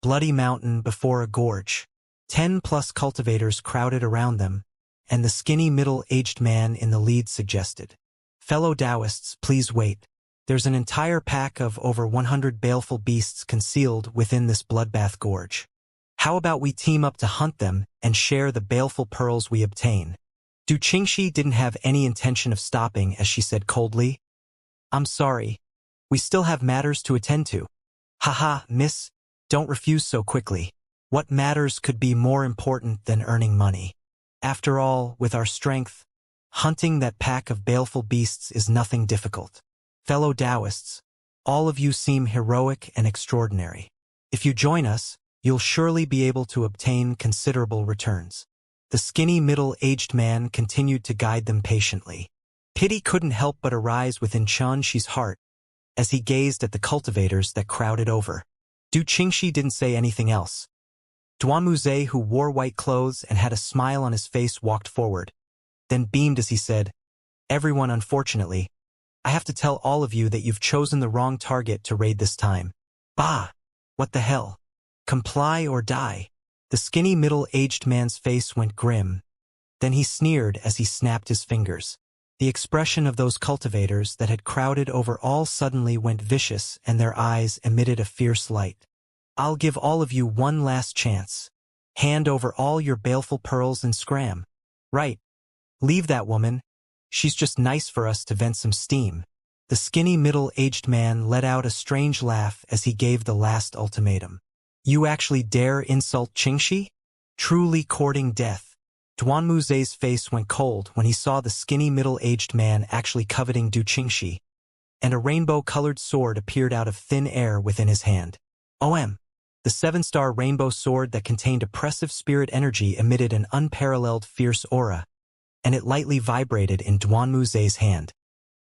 bloody mountain before a gorge. 10+ cultivators crowded around them, and the skinny middle-aged man in the lead suggested, "Fellow Taoists, please wait. There's an entire pack of over 100 baleful beasts concealed within this bloodbath gorge. How about we team up to hunt them and share the baleful pearls we obtain?" Du Qingxi didn't have any intention of stopping as she said coldly, "I'm sorry. We still have matters to attend to." "Haha, miss, don't refuse so quickly. What matters could be more important than earning money? After all, with our strength, hunting that pack of baleful beasts is nothing difficult. Fellow Taoists, all of you seem heroic and extraordinary. If you join us, you'll surely be able to obtain considerable returns." The skinny middle-aged man continued to guide them patiently. Pity couldn't help but arise within Xianxia's heart as he gazed at the cultivators that crowded over. Du Qingxi didn't say anything else. Duanmuze, who wore white clothes and had a smile on his face, walked forward, then beamed as he said, "Everyone, unfortunately, I have to tell all of you that you've chosen the wrong target to raid this time. Bah! What the hell? Comply or die." The skinny middle-aged man's face went grim. Then he sneered as he snapped his fingers. The expression of those cultivators that had crowded over all suddenly went vicious, and their eyes emitted a fierce light. "I'll give all of you one last chance. Hand over all your baleful pearls and scram." "Right. Leave that woman. She's just nice for us to vent some steam." The skinny middle-aged man let out a strange laugh as he gave the last ultimatum. "You actually dare insult Qingxi? Truly courting death." Duanmuze's face went cold when he saw the skinny middle-aged man actually coveting Du Qingxi, and a rainbow-colored sword appeared out of thin air within his hand. OM! The 7-star rainbow sword that contained oppressive spirit energy emitted an unparalleled fierce aura, and it lightly vibrated in Duanmuze's hand.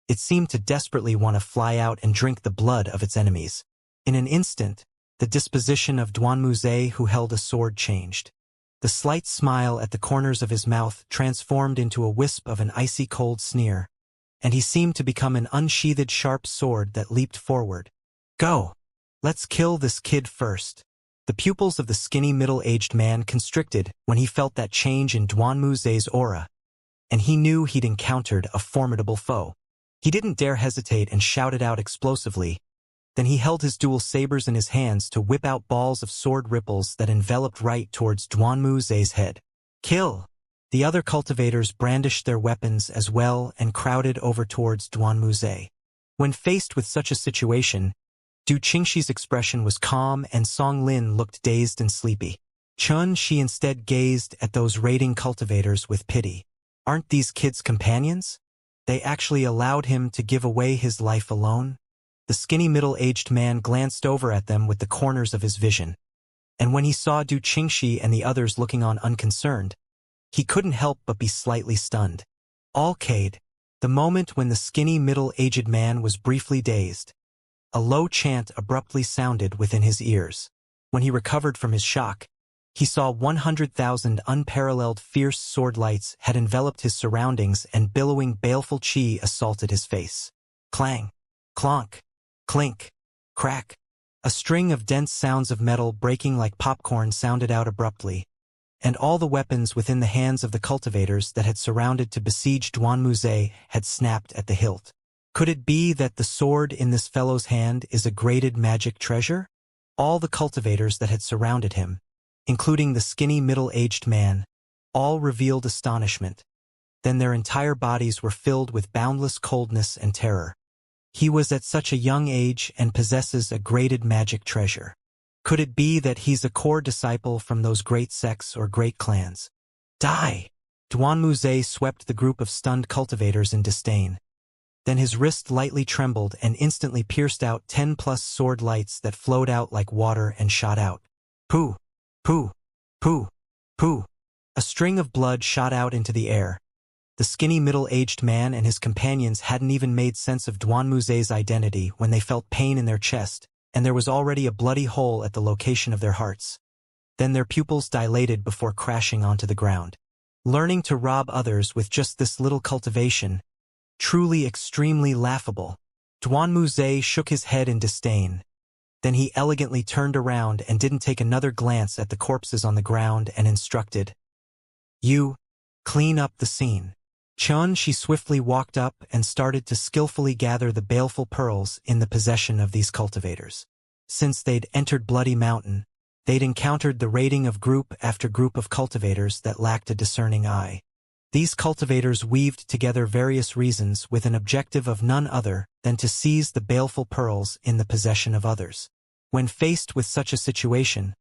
It seemed to desperately want to fly out and drink the blood of its enemies. In an instant, the disposition of Duanmuze, who held a sword, changed. The slight smile at the corners of his mouth transformed into a wisp of an icy-cold sneer, and he seemed to become an unsheathed sharp sword that leaped forward. "Go! Let's kill this kid first." The pupils of the skinny middle-aged man constricted when he felt that change in Duanmuze's aura, and he knew he'd encountered a formidable foe. He didn't dare hesitate and shouted out explosively. Then he held his dual sabers in his hands to whip out balls of sword ripples that enveloped right towards Duanmuze's head. "Kill!" The other cultivators brandished their weapons as well and crowded over towards Duanmuze. When faced with such a situation, Du Qingxi's expression was calm and Song Lin looked dazed and sleepy. She instead gazed at those raiding cultivators with pity. Aren't these kids companions? They actually allowed him to give away his life alone? The skinny middle-aged man glanced over at them with the corners of his vision, and when he saw Du Qingxi and the others looking on unconcerned, he couldn't help but be slightly stunned. Alcade, the moment when the skinny middle-aged man was briefly dazed. A low chant abruptly sounded within his ears. When he recovered from his shock, he saw 100,000 unparalleled fierce sword lights had enveloped his surroundings and billowing baleful chi assaulted his face. Clang, clonk, clink, crack. A string of dense sounds of metal breaking like popcorn sounded out abruptly, and all the weapons within the hands of the cultivators that had surrounded to besiege Duanmuze had snapped at the hilt. Could it be that the sword in this fellow's hand is a graded magic treasure? All the cultivators that had surrounded him, including the skinny middle-aged man, all revealed astonishment. Then their entire bodies were filled with boundless coldness and terror. He was at such a young age and possesses a graded magic treasure. Could it be that he's a core disciple from those great sects or great clans? Die! Duanmuze swept the group of stunned cultivators in disdain. Then his wrist lightly trembled and instantly pierced out 10+ sword lights that flowed out like water and shot out. Pooh! Pooh! Pooh! Pooh! A string of blood shot out into the air. The skinny middle-aged man and his companions hadn't even made sense of Duanmuze's identity when they felt pain in their chest, and there was already a bloody hole at the location of their hearts. Then their pupils dilated before crashing onto the ground. Learning to rob others with just this little cultivation, truly extremely laughable. Duanmuze shook his head in disdain. Then he elegantly turned around and didn't take another glance at the corpses on the ground and instructed, "You, clean up the scene." Xianxia swiftly walked up and started to skillfully gather the baleful pearls in the possession of these cultivators. Since they'd entered Bloody Mountain, they'd encountered the raiding of group after group of cultivators that lacked a discerning eye. These cultivators weaved together various reasons with an objective of none other than to seize the baleful pearls in the possession of others. When faced with such a situation,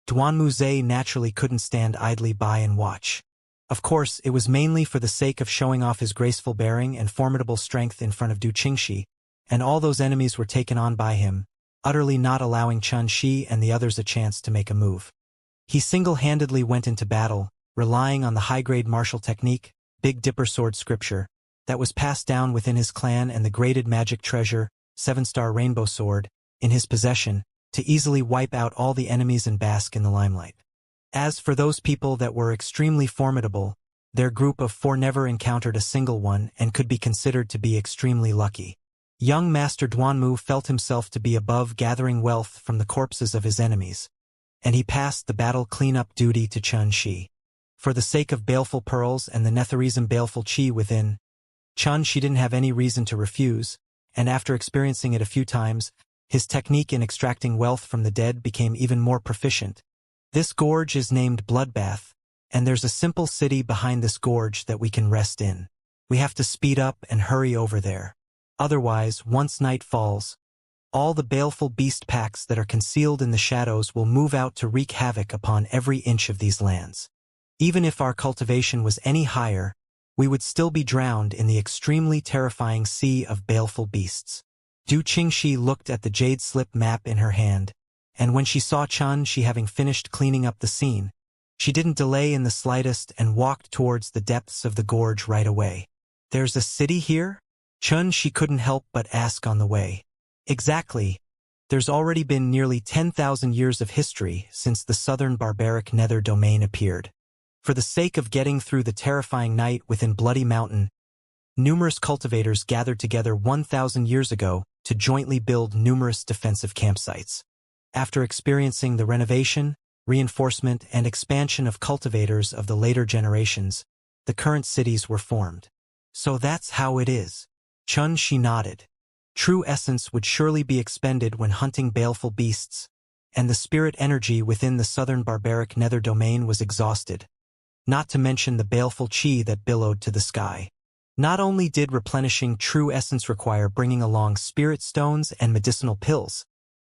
Duanmuze naturally couldn't stand idly by and watch. Of course, it was mainly for the sake of showing off his graceful bearing and formidable strength in front of Du Qingxi, and all those enemies were taken on by him, utterly not allowing Xianxia and the others a chance to make a move. He single-handedly went into battle, relying on the high-grade martial technique, Big Dipper sword scripture, that was passed down within his clan and the graded magic treasure, 7-star rainbow sword, in his possession, to easily wipe out all the enemies and bask in the limelight. As for those people that were extremely formidable, their group of 4 never encountered a single one and could be considered to be extremely lucky. Young Master Duanmu felt himself to be above gathering wealth from the corpses of his enemies, and he passed the battle cleanup duty to Xianxia. For the sake of baleful pearls and the Netherism baleful chi within, Xianxia didn't have any reason to refuse, and after experiencing it a few times, his technique in extracting wealth from the dead became even more proficient. This gorge is named Bloodbath, and there's a simple city behind this gorge that we can rest in. We have to speed up and hurry over there. Otherwise, once night falls, all the baleful beast packs that are concealed in the shadows will move out to wreak havoc upon every inch of these lands. Even if our cultivation was any higher, we would still be drowned in the extremely terrifying sea of baleful beasts. Du Qingxi looked at the jade slip map in her hand, and when she saw Xianxia having finished cleaning up the scene, she didn't delay in the slightest and walked towards the depths of the gorge right away. "There's a city here?" Xianxia couldn't help but ask on the way. "Exactly. There's already been nearly 10,000 years of history since the southern barbaric nether domain appeared. For the sake of getting through the terrifying night within Bloody Mountain, numerous cultivators gathered together 1,000 years ago to jointly build numerous defensive campsites. After experiencing the renovation, reinforcement, and expansion of cultivators of the later generations, the current cities were formed." "So that's how it is." Xianxia nodded. True essence would surely be expended when hunting baleful beasts, and the spirit energy within the southern barbaric nether domain was exhausted, not to mention the baleful chi that billowed to the sky. Not only did replenishing true essence require bringing along spirit stones and medicinal pills,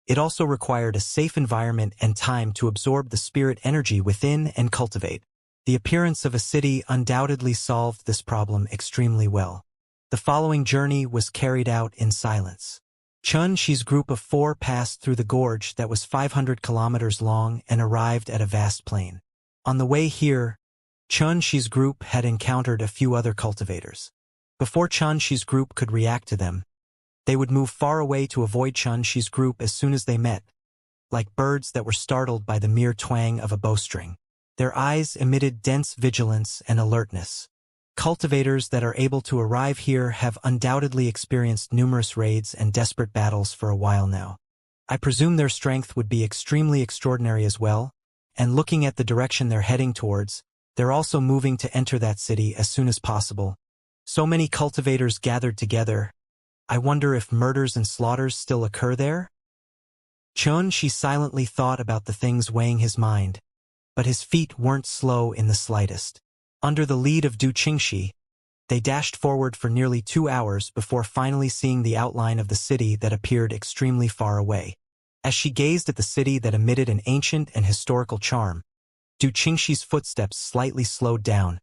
it also required a safe environment and time to absorb the spirit energy within and cultivate. The appearance of a city undoubtedly solved this problem extremely well. The following journey was carried out in silence. Xianxia's group of 4 passed through the gorge that was 500 kilometers long and arrived at a vast plain. On the way here, Xianxia's group had encountered a few other cultivators. Before Xianxia's group could react to them, they would move far away to avoid Xianxia's group as soon as they met, like birds that were startled by the mere twang of a bowstring. Their eyes emitted dense vigilance and alertness. Cultivators that are able to arrive here have undoubtedly experienced numerous raids and desperate battles for a while now. I presume their strength would be extremely extraordinary as well, and looking at the direction they're heading towards, they're also moving to enter that city as soon as possible. So many cultivators gathered together. I wonder if murders and slaughters still occur there? Xianxia silently thought about the things weighing his mind, but his feet weren't slow in the slightest. Under the lead of Du Qingxi, they dashed forward for nearly 2 hours before finally seeing the outline of the city that appeared extremely far away. As she gazed at the city that emitted an ancient and historical charm, Du Qingxi's footsteps slightly slowed down,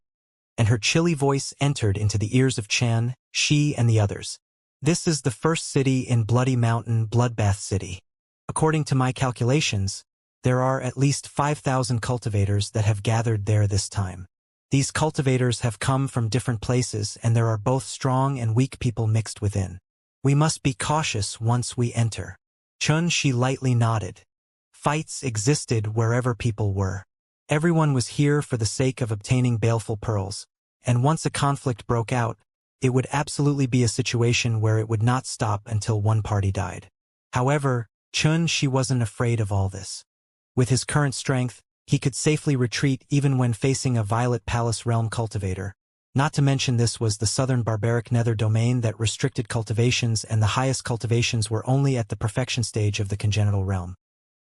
and her chilly voice entered into the ears of Chen, Shi, and the others. "This is the first city in Bloody Mountain, Bloodbath City. According to my calculations, there are at least 5,000 cultivators that have gathered there this time. These cultivators have come from different places, and there are both strong and weak people mixed within. We must be cautious once we enter." Xianxia lightly nodded. Fights existed wherever people were. Everyone was here for the sake of obtaining baleful pearls, and once a conflict broke out, it would absolutely be a situation where it would not stop until one party died. However, Xianxia wasn't afraid of all this. With his current strength, he could safely retreat even when facing a Violet Palace realm cultivator. Not to mention this was the southern barbaric nether domain that restricted cultivations, and the highest cultivations were only at the perfection stage of the congenital realm.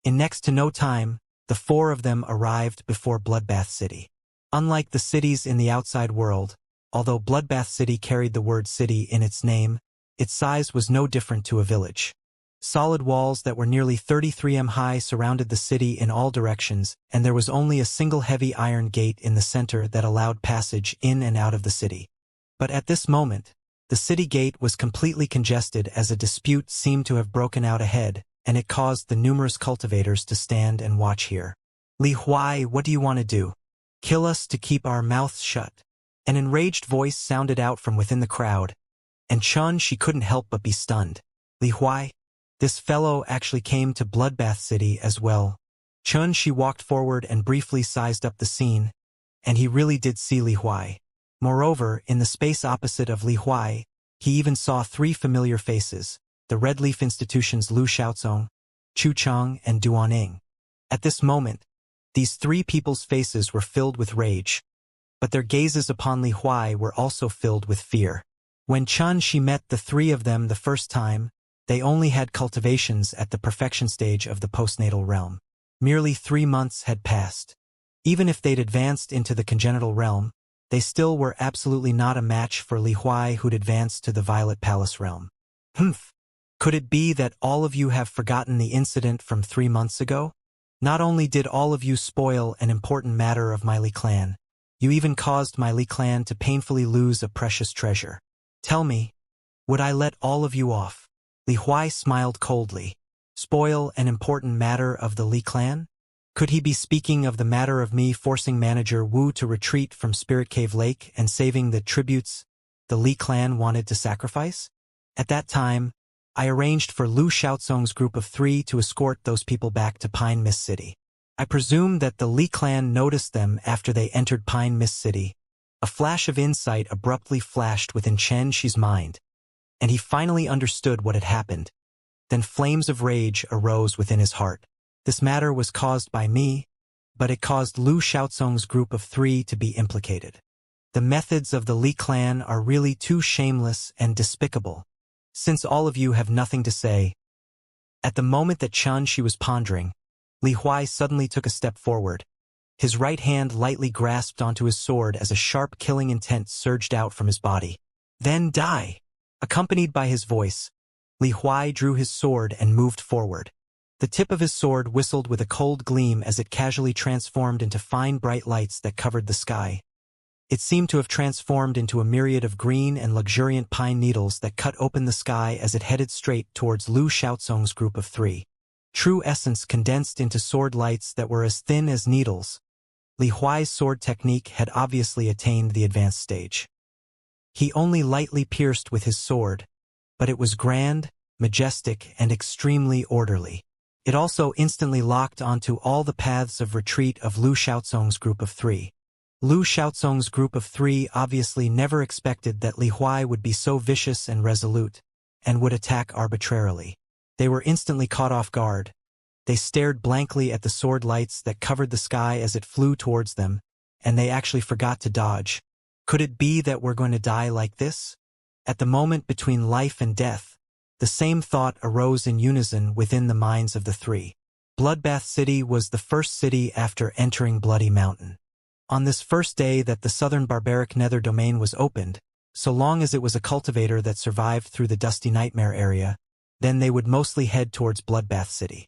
In next to no time, the four of them arrived before Bloodbath City. Unlike the cities in the outside world, although Bloodbath City carried the word city in its name, its size was no different to a village. Solid walls that were nearly 33 m high surrounded the city in all directions, and there was only a single heavy iron gate in the center that allowed passage in and out of the city. But at this moment, the city gate was completely congested as a dispute seemed to have broken out ahead, and it caused the numerous cultivators to stand and watch here. Li Huai, what do you want to do? Kill us to keep our mouths shut? An enraged voice sounded out from within the crowd, and she couldn't help but be stunned. Li Huai? This fellow actually came to Bloodbath City as well. She walked forward and briefly sized up the scene, and he really did see Li Huai. Moreover, in the space opposite of Li Huai, he even saw three familiar faces, the Red Leaf Institution's Lu Xiaozong, Chu Chang, and Duan Ying. At this moment, these three people's faces were filled with rage, but their gazes upon Li Huai were also filled with fear. When she met the three of them the first time, they only had cultivations at the perfection stage of the postnatal realm. Merely 3 months had passed. Even if they'd advanced into the congenital realm, they still were absolutely not a match for Li Huai, who'd advanced to the Violet Palace realm. Humph! Could it be that all of you have forgotten the incident from 3 months ago? Not only did all of you spoil an important matter of my Li clan, you even caused my Li clan to painfully lose a precious treasure. Tell me, would I let all of you off? Li Huai smiled coldly. Spoil an important matter of the Li clan? Could he be speaking of the matter of me forcing manager Wu to retreat from Spirit Cave Lake and saving the tributes the Li clan wanted to sacrifice? At that time, I arranged for Lu Xiaozong's group of 3 to escort those people back to Pine Mist City. I presume that the Li clan noticed them after they entered Pine Mist City. A flash of insight abruptly flashed within Xi's mind, and he finally understood what had happened. Then flames of rage arose within his heart. This matter was caused by me, but it caused Lu Xiaozong's group of 3 to be implicated. The methods of the Li clan are really too shameless and despicable. Since all of you have nothing to say. At the moment that She was pondering, Li Huai suddenly took a step forward. His right hand lightly grasped onto his sword as a sharp killing intent surged out from his body. Then die! Accompanied by his voice, Li Huai drew his sword and moved forward. The tip of his sword whistled with a cold gleam as it casually transformed into fine bright lights that covered the sky. It seemed to have transformed into a myriad of green and luxuriant pine needles that cut open the sky as it headed straight towards Lu Xiaozong's group of 3. True essence condensed into sword lights that were as thin as needles. Li Huai's sword technique had obviously attained the advanced stage. He only lightly pierced with his sword, but it was grand, majestic, and extremely orderly. It also instantly locked onto all the paths of retreat of Lu Xiaozong's group of 3. Lu Xiaozong's group of 3 obviously never expected that Li Huai would be so vicious and resolute, and would attack arbitrarily. They were instantly caught off guard. They stared blankly at the sword lights that covered the sky as it flew towards them, and they actually forgot to dodge. Could it be that we're going to die like this? At the moment between life and death, the same thought arose in unison within the minds of the 3. Bloodbath City was the first city after entering Bloody Mountain. On this first day that the southern barbaric nether domain was opened, so long as it was a cultivator that survived through the Dusty Nightmare area, then they would mostly head towards Bloodbath City.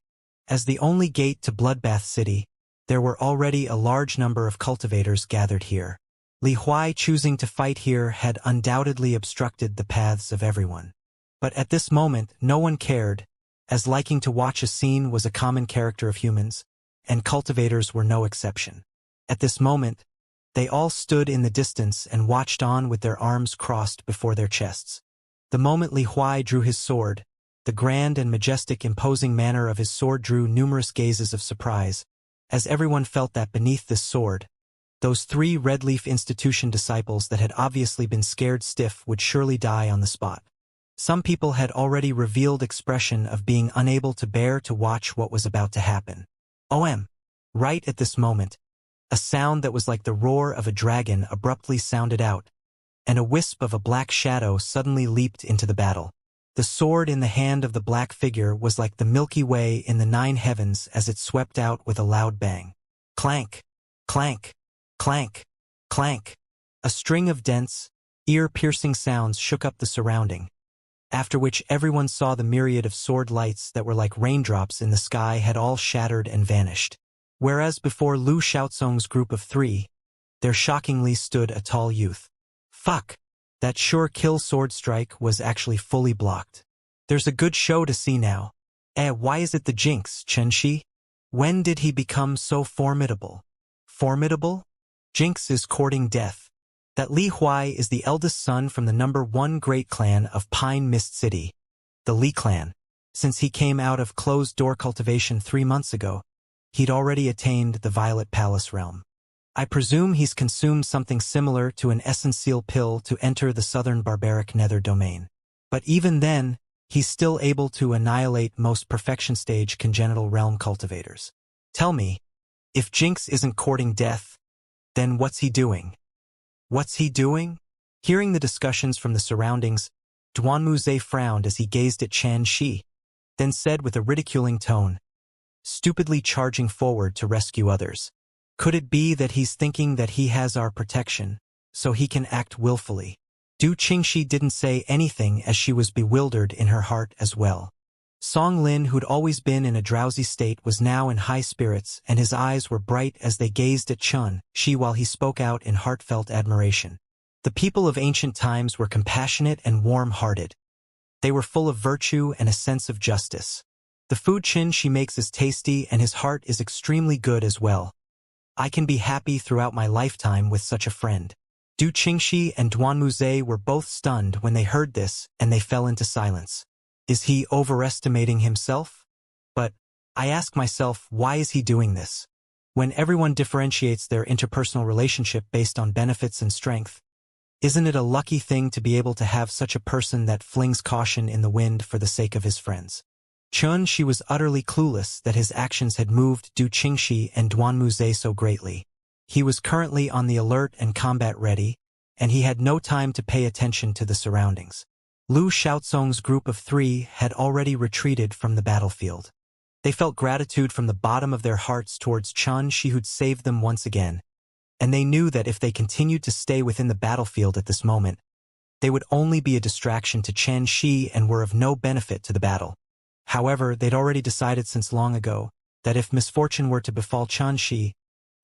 As the only gate to Bloodbath City, there were already a large number of cultivators gathered here. Li Huai choosing to fight here had undoubtedly obstructed the paths of everyone. But at this moment no one cared, as liking to watch a scene was a common character of humans, and cultivators were no exception. At this moment, they all stood in the distance and watched on with their arms crossed before their chests. The moment Li Huai drew his sword, the grand and majestic imposing manner of his sword drew numerous gazes of surprise, as everyone felt that beneath this sword, those 3 Red Leaf Institution disciples that had obviously been scared stiff would surely die on the spot. Some people had already revealed expression of being unable to bear to watch what was about to happen. Right at this moment, a sound that was like the roar of a dragon abruptly sounded out, and a wisp of a black shadow suddenly leaped into the battle. The sword in the hand of the black figure was like the Milky Way in the 9 heavens as it swept out with a loud bang. Clank, clank, clank, clank. A string of dense, ear-piercing sounds shook up the surrounding, after which everyone saw the myriad of sword lights that were like raindrops in the sky had all shattered and vanished. Whereas before Lu Xiaozong's group of 3, there shockingly stood a tall youth. Fuck! That sure kill sword strike was actually fully blocked. There's a good show to see now. Why is it the Jinx, Xianxia? When did he become so formidable? Formidable? Jinx is courting death. That Li Huai is the eldest son from the #1 great clan of Pine Mist City, the Li clan. Since he came out of closed-door cultivation 3 months ago, he'd already attained the Violet Palace realm. I presume he's consumed something similar to an essential pill to enter the southern barbaric nether domain. But even then, he's still able to annihilate most perfection stage congenital realm cultivators. Tell me, if Jinx isn't courting death, then what's he doing? What's he doing? Hearing the discussions from the surroundings, Duanmuze frowned as he gazed at Xianxia, then said with a ridiculing tone, stupidly charging forward to rescue others. Could it be that he's thinking that he has our protection, so he can act willfully? Du Qingxi didn't say anything as she was bewildered in her heart as well. Song Lin, who'd always been in a drowsy state, was now in high spirits, and his eyes were bright as they gazed at Xianxia while he spoke out in heartfelt admiration. The people of ancient times were compassionate and warm-hearted. They were full of virtue and a sense of justice. The food Xianxia makes is tasty and his heart is extremely good as well. I can be happy throughout my lifetime with such a friend. Du Qingxi and Duanmuze were both stunned when they heard this, and they fell into silence. Is he overestimating himself? But I ask myself, why is he doing this? When everyone differentiates their interpersonal relationship based on benefits and strength, isn't it a lucky thing to be able to have such a person that flings caution in the wind for the sake of his friends? Xianxia was utterly clueless that his actions had moved Du Qingxi and Duanmuze so greatly. He was currently on the alert and combat ready, and he had no time to pay attention to the surroundings. Lu Xiaozong's group of 3 had already retreated from the battlefield. They felt gratitude from the bottom of their hearts towards Xianxia, who'd saved them once again, and they knew that if they continued to stay within the battlefield at this moment, they would only be a distraction to Xianxia and were of no benefit to the battle. However, they'd already decided since long ago that if misfortune were to befall Xianxia,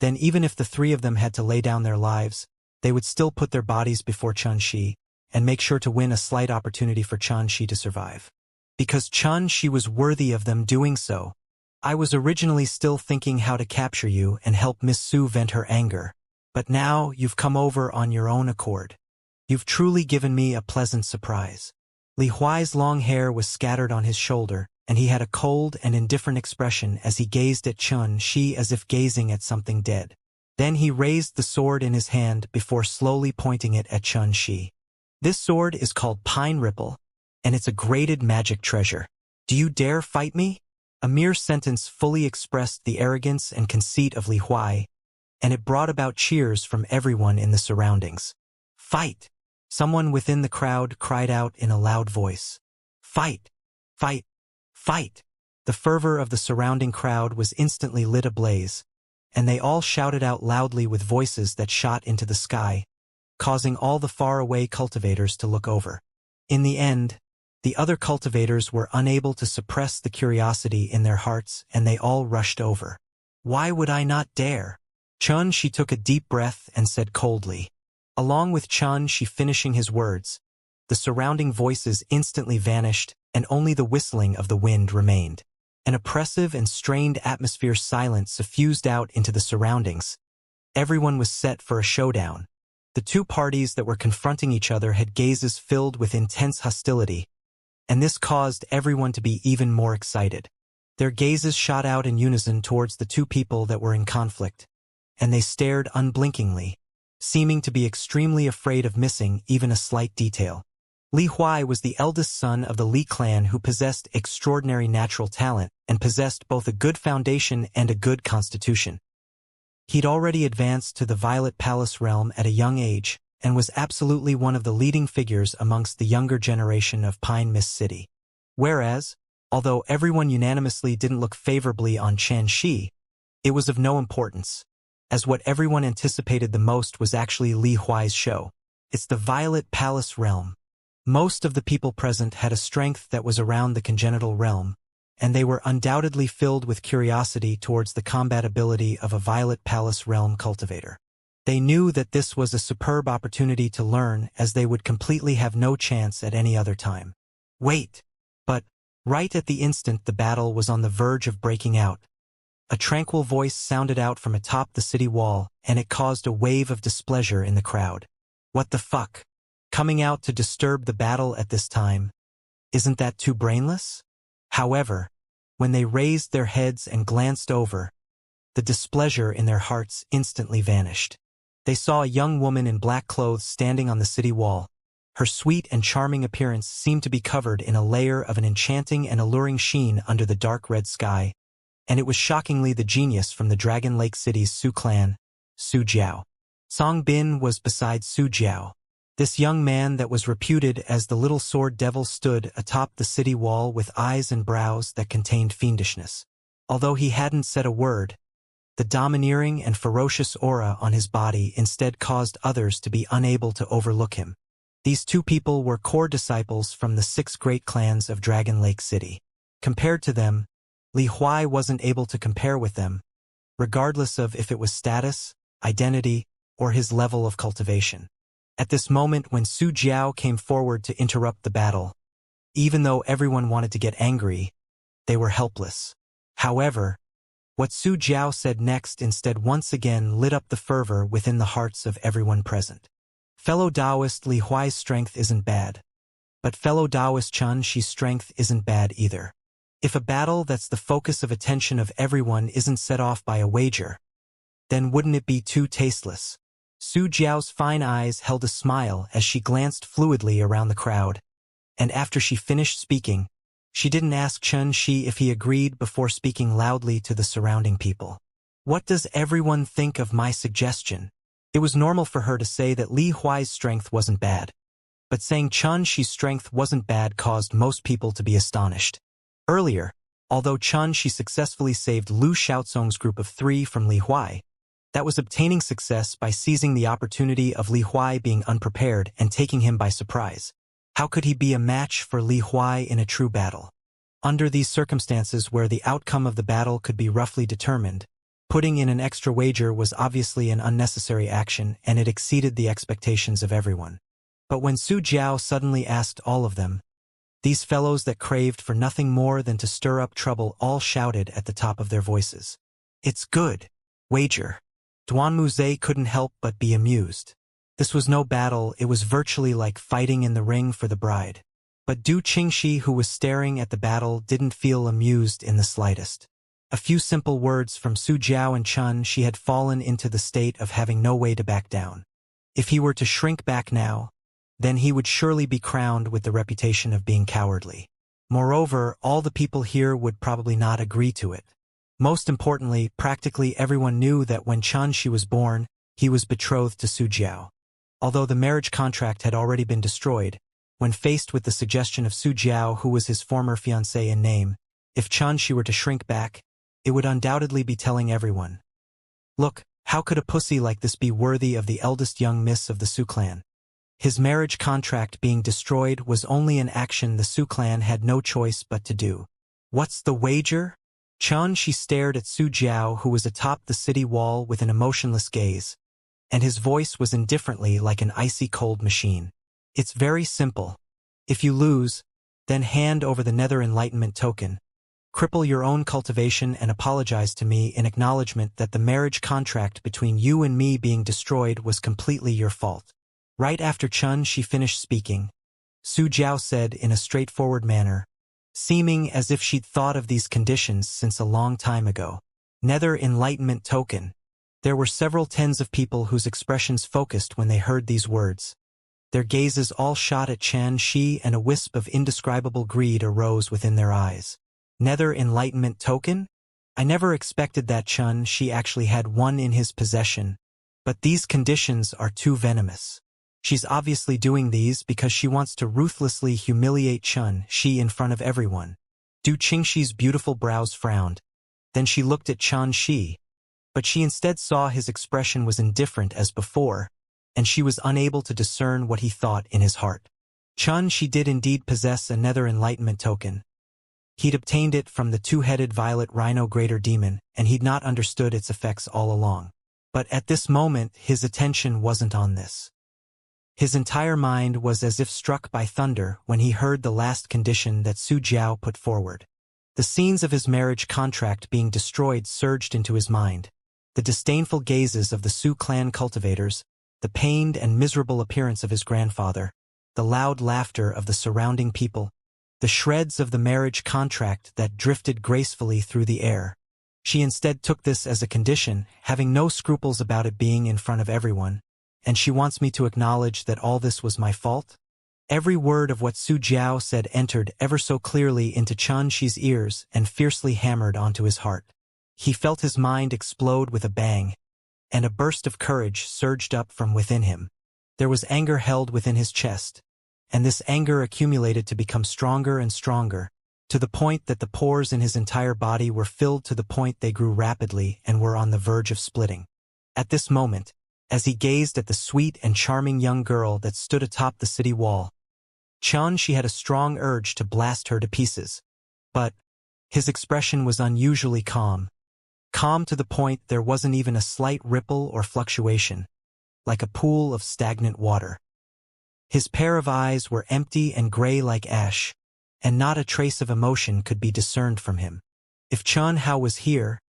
then even if the 3 of them had to lay down their lives, they would still put their bodies before Xianxia and make sure to win a slight opportunity for Xianxia to survive. Because Xianxia was worthy of them doing so. I was originally still thinking how to capture you and help Miss Su vent her anger, but now you've come over on your own accord. You've truly given me a pleasant surprise. Li Huai's long hair was scattered on his shoulder, and he had a cold and indifferent expression as he gazed at Xianxia as if gazing at something dead. Then he raised the sword in his hand before slowly pointing it at Xianxia. This sword is called Pine Ripple, and it's a graded magic treasure. Do you dare fight me? A mere sentence fully expressed the arrogance and conceit of Li Huai, and it brought about cheers from everyone in the surroundings. Fight! Someone within the crowd cried out in a loud voice. Fight! Fight! Fight! The fervor of the surrounding crowd was instantly lit ablaze, and they all shouted out loudly with voices that shot into the sky, causing all the faraway cultivators to look over. In the end, the other cultivators were unable to suppress the curiosity in their hearts, and they all rushed over. Why would I not dare? Xianxia took a deep breath and said coldly. Along with Xianxia finishing his words, the surrounding voices instantly vanished, and only the whistling of the wind remained. An oppressive and strained atmosphere silence suffused out into the surroundings. Everyone was set for a showdown. The 2 parties that were confronting each other had gazes filled with intense hostility, and this caused everyone to be even more excited. Their gazes shot out in unison towards the 2 people that were in conflict, and they stared unblinkingly, seeming to be extremely afraid of missing even a slight detail. Li Huai was the eldest son of the Li clan who possessed extraordinary natural talent and possessed both a good foundation and a good constitution. He'd already advanced to the Violet Palace realm at a young age and was absolutely one of the leading figures amongst the younger generation of Pine Mist City. Whereas, although everyone unanimously didn't look favorably on Xianxia, it was of no importance, as what everyone anticipated the most was actually Li Huai's show. It's the Violet Palace realm. Most of the people present had a strength that was around the congenital realm, and they were undoubtedly filled with curiosity towards the combat ability of a Violet Palace realm cultivator. They knew that this was a superb opportunity to learn, as they would completely have no chance at any other time. Wait! But, right at the instant the battle was on the verge of breaking out, a tranquil voice sounded out from atop the city wall, and it caused a wave of displeasure in the crowd. What the fuck? Coming out to disturb the battle at this time? Isn't that too brainless? However, when they raised their heads and glanced over, the displeasure in their hearts instantly vanished. They saw a young woman in black clothes standing on the city wall. Her sweet and charming appearance seemed to be covered in a layer of an enchanting and alluring sheen under the dark red sky, and it was shockingly the genius from the Dragon Lake City's Su clan, Su Jiao. Song Bin was beside Su Jiao. This young man that was reputed as the little sword devil stood atop the city wall with eyes and brows that contained fiendishness. Although he hadn't said a word, the domineering and ferocious aura on his body instead caused others to be unable to overlook him. These two people were core disciples from the 6 great clans of Dragon Lake City. Compared to them, Li Huai wasn't able to compare with them, regardless of if it was status, identity, or his level of cultivation. At this moment when Su Jiao came forward to interrupt the battle, even though everyone wanted to get angry, they were helpless. However, what Su Jiao said next instead once again lit up the fervor within the hearts of everyone present. Fellow Taoist Li Huai's strength isn't bad, but fellow Taoist Xianxia's strength isn't bad either. If a battle that's the focus of attention of everyone isn't set off by a wager, then wouldn't it be too tasteless? Su Jiao's fine eyes held a smile as she glanced fluidly around the crowd, and after she finished speaking, she didn't ask Xianxia if he agreed before speaking loudly to the surrounding people. What does everyone think of my suggestion? It was normal for her to say that Li Huai's strength wasn't bad, but saying Xianxia's strength wasn't bad caused most people to be astonished. Earlier, although Xianxia successfully saved Lu Xiaozong's group of 3 from Li Huai, that was obtaining success by seizing the opportunity of Li Huai being unprepared and taking him by surprise. How could he be a match for Li Huai in a true battle? Under these circumstances where the outcome of the battle could be roughly determined, putting in an extra wager was obviously an unnecessary action, and it exceeded the expectations of everyone. But when Su Jiao suddenly asked all of them, these fellows that craved for nothing more than to stir up trouble all shouted at the top of their voices. It's good. Wager. Duan Muze couldn't help but be amused. This was no battle, it was virtually like fighting in the ring for the bride. But Du Qingxi, who was staring at the battle, didn't feel amused in the slightest. A few simple words from Su Jiao and Chun, she had fallen into the state of having no way to back down. If he were to shrink back now, then he would surely be crowned with the reputation of being cowardly. Moreover, all the people here would probably not agree to it. Most importantly, practically everyone knew that when Xianxia was born, he was betrothed to Su Jiao. Although the marriage contract had already been destroyed, when faced with the suggestion of Su Jiao, who was his former fiancé in name, if Xianxia were to shrink back, it would undoubtedly be telling everyone. Look, how could a pussy like this be worthy of the eldest young miss of the Su clan? His marriage contract being destroyed was only an action the Su clan had no choice but to do. What's the wager? Xianxia stared at Su Jiao, who was atop the city wall with an emotionless gaze, and his voice was indifferently like an icy cold machine. It's very simple. If you lose, then hand over the Nether Enlightenment token, cripple your own cultivation and apologize to me in acknowledgement that the marriage contract between you and me being destroyed was completely your fault. Right after Xianxia finished speaking, Su Jiao said in a straightforward manner, seeming as if she'd thought of these conditions since a long time ago. Nether Enlightenment token. There were several tens of people whose expressions focused when they heard these words. Their gazes all shot at Xianxia, and a wisp of indescribable greed arose within their eyes. Nether enlightenment token? I never expected that Xianxia actually had one in his possession. But these conditions are too venomous. She's obviously doing these because she wants to ruthlessly humiliate Xianxia in front of everyone. Du Qingxi's beautiful brows frowned. Then she looked at Xianxia, but she instead saw his expression was indifferent as before, and she was unable to discern what he thought in his heart. Xianxia did indeed possess a nether enlightenment token. He'd obtained it from the two-headed violet rhino greater demon, and he'd not understood its effects all along. But at this moment, his attention wasn't on this. His entire mind was as if struck by thunder when he heard the last condition that Su Jiao put forward. The scenes of his marriage contract being destroyed surged into his mind. The disdainful gazes of the Su clan cultivators, the pained and miserable appearance of his grandfather, the loud laughter of the surrounding people, the shreds of the marriage contract that drifted gracefully through the air. She instead took this as a condition, having no scruples about it being in front of everyone. And she wants me to acknowledge that all this was my fault? Every word of what Su Jiao said entered ever so clearly into Xianxi's ears and fiercely hammered onto his heart. He felt his mind explode with a bang, and a burst of courage surged up from within him. There was anger held within his chest, and this anger accumulated to become stronger and stronger, to the point that the pores in his entire body were filled to the point they grew rapidly and were on the verge of splitting. At this moment, as he gazed at the sweet and charming young girl that stood atop the city wall, Xianxia had a strong urge to blast her to pieces. But his expression was unusually calm. Calm to the point there wasn't even a slight ripple or fluctuation, like a pool of stagnant water. His pair of eyes were empty and gray like ash, and not a trace of emotion could be discerned from him. If Chen Hao was here,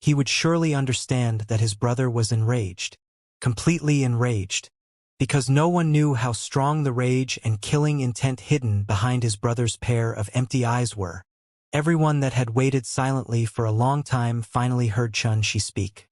he would surely understand that his brother was enraged, completely enraged, because no one knew how strong the rage and killing intent hidden behind his brother's pair of empty eyes were. Everyone that had waited silently for a long time finally heard Xianxia speak.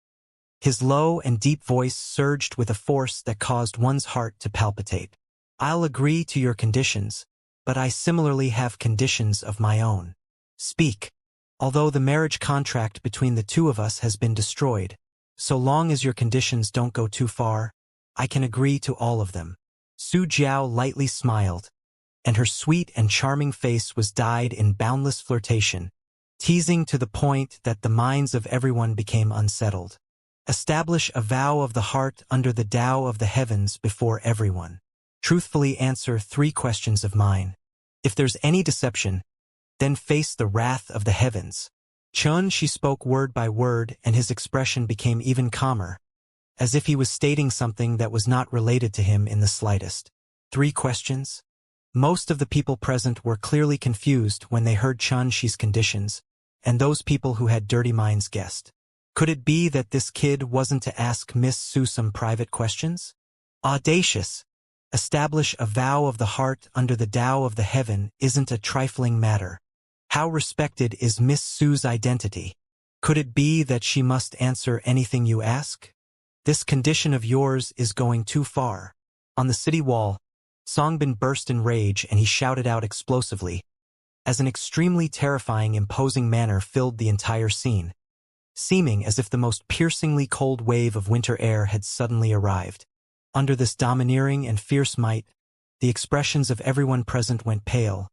His low and deep voice surged with a force that caused one's heart to palpitate. I'll agree to your conditions, but I similarly have conditions of my own. Speak. Although the marriage contract between the two of us has been destroyed, so long as your conditions don't go too far, I can agree to all of them. Su Jiao lightly smiled, and her sweet and charming face was dyed in boundless flirtation, teasing to the point that the minds of everyone became unsettled. Establish a vow of the heart under the Tao of the heavens before everyone. Truthfully answer 3 questions of mine. If there's any deception, then face the wrath of the heavens. Xianxia spoke word by word, and his expression became even calmer, as if he was stating something that was not related to him in the slightest. 3 questions? Most of the people present were clearly confused when they heard Xianxi's conditions, and those people who had dirty minds guessed. Could it be that this kid wasn't to ask Miss Su some private questions? Audacious! Establish a vow of the heart under the Tao of the heaven isn't a trifling matter. How respected is Miss Su's identity? Could it be that she must answer anything you ask? This condition of yours is going too far. On the city wall, Songbin burst in rage and he shouted out explosively, as an extremely terrifying, imposing manner filled the entire scene, seeming as if the most piercingly cold wave of winter air had suddenly arrived. Under this domineering and fierce might, the expressions of everyone present went pale.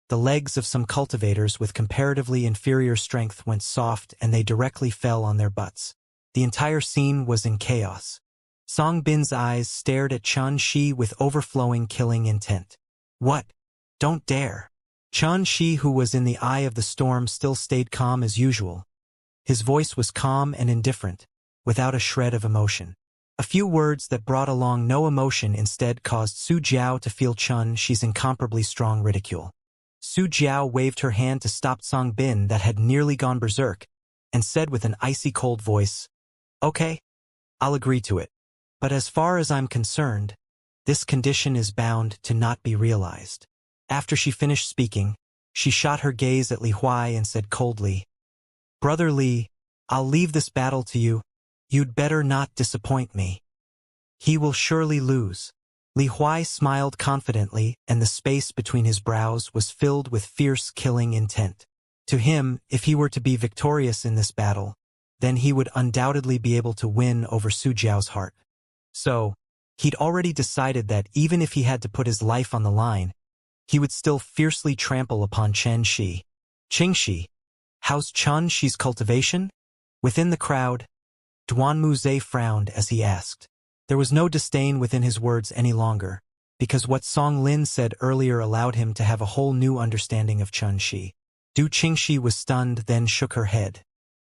The legs of some cultivators with comparatively inferior strength went soft and they directly fell on their butts. The entire scene was in chaos. Song Bin's eyes stared at Xianxia with overflowing killing intent. What? Don't dare. Xianxia, who was in the eye of the storm, still stayed calm as usual. His voice was calm and indifferent, without a shred of emotion. A few words that brought along no emotion instead caused Su Jiao to feel Xianxia's incomparably strong ridicule. Su Jiao waved her hand to stop Song Bin that had nearly gone berserk, and said with an icy cold voice, "Okay, I'll agree to it. But as far as I'm concerned, this condition is bound to not be realized." After she finished speaking, she shot her gaze at Li Huai and said coldly, "Brother Li, I'll leave this battle to you. You'd better not disappoint me. He will surely lose." Li Huai smiled confidently, and the space between his brows was filled with fierce killing intent. To him, if he were to be victorious in this battle, then he would undoubtedly be able to win over Su Jiao's heart. So, he'd already decided that even if he had to put his life on the line, he would still fiercely trample upon Chen Shi. Qingxi, how's Chen Shi's cultivation? Within the crowd, Duanmu Zhe frowned as he asked. There was no disdain within his words any longer, because what Song Lin said earlier allowed him to have a whole new understanding of Chen Shi. Du Qingxi was stunned, then shook her head.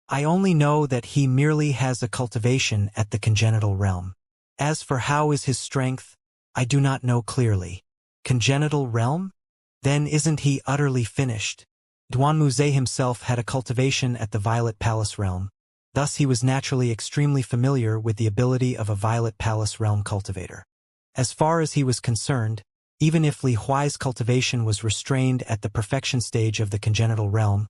I only know that he merely has a cultivation at the congenital realm. As for how is his strength, I do not know clearly. Congenital realm? Then isn't he utterly finished? Duanmu Zhe himself had a cultivation at the Violet Palace realm. Thus he was naturally extremely familiar with the ability of a Violet Palace realm cultivator. As far as he was concerned, even if Li Huai's cultivation was restrained at the perfection stage of the congenital realm,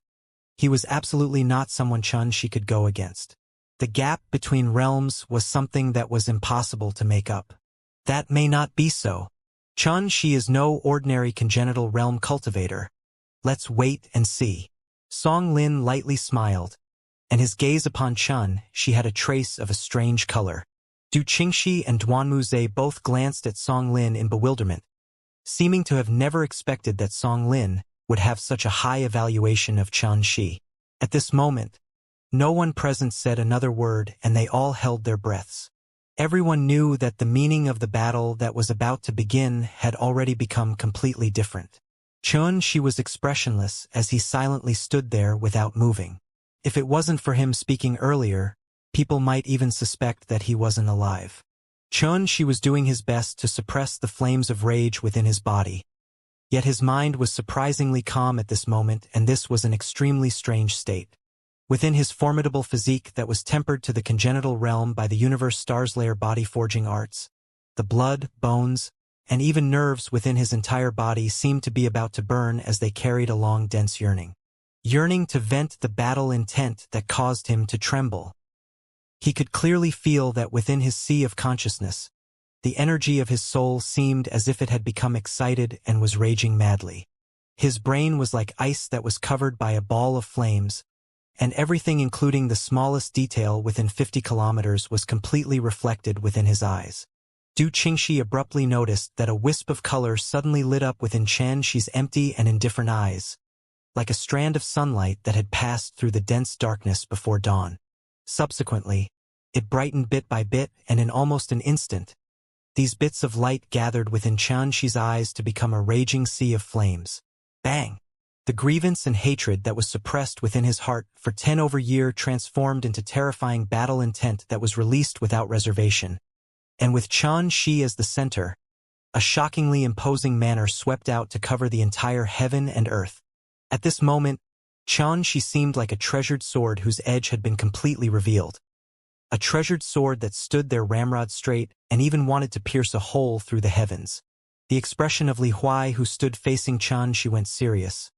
he was absolutely not someone Chen Shi could go against. The gap between realms was something that was impossible to make up. That may not be so. Chen Shi is no ordinary congenital realm cultivator. Let's wait and see. Song Lin lightly smiled, and his gaze upon Chen Shi had a trace of a strange color. Du Qingxi and Duanmu Zhe both glanced at Song Lin in bewilderment, seeming to have never expected that Song Lin would have such a high evaluation of Chen Shi. At this moment, no one present said another word, and they all held their breaths. Everyone knew that the meaning of the battle that was about to begin had already become completely different. Chen Shi was expressionless as he silently stood there without moving. If it wasn't for him speaking earlier, people might even suspect that he wasn't alive. Chen Shi was doing his best to suppress the flames of rage within his body. Yet his mind was surprisingly calm at this moment, and this was an extremely strange state. Within his formidable physique that was tempered to the congenital realm by the universe star's layer body-forging arts, the blood, bones, and even nerves within his entire body seemed to be about to burn as they carried along dense yearning. Yearning to vent the battle intent that caused him to tremble. He could clearly feel that within his sea of consciousness, the energy of his soul seemed as if it had become excited and was raging madly. His brain was like ice that was covered by a ball of flames, and everything including the smallest detail within 50 kilometers was completely reflected within his eyes. Du Qingxi abruptly noticed that a wisp of color suddenly lit up within Chen Shi's empty and indifferent eyes, like a strand of sunlight that had passed through the dense darkness before dawn. Subsequently, it brightened bit by bit, and in almost an instant, these bits of light gathered within Chen Shi's eyes to become a raging sea of flames. Bang! The grievance and hatred that was suppressed within his heart for 10 over years transformed into terrifying battle intent that was released without reservation. And with Chen Shi as the center, a shockingly imposing manner swept out to cover the entire heaven and earth. At this moment, Chen Shi seemed like a treasured sword whose edge had been completely revealed. A treasured sword that stood there ramrod straight and even wanted to pierce a hole through the heavens. The expression of Li Huai, who stood facing Chen Shi, went serious.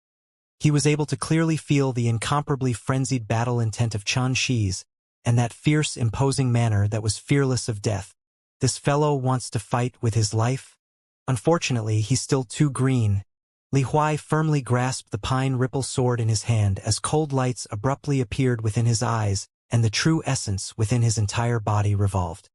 He was able to clearly feel the incomparably frenzied battle intent of Chen Shi's, and that fierce, imposing manner that was fearless of death. This fellow wants to fight with his life? Unfortunately, he's still too green. Li Huai firmly grasped the pine ripple sword in his hand as cold lights abruptly appeared within his eyes, and the true essence within his entire body revolved.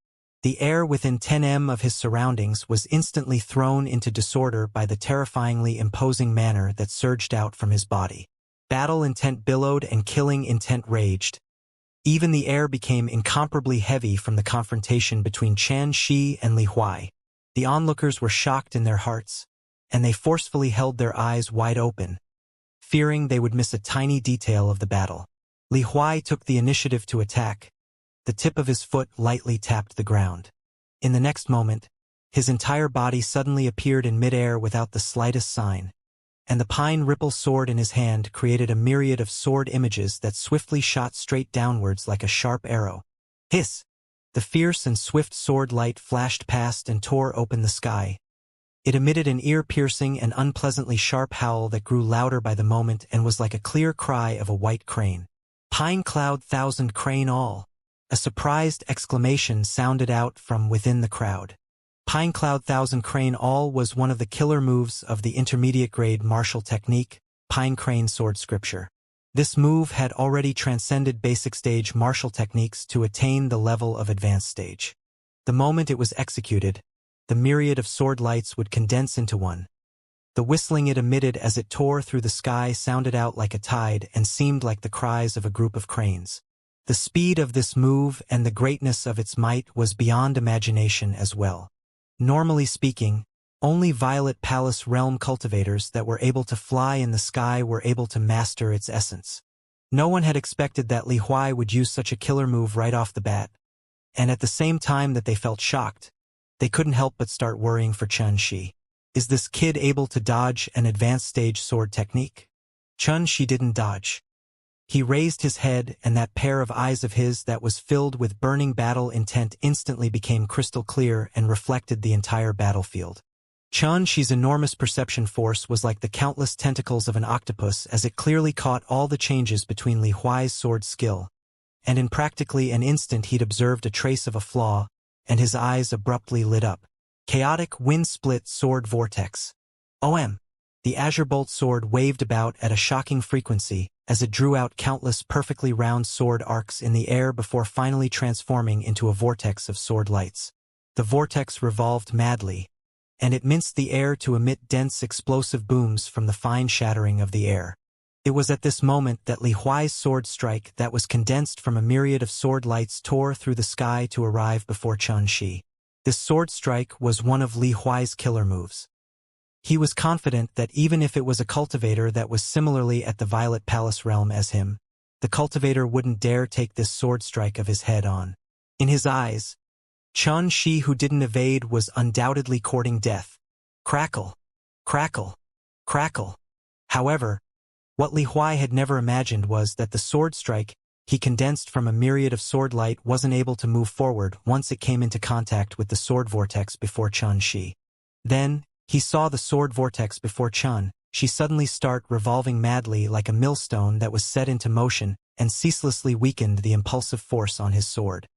The air within 10 m of his surroundings was instantly thrown into disorder by the terrifyingly imposing manner that surged out from his body. Battle intent billowed and killing intent raged. Even the air became incomparably heavy from the confrontation between Chen Shi and Li Huai. The onlookers were shocked in their hearts, and they forcefully held their eyes wide open, fearing they would miss a tiny detail of the battle. Li Huai took the initiative to attack. The tip of his foot lightly tapped the ground. In the next moment, his entire body suddenly appeared in midair without the slightest sign, and the pine ripple sword in his hand created a myriad of sword images that swiftly shot straight downwards like a sharp arrow. Hiss! The fierce and swift sword light flashed past and tore open the sky. It emitted an ear-piercing and unpleasantly sharp howl that grew louder by the moment and was like a clear cry of a white crane. Pine cloud thousand crane all! A surprised exclamation sounded out from within the crowd. Pine Cloud Thousand Crane All was one of the killer moves of the intermediate-grade martial technique, Pine Crane Sword Scripture. This move had already transcended basic stage martial techniques to attain the level of advanced stage. The moment it was executed, the myriad of sword lights would condense into one. The whistling it emitted as it tore through the sky sounded out like a tide and seemed like the cries of a group of cranes. The speed of this move and the greatness of its might was beyond imagination as well. Normally speaking, only Violet Palace realm cultivators that were able to fly in the sky were able to master its essence. No one had expected that Li Huai would use such a killer move right off the bat. And at the same time that they felt shocked, they couldn't help but start worrying for Xianxia. Is this kid able to dodge an advanced stage sword technique? Xianxia didn't dodge. He raised his head, and that pair of eyes of his that was filled with burning battle intent instantly became crystal clear and reflected the entire battlefield. Xianxia's enormous perception force was like the countless tentacles of an octopus as it clearly caught all the changes between Li Huai's sword skill, and in practically an instant he'd observed a trace of a flaw, and his eyes abruptly lit up. Chaotic Wind-Split Sword Vortex. OM. The Azure Bolt sword waved about at a shocking frequency as it drew out countless perfectly round sword arcs in the air before finally transforming into a vortex of sword lights. The vortex revolved madly, and it minced the air to emit dense explosive booms from the fine shattering of the air. It was at this moment that Li Huai's sword strike that was condensed from a myriad of sword lights tore through the sky to arrive before Xianxia. This sword strike was one of Li Huai's killer moves. He was confident that even if it was a cultivator that was similarly at the Violet Palace realm as him, the cultivator wouldn't dare take this sword strike of his head on. In his eyes, Xianxia who didn't evade was undoubtedly courting death. Crackle. Crackle. Crackle. However, what Li Huai had never imagined was that the sword strike he condensed from a myriad of sword light wasn't able to move forward once it came into contact with the sword vortex before Xianxia. Then, he saw the sword vortex before Xianxia suddenly start revolving madly like a millstone that was set into motion and ceaselessly weakened the impulsive force on his sword.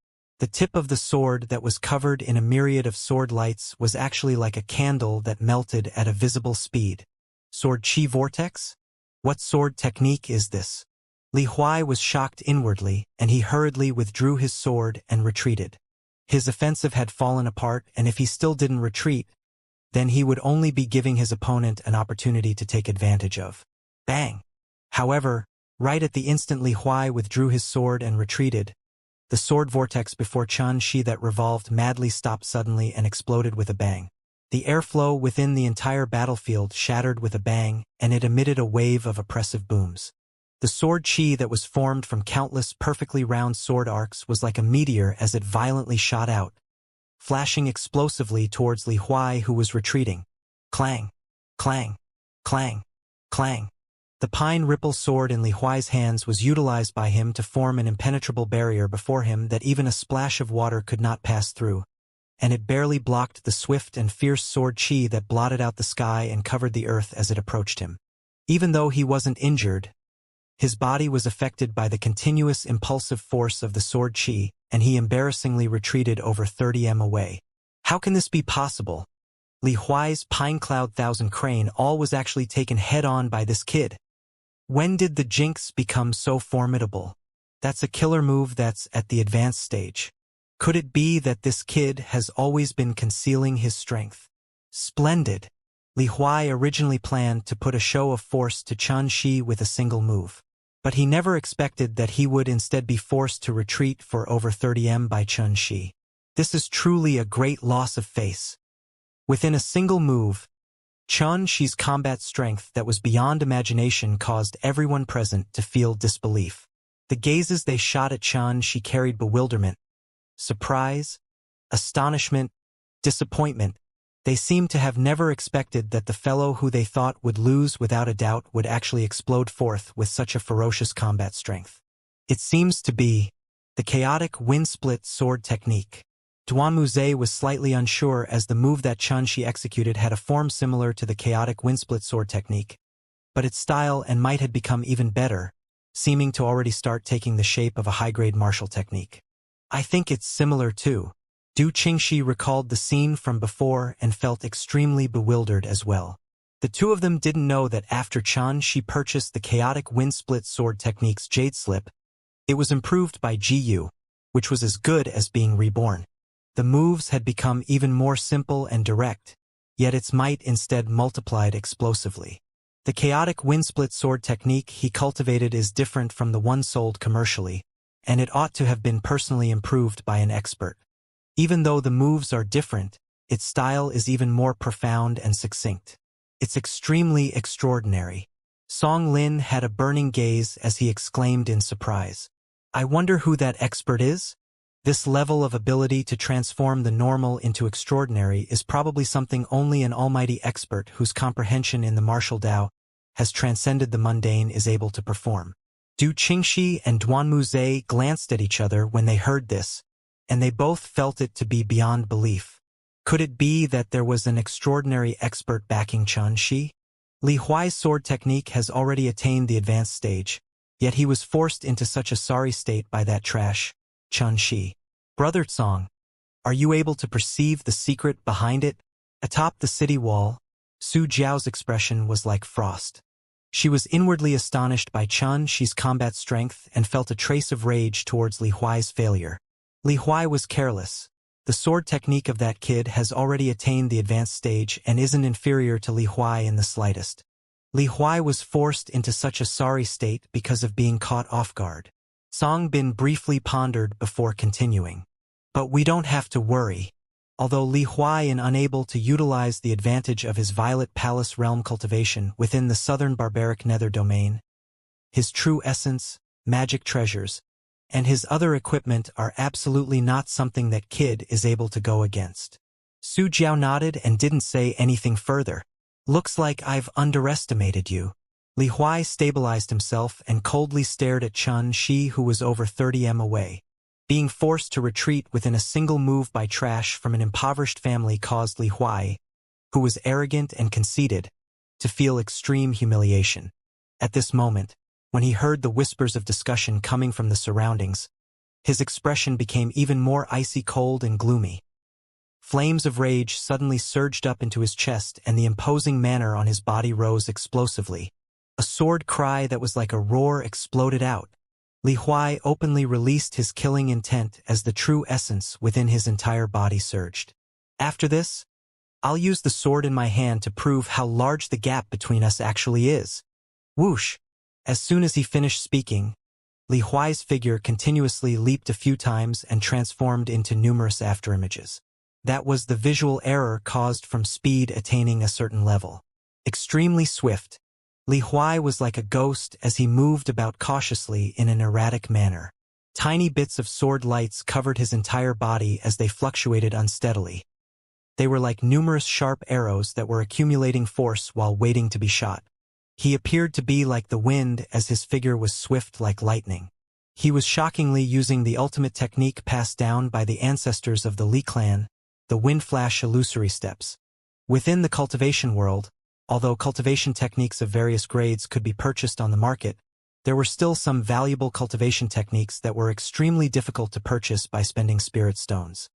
The tip of the sword that was covered in a myriad of sword lights was actually like a candle that melted at a visible speed. Sword chi vortex? What sword technique is this? Li Huai was shocked inwardly, and he hurriedly withdrew his sword and retreated. His offensive had fallen apart, and if he still didn't retreat, then he would only be giving his opponent an opportunity to take advantage of. Bang! However, right at the instant Li Huai withdrew his sword and retreated, the sword vortex before Xianxia that revolved madly stopped suddenly and exploded with a bang. The airflow within the entire battlefield shattered with a bang, and it emitted a wave of oppressive booms. The sword chi that was formed from countless perfectly round sword arcs was like a meteor as it violently shot out, flashing explosively towards Li Huai who was retreating. Clang! Clang! Clang! Clang! The pine ripple sword in Li Huai's hands was utilized by him to form an impenetrable barrier before him that even a splash of water could not pass through, and it barely blocked the swift and fierce sword chi that blotted out the sky and covered the earth as it approached him. Even though he wasn't injured, his body was affected by the continuous impulsive force of the sword chi, and he embarrassingly retreated over 30 m away. How can this be possible? Li Huai's Pine Cloud Thousand Crane All was actually taken head-on by this kid. When did the Jinx become so formidable? That's a killer move that's at the advanced stage. Could it be that this kid has always been concealing his strength? Splendid! Li Huai originally planned to put a show of force to Xianxia with a single move. But he never expected that he would instead be forced to retreat for over 30 m by Xianxia. This is truly a great loss of face. Within a single move, Xianxia's combat strength that was beyond imagination caused everyone present to feel disbelief. The gazes they shot at Xianxia carried bewilderment, surprise, astonishment, disappointment. They seemed to have never expected that the fellow who they thought would lose without a doubt would actually explode forth with such a ferocious combat strength. It seems to be the chaotic wind-split sword technique. Duanmuze was slightly unsure as the move that Xianxia executed had a form similar to the chaotic wind-split sword technique, but its style and might had become even better, seeming to already start taking the shape of a high-grade martial technique. I think it's similar too. Du Qingxi recalled the scene from before and felt extremely bewildered as well. The two of them didn't know that after Qian Shi purchased the chaotic wind-split sword technique's Jade Slip, it was improved by Ji, which was as good as being reborn. The moves had become even more simple and direct, yet its might instead multiplied explosively. The chaotic wind-split sword technique he cultivated is different from the one sold commercially, and it ought to have been personally improved by an expert. Even though the moves are different, its style is even more profound and succinct. It's extremely extraordinary. Song Lin had a burning gaze as he exclaimed in surprise. I wonder who that expert is? This level of ability to transform the normal into extraordinary is probably something only an almighty expert whose comprehension in the martial Tao has transcended the mundane is able to perform. Du Qingxi and Duanmu Zhe glanced at each other when they heard this, and they both felt it to be beyond belief. Could it be that there was an extraordinary expert backing Qian Shi? Li Huai's sword technique has already attained the advanced stage, yet he was forced into such a sorry state by that trash, Qian Shi. Brother Tsong, are you able to perceive the secret behind it? Atop the city wall, Su Jiao's expression was like frost. She was inwardly astonished by Qian Shi's combat strength and felt a trace of rage towards Li Huai's failure. Li Huai was careless. The sword technique of that kid has already attained the advanced stage and isn't inferior to Li Huai in the slightest. Li Huai was forced into such a sorry state because of being caught off guard. Song Bin briefly pondered before continuing. But we don't have to worry. Although Li Huai is unable to utilize the advantage of his Violet Palace realm cultivation within the southern barbaric nether domain, his true essence, magic treasures, and his other equipment are absolutely not something that kid is able to go against. Su Jiao nodded and didn't say anything further. Looks like I've underestimated you. Li Huai stabilized himself and coldly stared at Qian Shi, who was over 30 m away. Being forced to retreat within a single move by trash from an impoverished family caused Li Huai, who was arrogant and conceited, to feel extreme humiliation. At this moment, when he heard the whispers of discussion coming from the surroundings, his expression became even more icy cold and gloomy. Flames of rage suddenly surged up into his chest and the imposing manner on his body rose explosively. A sword cry that was like a roar exploded out. Li Huai openly released his killing intent as the true essence within his entire body surged. After this, I'll use the sword in my hand to prove how large the gap between us actually is. Whoosh! As soon as he finished speaking, Li Huai's figure continuously leaped a few times and transformed into numerous afterimages. That was the visual error caused from speed attaining a certain level. Extremely swift, Li Huai was like a ghost as he moved about cautiously in an erratic manner. Tiny bits of sword lights covered his entire body as they fluctuated unsteadily. They were like numerous sharp arrows that were accumulating force while waiting to be shot. He appeared to be like the wind as his figure was swift like lightning. He was shockingly using the ultimate technique passed down by the ancestors of the Li clan, the Wind Flash illusory steps. Within the cultivation world, although cultivation techniques of various grades could be purchased on the market, there were still some valuable cultivation techniques that were extremely difficult to purchase by spending spirit stones.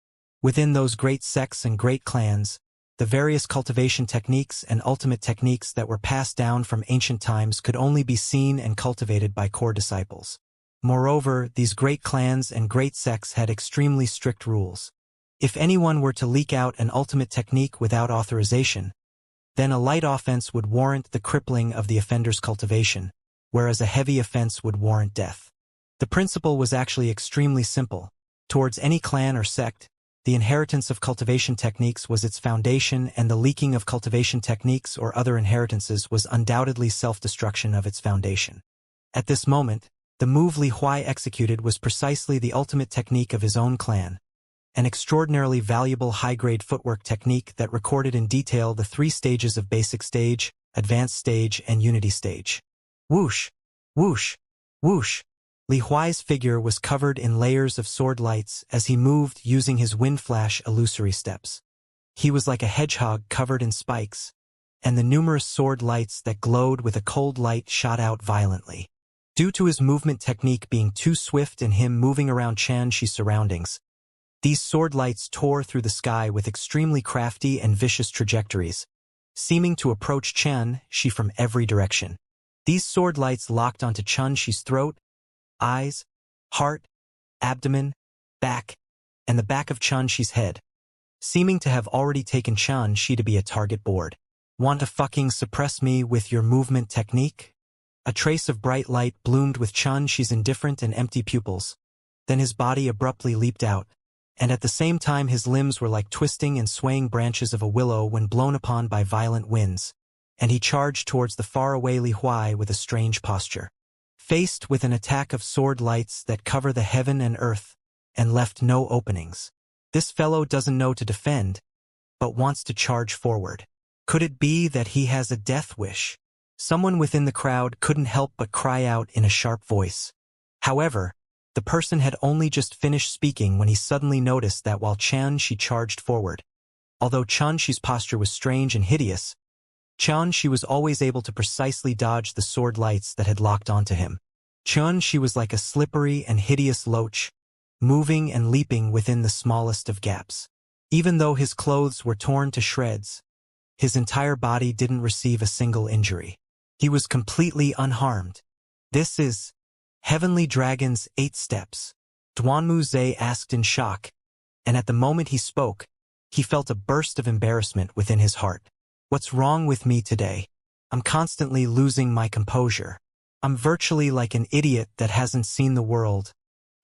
Within those great sects and great clans, the various cultivation techniques and ultimate techniques that were passed down from ancient times could only be seen and cultivated by core disciples. Moreover, these great clans and great sects had extremely strict rules. If anyone were to leak out an ultimate technique without authorization, then a light offense would warrant the crippling of the offender's cultivation, whereas a heavy offense would warrant death. The principle was actually extremely simple. Towards any clan or sect, the inheritance of cultivation techniques was its foundation, and the leaking of cultivation techniques or other inheritances was undoubtedly self-destruction of its foundation. At this moment, the move Li Huai executed was precisely the ultimate technique of his own clan, an extraordinarily valuable high-grade footwork technique that recorded in detail the 3 stages of basic stage, advanced stage, and unity stage. Whoosh! Whoosh! Whoosh! Li Huai's figure was covered in layers of sword lights as he moved using his wind flash illusory steps. He was like a hedgehog covered in spikes, and the numerous sword lights that glowed with a cold light shot out violently. Due to his movement technique being too swift and him moving around Qian Shi's surroundings, These sword lights tore through the sky with extremely crafty and vicious trajectories, seeming to approach Xianxia from every direction. These sword lights locked onto Xianxia's throat, eyes, heart, abdomen, back, and the back of Xianxia's head, seeming to have already taken Xianxia to be a target board. Want to fucking suppress me with your movement technique? A trace of bright light bloomed with Xianxia's indifferent and empty pupils. Then his body abruptly leaped out, and at the same time his limbs were like twisting and swaying branches of a willow when blown upon by violent winds, and he charged towards the faraway Li Huai with a strange posture. Faced with an attack of sword lights that cover the heaven and earth, and left no openings, this fellow doesn't know to defend, but wants to charge forward. Could it be that he has a death wish? Someone within the crowd couldn't help but cry out in a sharp voice. However, the person had only just finished speaking when he suddenly noticed that while Xianxia charged forward, although Xianxia's posture was strange and hideous, Xianxia was always able to precisely dodge the sword lights that had locked onto him. Xianxia was like a slippery and hideous loach, moving and leaping within the smallest of gaps. Even though his clothes were torn to shreds, his entire body didn't receive a single injury. He was completely unharmed. This is Heavenly Dragon's 8 steps, Duanmu asked in shock, and at the moment he spoke, he felt a burst of embarrassment within his heart. What's wrong with me today? I'm constantly losing my composure. I'm virtually like an idiot that hasn't seen the world.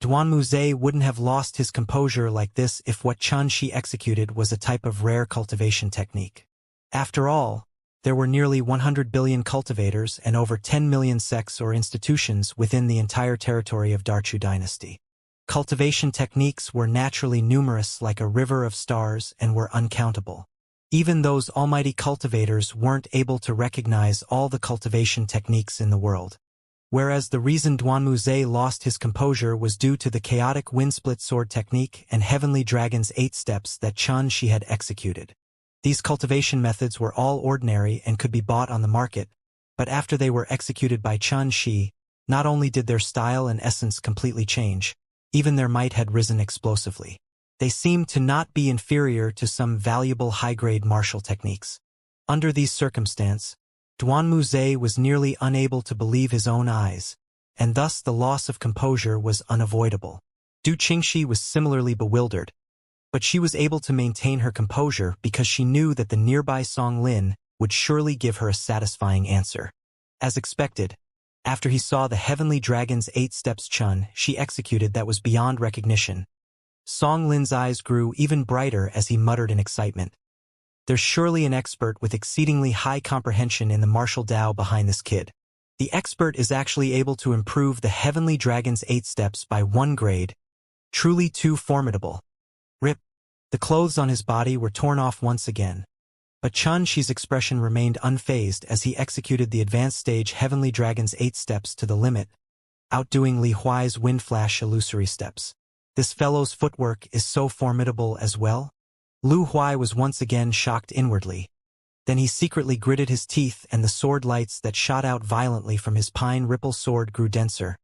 Duanmu wouldn't have lost his composure like this if what Xianxia executed was a type of rare cultivation technique. After all, there were nearly 100 billion cultivators and over 10 million sects or institutions within the entire territory of Darchu dynasty. Cultivation techniques were naturally numerous like a river of stars and were uncountable. Even those almighty cultivators weren't able to recognize all the cultivation techniques in the world. Whereas the reason Duanmu lost his composure was due to the chaotic windsplit sword technique and Heavenly Dragon's 8 steps that Xianxia had executed. These cultivation methods were all ordinary and could be bought on the market, but after they were executed by Xianxia, not only did their style and essence completely change, even their might had risen explosively. They seemed to not be inferior to some valuable high-grade martial techniques. Under these circumstances, Duanmu was nearly unable to believe his own eyes, and thus the loss of composure was unavoidable. Du Qingxi was similarly bewildered, but she was able to maintain her composure because she knew that the nearby Song Lin would surely give her a satisfying answer. As expected, after he saw the Heavenly Dragon's 8 steps she executed that was beyond recognition, Song Lin's eyes grew even brighter as he muttered in excitement. There's surely an expert with exceedingly high comprehension in the martial Tao behind this kid. The expert is actually able to improve the Heavenly Dragon's 8 steps by 1 grade. Truly too formidable. Rip. The clothes on his body were torn off once again, but Xianxia's expression remained unfazed as he executed the advanced stage Heavenly Dragon's 8 steps to the limit, outdoing Li Huai's wind flash illusory steps. This fellow's footwork is so formidable as well? Lu Huai was once again shocked inwardly. Then he secretly gritted his teeth and the sword lights that shot out violently from his pine ripple sword grew denser,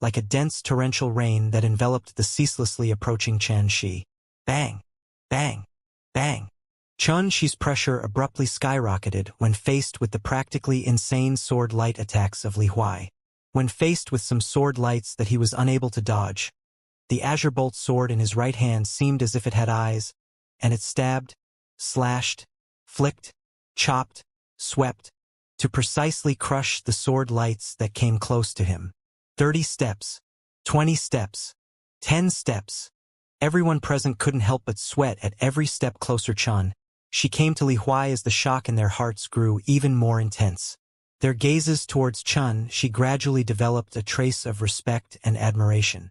like a dense torrential rain that enveloped the ceaselessly approaching Xianxia. Bang! Bang! Bang! Xianxia's pressure abruptly skyrocketed when faced with the practically insane sword light attacks of Li Huai. When faced with some sword lights that he was unable to dodge, the azure bolt sword in his right hand seemed as if it had eyes, and it stabbed, slashed, flicked, chopped, swept, to precisely crush the sword lights that came close to him. 30 steps, 20 steps, 10 steps. Everyone present couldn't help but sweat at every step closer. She came to Li Huai as the shock in their hearts grew even more intense. Their gazes towards she gradually developed a trace of respect and admiration.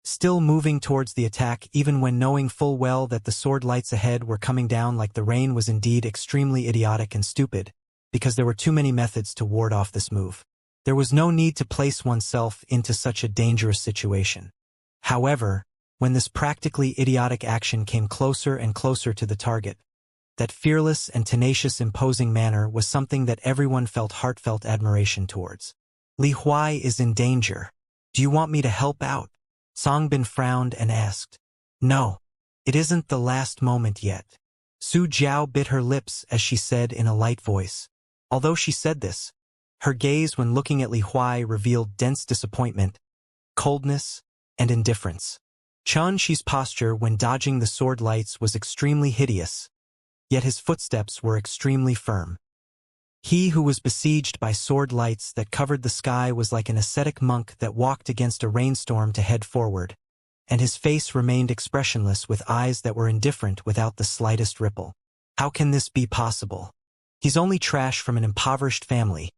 Still moving towards the attack even when knowing full well that the sword lights ahead were coming down like the rain was indeed extremely idiotic and stupid, because there were too many methods to ward off this move. There was no need to place oneself into such a dangerous situation. However, when this practically idiotic action came closer and closer to the target, that fearless and tenacious imposing manner was something that everyone felt heartfelt admiration towards. Li Huai is in danger. Do you want me to help out? Songbin frowned and asked. No. It isn't the last moment yet. Su Jiao bit her lips as she said in a light voice. Although she said this, her gaze when looking at Li Huai revealed dense disappointment, coldness, and indifference. Xianxi's posture when dodging the sword lights was extremely hideous, yet his footsteps were extremely firm. He who was besieged by sword lights that covered the sky was like an ascetic monk that walked against a rainstorm to head forward, and his face remained expressionless with eyes that were indifferent without the slightest ripple. How can this be possible? He's only trash from an impoverished family,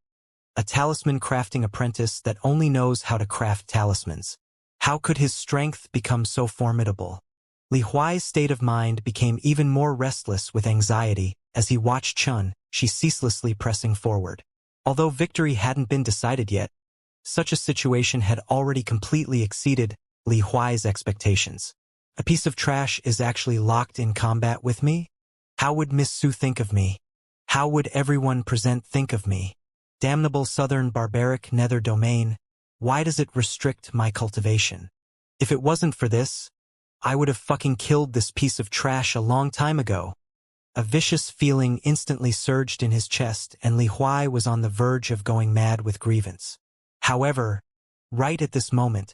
a talisman crafting apprentice that only knows how to craft talismans. How could his strength become so formidable? Li Huai's state of mind became even more restless with anxiety as he watched Xianxia ceaselessly pressing forward. Although victory hadn't been decided yet, such a situation had already completely exceeded Li Huai's expectations. A piece of trash is actually locked in combat with me? How would Miss Su think of me? How would everyone present think of me? Damnable southern barbaric nether domain, why does it restrict my cultivation? If it wasn't for this, I would have fucking killed this piece of trash a long time ago. A vicious feeling instantly surged in his chest and Li Huai was on the verge of going mad with grievance. However, right at this moment,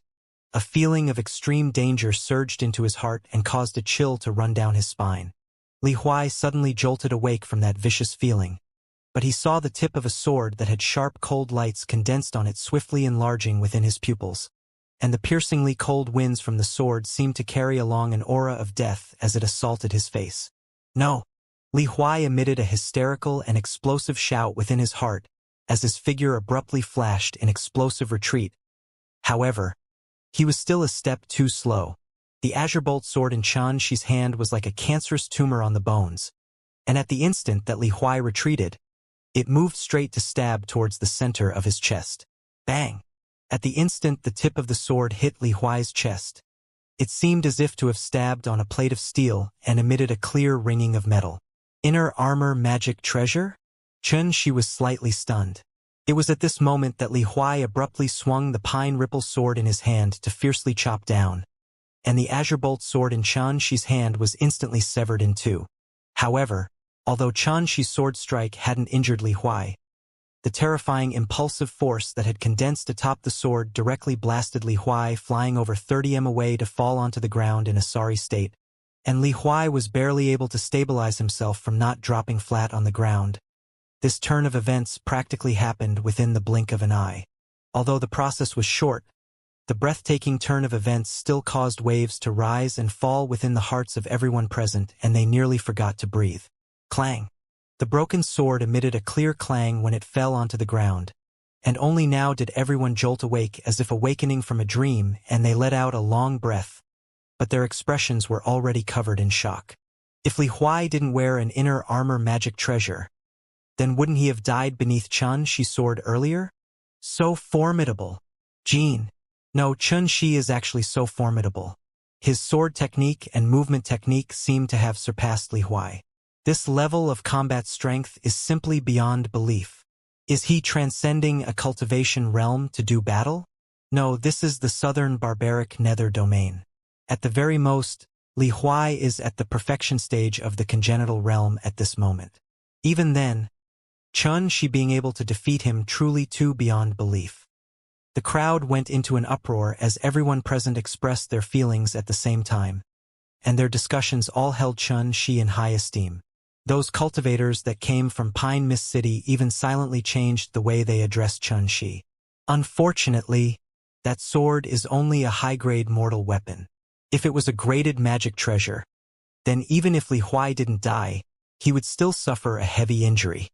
a feeling of extreme danger surged into his heart and caused a chill to run down his spine. Li Huai suddenly jolted awake from that vicious feeling, but he saw the tip of a sword that had sharp cold lights condensed on it swiftly enlarging within his pupils, and the piercingly cold winds from the sword seemed to carry along an aura of death as it assaulted his face. No! Li Huai emitted a hysterical and explosive shout within his heart as his figure abruptly flashed in explosive retreat. However, he was still a step too slow. The azure bolt sword in Xianxi's hand was like a cancerous tumor on the bones, and at the instant that Li Huai retreated, it moved straight to stab towards the center of his chest. Bang! At the instant the tip of the sword hit Li Huai's chest, it seemed as if to have stabbed on a plate of steel and emitted a clear ringing of metal. Inner armor magic treasure? Xianxia was slightly stunned. It was at this moment that Li Huai abruptly swung the pine ripple sword in his hand to fiercely chop down, and the azure bolt sword in Xianxi's hand was instantly severed in two. However, although Xianxi's sword strike hadn't injured Li Huai, the terrifying impulsive force that had condensed atop the sword directly blasted Li Huai flying over 30 m away to fall onto the ground in a sorry state, and Li Huai was barely able to stabilize himself from not dropping flat on the ground. This turn of events practically happened within the blink of an eye. Although the process was short, the breathtaking turn of events still caused waves to rise and fall within the hearts of everyone present, and they nearly forgot to breathe. Clang! The broken sword emitted a clear clang when it fell onto the ground, and only now did everyone jolt awake as if awakening from a dream, and they let out a long breath, but their expressions were already covered in shock. If Li Huai didn't wear an inner armor magic treasure, then wouldn't he have died beneath Xianxi's sword earlier? So formidable. Jean. No, Xianxia is actually so formidable. His sword technique and movement technique seem to have surpassed Li Huai. This level of combat strength is simply beyond belief. Is he transcending a cultivation realm to do battle? No, this is the southern barbaric nether domain. At the very most, Li Huai is at the perfection stage of the congenital realm at this moment. Even then, Xianxia being able to defeat him truly too beyond belief. The crowd went into an uproar as everyone present expressed their feelings at the same time, and their discussions all held Xianxia in high esteem. Those cultivators that came from Pine Mist City even silently changed the way they addressed Xianxia. Unfortunately, that sword is only a high-grade mortal weapon. If it was a graded magic treasure, then even if Li Huai didn't die, he would still suffer a heavy injury.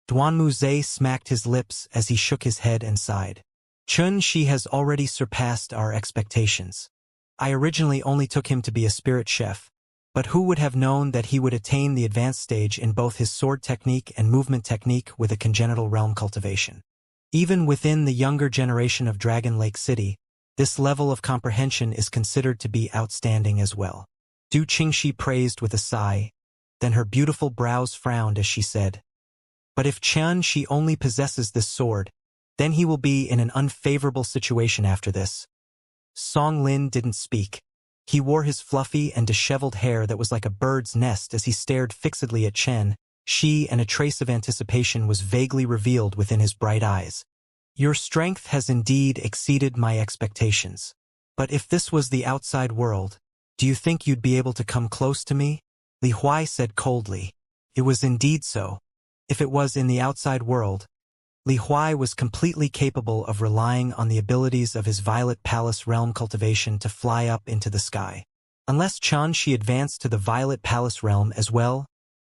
Duanmu Zhe smacked his lips as he shook his head and sighed. Xianxia has already surpassed our expectations. I originally only took him to be a spirit chef, but who would have known that he would attain the advanced stage in both his sword technique and movement technique with a congenital realm cultivation. Even within the younger generation of Dragon Lake City, this level of comprehension is considered to be outstanding as well. Du Qingxi praised with a sigh, then her beautiful brows frowned as she said, "But if Xianxia only possesses this sword, then he will be in an unfavorable situation after this." Song Lin didn't speak. He wore his fluffy and disheveled hair that was like a bird's nest as he stared fixedly at Chen. She and a trace of anticipation was vaguely revealed within his bright eyes. Your strength has indeed exceeded my expectations. But if this was the outside world, do you think you'd be able to come close to me? Li Huai said coldly. It was indeed so. If it was in the outside world, Li Huai was completely capable of relying on the abilities of his Violet Palace realm cultivation to fly up into the sky. Unless Xianxia advanced to the Violet Palace realm as well,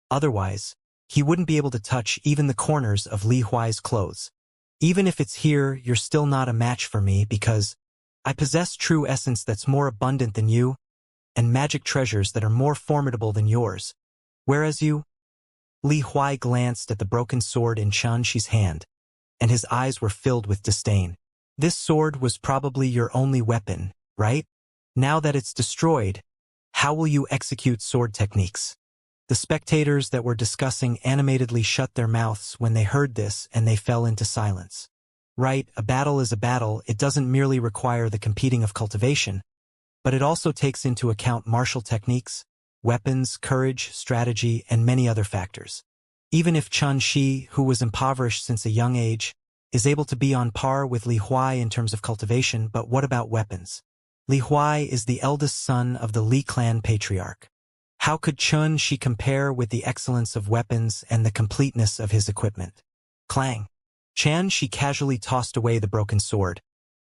otherwise, he wouldn't be able to touch even the corners of Li Huai's clothes. Even if it's here, you're still not a match for me because I possess true essence that's more abundant than you, and magic treasures that are more formidable than yours. Whereas you? Li Huai glanced at the broken sword in Xianxi's hand, and his eyes were filled with disdain. This sword was probably your only weapon, right? Now that it's destroyed, how will you execute sword techniques? The spectators that were discussing animatedly shut their mouths when they heard this, and they fell into silence. Right, a battle is a battle. It doesn't merely require the competing of cultivation, but it also takes into account martial techniques, weapons, courage, strategy, and many other factors. Even if Xianxia, who was impoverished since a young age, is able to be on par with Li Huai in terms of cultivation, but what about weapons? Li Huai is the eldest son of the Li clan patriarch. How could Xianxia compare with the excellence of weapons and the completeness of his equipment? Clang! Xianxia casually tossed away the broken sword,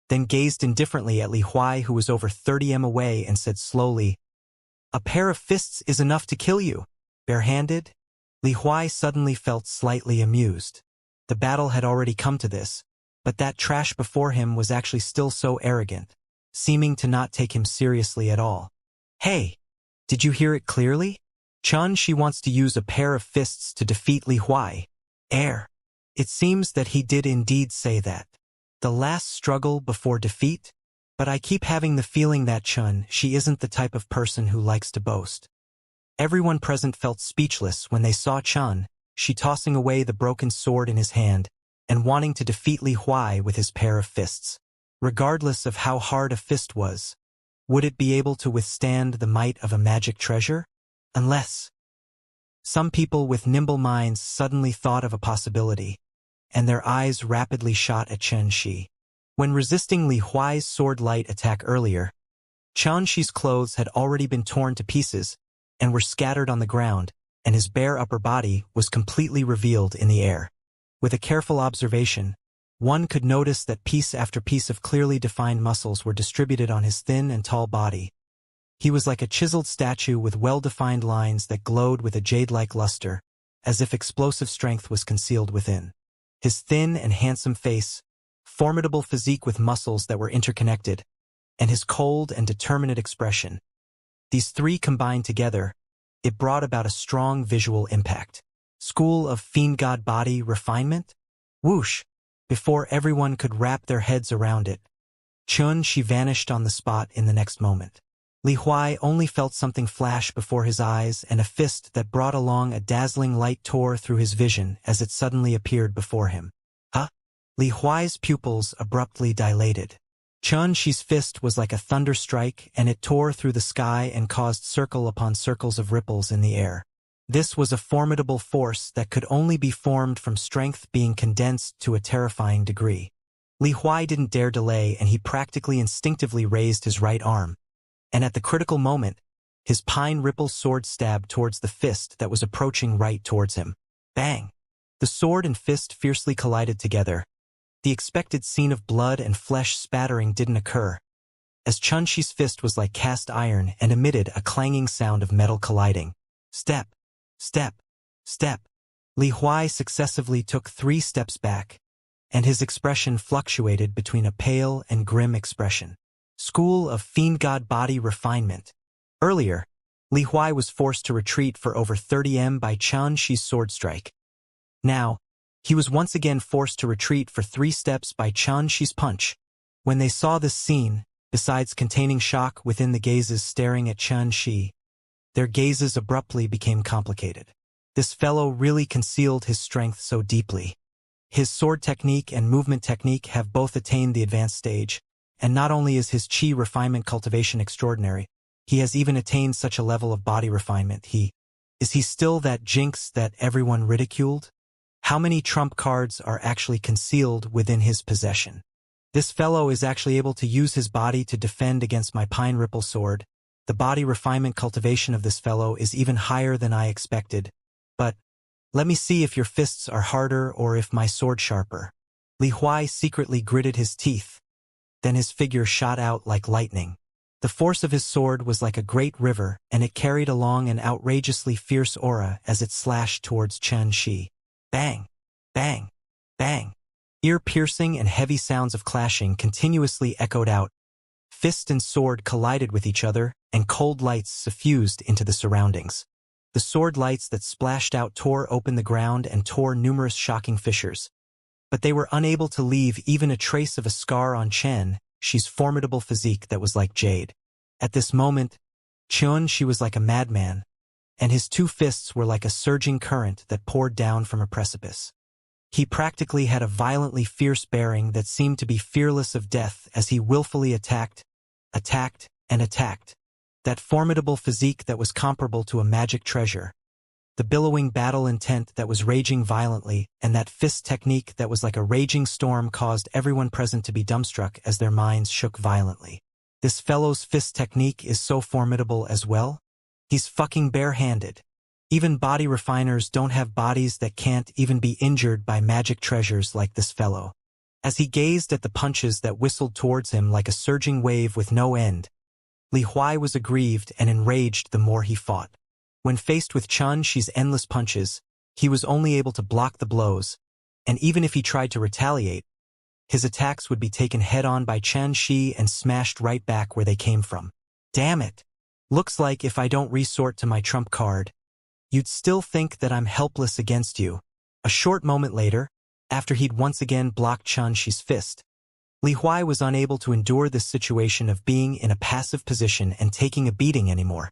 then gazed indifferently at Li Huai, who was over 30 m away, and said slowly, "A pair of fists is enough to kill you. Barehanded?" Li Huai suddenly felt slightly amused. The battle had already come to this, but that trash before him was actually still so arrogant, seeming to not take him seriously at all. Hey, did you hear it clearly? Xianxia wants to use a pair of fists to defeat Li Huai. It seems that he did indeed say that. The last struggle before defeat? But I keep having the feeling that she isn't the type of person who likes to boast. Everyone present felt speechless when they saw she tossing away the broken sword in his hand and wanting to defeat Li Huai with his pair of fists. Regardless of how hard a fist was, would it be able to withstand the might of a magic treasure? Unless. Some people with nimble minds suddenly thought of a possibility, and their eyes rapidly shot at Xianxia. When resisting Li Huai's sword light attack earlier, Xianxi's clothes had already been torn to pieces and were scattered on the ground, and his bare upper body was completely revealed in the air. With a careful observation, one could notice that piece after piece of clearly defined muscles were distributed on his thin and tall body. He was like a chiseled statue with well-defined lines that glowed with a jade-like luster, as if explosive strength was concealed within. His thin and handsome face, formidable physique with muscles that were interconnected, and his cold and determinate expression. These three combined together, it brought about a strong visual impact. School of Fiend God Body Refinement? Whoosh! Before everyone could wrap their heads around it, Xianxia vanished on the spot in the next moment. Li Huai only felt something flash before his eyes, and a fist that brought along a dazzling light tore through his vision as it suddenly appeared before him. Huh? Li Huai's pupils abruptly dilated. Xianxi's fist was like a thunder strike, and it tore through the sky and caused circle upon circles of ripples in the air. This was a formidable force that could only be formed from strength being condensed to a terrifying degree. Li Huai didn't dare delay, and he practically instinctively raised his right arm. And at the critical moment, his pine ripple sword stabbed towards the fist that was approaching right towards him. Bang! The sword and fist fiercely collided together. The expected scene of blood and flesh spattering didn't occur, as Xianxi's fist was like cast iron and emitted a clanging sound of metal colliding. Step, step, step. Li Huai successively took 3 steps back, and his expression fluctuated between a pale and grim expression. School of Fiend God Body Refinement. Earlier, Li Huai was forced to retreat for over 30 m by Xianxi's sword strike. Now, he was once again forced to retreat for 3 steps by Xianxi's punch. When they saw this scene, besides containing shock within the gazes staring at Xianxia, their gazes abruptly became complicated. This fellow really concealed his strength so deeply. His sword technique and movement technique have both attained the advanced stage, and not only is his chi refinement cultivation extraordinary, He has even attained such a level of body refinement. Is he still that jinx that everyone ridiculed? How many trump cards are actually concealed within his possession? This fellow is actually able to use his body to defend against my pine ripple sword. The body refinement cultivation of this fellow is even higher than I expected. But let me see if your fists are harder or if my sword sharper. Li Huai secretly gritted his teeth. Then his figure shot out like lightning. The force of his sword was like a great river, and it carried along an outrageously fierce aura as it slashed towards Xianxia. Bang! Bang! Bang! Ear-piercing and heavy sounds of clashing continuously echoed out. Fist and sword collided with each other, and cold lights suffused into the surroundings. The sword lights that splashed out tore open the ground and tore numerous shocking fissures. But they were unable to leave even a trace of a scar on Xianxia's formidable physique that was like jade. At this moment, Xianxia was like a madman, and his two fists were like a surging current that poured down from a precipice. He practically had a violently fierce bearing that seemed to be fearless of death as he willfully attacked, and attacked. That formidable physique that was comparable to a magic treasure. The billowing battle intent that was raging violently, and that fist technique that was like a raging storm caused everyone present to be dumbstruck as their minds shook violently. This fellow's fist technique is so formidable as well? He's fucking barehanded. Even body refiners don't have bodies that can't even be injured by magic treasures like this fellow. As he gazed at the punches that whistled towards him like a surging wave with no end, Li Huai was aggrieved and enraged the more he fought. When faced with Xianxia's endless punches, he was only able to block the blows, and even if he tried to retaliate, his attacks would be taken head-on by Xianxia and smashed right back where they came from. Damn it! Looks like if I don't resort to my trump card, you'd still think that I'm helpless against you. A short moment later, after he'd once again blocked Xianxia's fist, Li Huai was unable to endure this situation of being in a passive position and taking a beating anymore.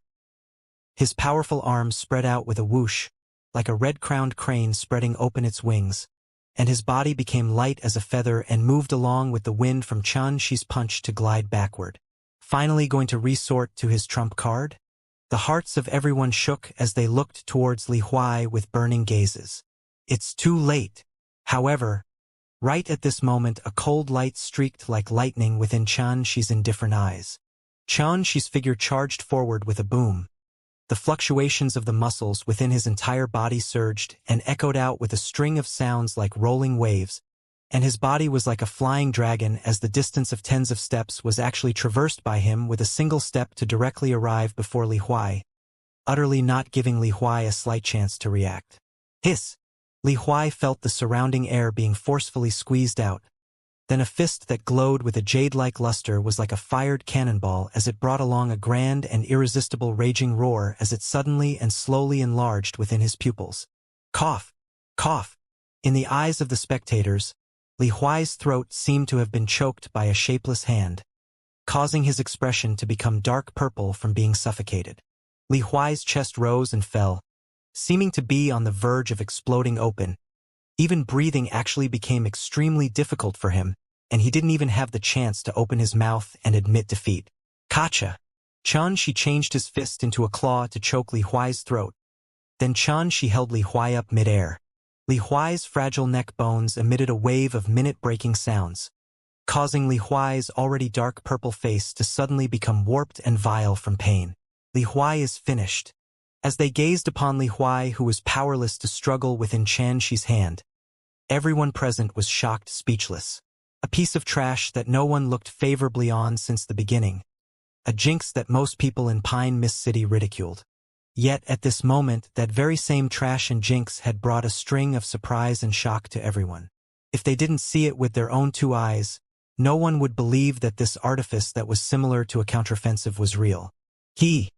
His powerful arms spread out with a whoosh, like a red-crowned crane spreading open its wings, and his body became light as a feather and moved along with the wind from Xianxia's punch to glide backward. Finally going to resort to his trump card? The hearts of everyone shook as they looked towards Li Huai with burning gazes. It's too late. However, right at this moment a cold light streaked like lightning within Xianxia's indifferent eyes. Xianxia's figure charged forward with a boom. The fluctuations of the muscles within his entire body surged and echoed out with a string of sounds like rolling waves, and his body was like a flying dragon as the distance of tens of steps was actually traversed by him with a single step to directly arrive before Li Huai, utterly not giving Li Huai a slight chance to react. Hiss! Li Huai felt the surrounding air being forcefully squeezed out. Then a fist that glowed with a jade-like luster was like a fired cannonball as it brought along a grand and irresistible raging roar as it suddenly and slowly enlarged within his pupils. Cough! Cough! In the eyes of the spectators, Li Huai's throat seemed to have been choked by a shapeless hand, causing his expression to become dark purple from being suffocated. Li Huai's chest rose and fell, seeming to be on the verge of exploding open. Even breathing actually became extremely difficult for him, and he didn't even have the chance to open his mouth and admit defeat. Kacha! Xianxia changed his fist into a claw to choke Li Huai's throat. Then Xianxia held Li Huai up mid-air. Li Huai's fragile neck bones emitted a wave of minute-breaking sounds, causing Li Huai's already dark purple face to suddenly become warped and vile from pain. Li Huai is finished. As they gazed upon Li Huai, who was powerless to struggle within Xianxia's hand, everyone present was shocked speechless. A piece of trash that no one looked favorably on since the beginning. A jinx that most people in Pine Mist City ridiculed. Yet at this moment that very same trash and jinx had brought a string of surprise and shock to everyone. If they didn't see it with their own two eyes, no one would believe that this artifice that was similar to a counteroffensive was real. He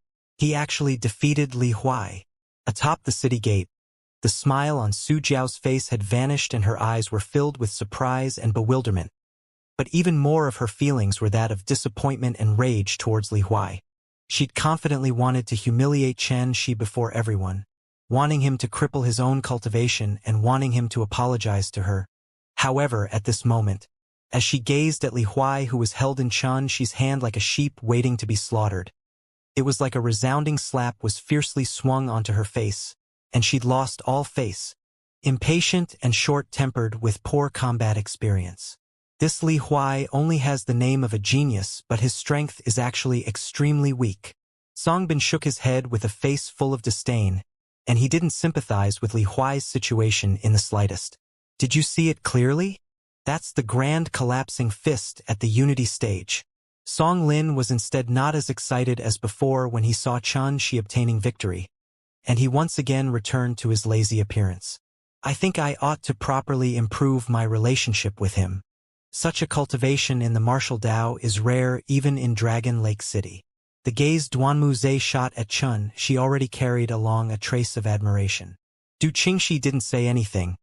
actually defeated Li Huai. Atop the city gate, the smile on Su Jiao's face had vanished and her eyes were filled with surprise and bewilderment. But even more of her feelings were that of disappointment and rage towards Li Huai. She'd confidently wanted to humiliate Xianxia before everyone, wanting him to cripple his own cultivation and wanting him to apologize to her. However, at this moment, as she gazed at Li Huai who was held in Xianxia's hand like a sheep waiting to be slaughtered, It was like a resounding slap was fiercely swung onto her face, and she'd lost all face. Impatient and short-tempered with poor combat experience. This Li Huai only has the name of a genius, but his strength is actually extremely weak. Songbin shook his head with a face full of disdain, and he didn't sympathize with Li Huai's situation in the slightest. Did you see it clearly? That's the grand collapsing fist at the Unity stage. Song Lin was instead not as excited as before when he saw Xianxia obtaining victory, and he once again returned to his lazy appearance. I think I ought to properly improve my relationship with him. Such a cultivation in the martial Dao is rare even in Dragon Lake City. The gaze Duanmu Zhe shot at Chun, she already carried along a trace of admiration. Du Qingxi didn't say anything,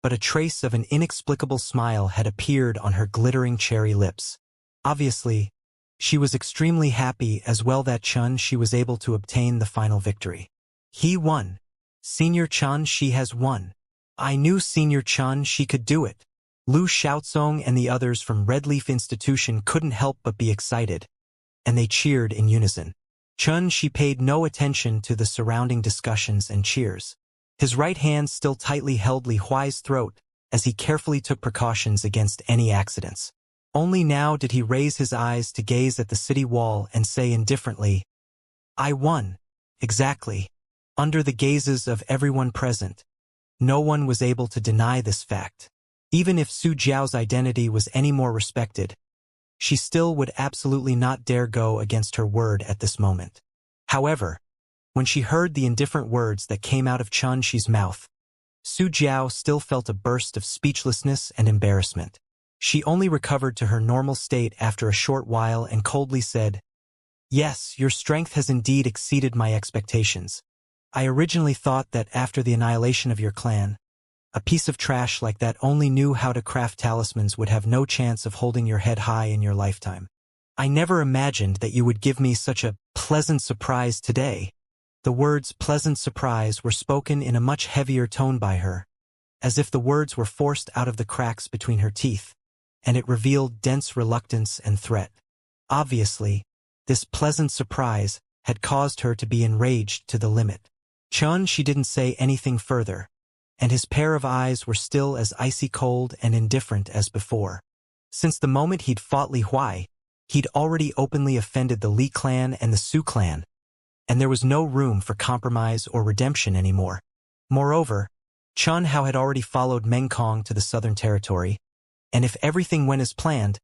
but a trace of an inexplicable smile had appeared on her glittering cherry lips. Obviously, she was extremely happy as well that Chun she was able to obtain the final victory. He won. Senior Chun she has won. I knew Senior Chun she could do it. Lu Xiaozong and the others from Red Leaf Institution couldn't help but be excited, and they cheered in unison. Chun she paid no attention to the surrounding discussions and cheers. His right hand still tightly held Li Huai's throat as he carefully took precautions against any accidents. Only now did he raise his eyes to gaze at the city wall and say indifferently, I won. Exactly. Under the gazes of everyone present, no one was able to deny this fact. Even if Su Jiao's identity was any more respected, she still would absolutely not dare go against her word at this moment. However, when she heard the indifferent words that came out of Chun Shi's mouth, Su Jiao still felt a burst of speechlessness and embarrassment. She only recovered to her normal state after a short while and coldly said, Yes, your strength has indeed exceeded my expectations. I originally thought that after the annihilation of your clan, a piece of trash like that only knew how to craft talismans would have no chance of holding your head high in your lifetime. I never imagined that you would give me such a pleasant surprise today. The words pleasant surprise were spoken in a much heavier tone by her, as if the words were forced out of the cracks between her teeth, and it revealed dense reluctance and threat. Obviously, this pleasant surprise had caused her to be enraged to the limit. Chun she didn't say anything further, and his pair of eyes were still as icy cold and indifferent as before. Since the moment he'd fought Li Huai, he'd already openly offended the Li clan and the Su clan, and there was no room for compromise or redemption anymore. Moreover, Chun Hao had already followed Meng Kong to the Southern Territory, and if everything went as planned,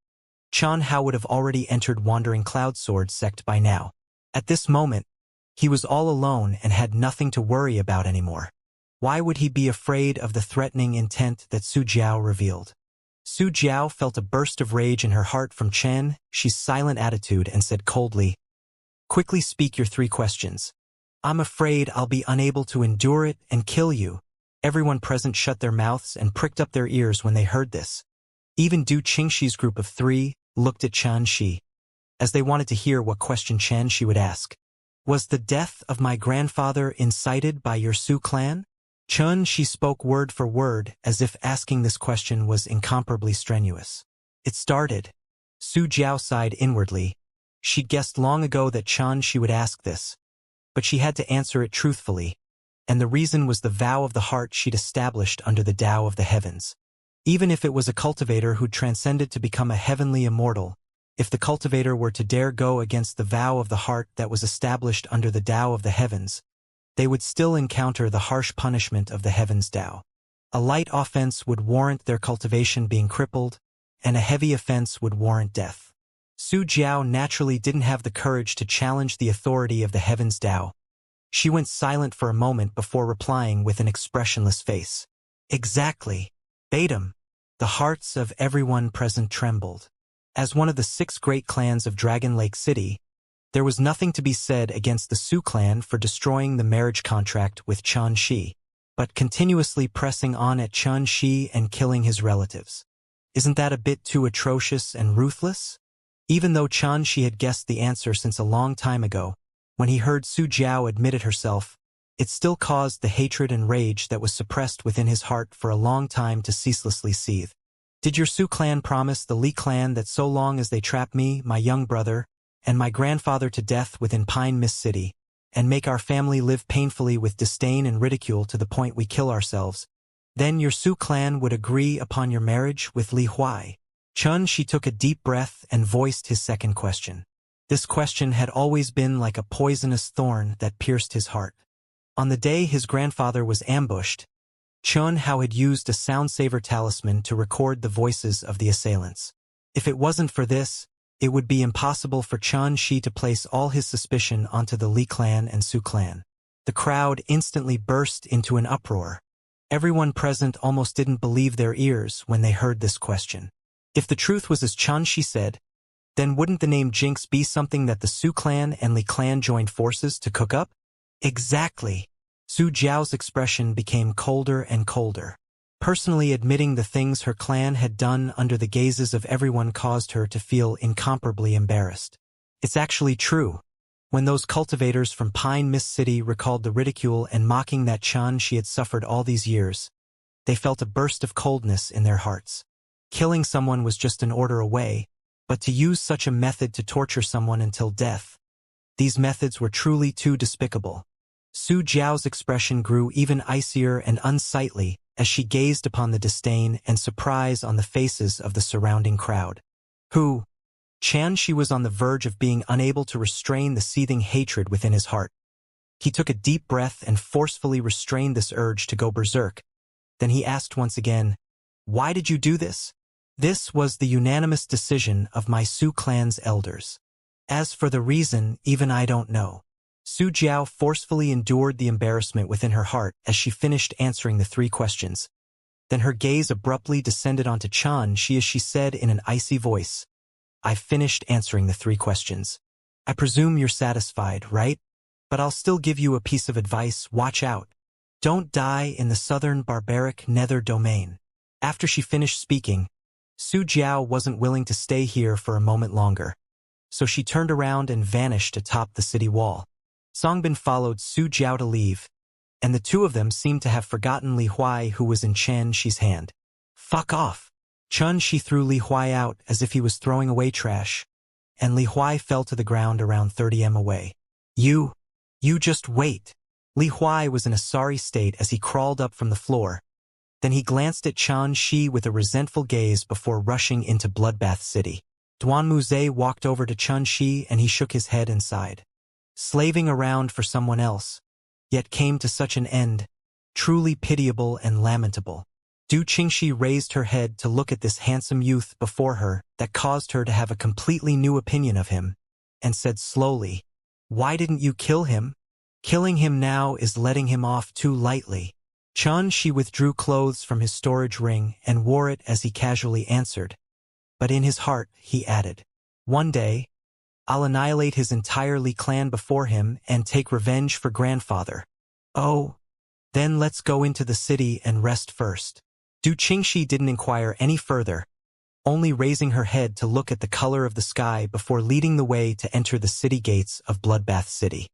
Chun Hao would have already entered Wandering Cloud Sword sect by now. At this moment, he was all alone and had nothing to worry about anymore. Why would he be afraid of the threatening intent that Su Jiao revealed? Su Jiao felt a burst of rage in her heart from Chen Shi's silent attitude and said coldly, Quickly speak your 3 questions. I'm afraid I'll be unable to endure it and kill you. Everyone present shut their mouths and pricked up their ears when they heard this. Even Du Qingxi's group of 3 looked at Chen Shi, as they wanted to hear what question Chen Shi would ask. Was the death of my grandfather incited by your Su clan? Chen Shi spoke word for word as if asking this question was incomparably strenuous. It started. Su Jiao sighed inwardly. She'd guessed long ago that Chen Shi would ask this, but she had to answer it truthfully, and the reason was the vow of the heart she'd established under the Tao of the heavens. Even if it was a cultivator who'd transcended to become a heavenly immortal, if the cultivator were to dare go against the vow of the heart that was established under the Tao of the heavens, they would still encounter the harsh punishment of the heavens Tao. A light offense would warrant their cultivation being crippled, and a heavy offense would warrant death. Su Jiao naturally didn't have the courage to challenge the authority of the heavens Tao. She went silent for a moment before replying with an expressionless face. Exactly. Batum. The hearts of everyone present trembled. As one of the 6 great clans of Dragon Lake City, there was nothing to be said against the Su clan for destroying the marriage contract with Chen Shi, but continuously pressing on at Chen Shi and killing his relatives. Isn't that a bit too atrocious and ruthless? Even though Chen Shi had guessed the answer since a long time ago, when he heard Su Jiao admit it herself, it still caused the hatred and rage that was suppressed within his heart for a long time to ceaselessly seethe. Did your Su clan promise the Li clan that so long as they trap me, my young brother, and my grandfather to death within Pine Mist City, and make our family live painfully with disdain and ridicule to the point we kill ourselves, then your Su clan would agree upon your marriage with Li Huai. Shi took a deep breath and voiced his second question. This question had always been like a poisonous thorn that pierced his heart. On the day his grandfather was ambushed, Hao had used a sound-saver talisman to record the voices of the assailants. If it wasn't for this, it would be impossible for Shi to place all his suspicion onto the Li clan and Su clan. The crowd instantly burst into an uproar. Everyone present almost didn't believe their ears when they heard this question. If the truth was as Shi said, then wouldn't the name Jinx be something that the Su clan and Li clan joined forces to cook up? Exactly. Su Jiao's expression became colder and colder. Personally admitting the things her clan had done under the gazes of everyone caused her to feel incomparably embarrassed. It's actually true. When those cultivators from Pine Mist City recalled the ridicule and mocking that she had suffered all these years, they felt a burst of coldness in their hearts. Killing someone was just an order away, but to use such a method to torture someone until death, these methods were truly too despicable. Su Jiao's expression grew even icier and unsightly as she gazed upon the disdain and surprise on the faces of the surrounding crowd. She was on the verge of being unable to restrain the seething hatred within his heart. He took a deep breath and forcefully restrained this urge to go berserk. Then he asked once again, "Why did you do this?" "This was the unanimous decision of my Su clan's elders. As for the reason, even I don't know." Su Jiao forcefully endured the embarrassment within her heart as she finished answering the three questions. Then her gaze abruptly descended onto Shi as she said in an icy voice, "I've finished answering the three questions. I presume you're satisfied, right? But I'll still give you a piece of advice. Watch out. Don't die in the southern barbaric nether domain." After she finished speaking, Su Jiao wasn't willing to stay here for a moment longer, so she turned around and vanished atop the city wall. Songbin followed Su Jiao to leave, and the two of them seemed to have forgotten Li Huai, who was in Xianxia's hand. "Fuck off!" Shi threw Li Huai out as if he was throwing away trash, and Li Huai fell to the ground around 30 m away. You just wait." Li Huai was in a sorry state as he crawled up from the floor. Then he glanced at Shi with a resentful gaze before rushing into Bloodbath City. Duan Muze walked over to Shi and he shook his head and sighed. Slaving around for someone else, yet came to such an end, truly pitiable and lamentable. Du Qingxi raised her head to look at this handsome youth before her that caused her to have a completely new opinion of him, and said slowly, "Why didn't you kill him? Killing him now is letting him off too lightly." Shi withdrew clothes from his storage ring and wore it as he casually answered. But in his heart, he added, "One day, I'll annihilate his entire Li clan before him and take revenge for grandfather. Oh, then let's go into the city and rest first." Du Qingxi didn't inquire any further, only raising her head to look at the color of the sky before leading the way to enter the city gates of Bloodbath City.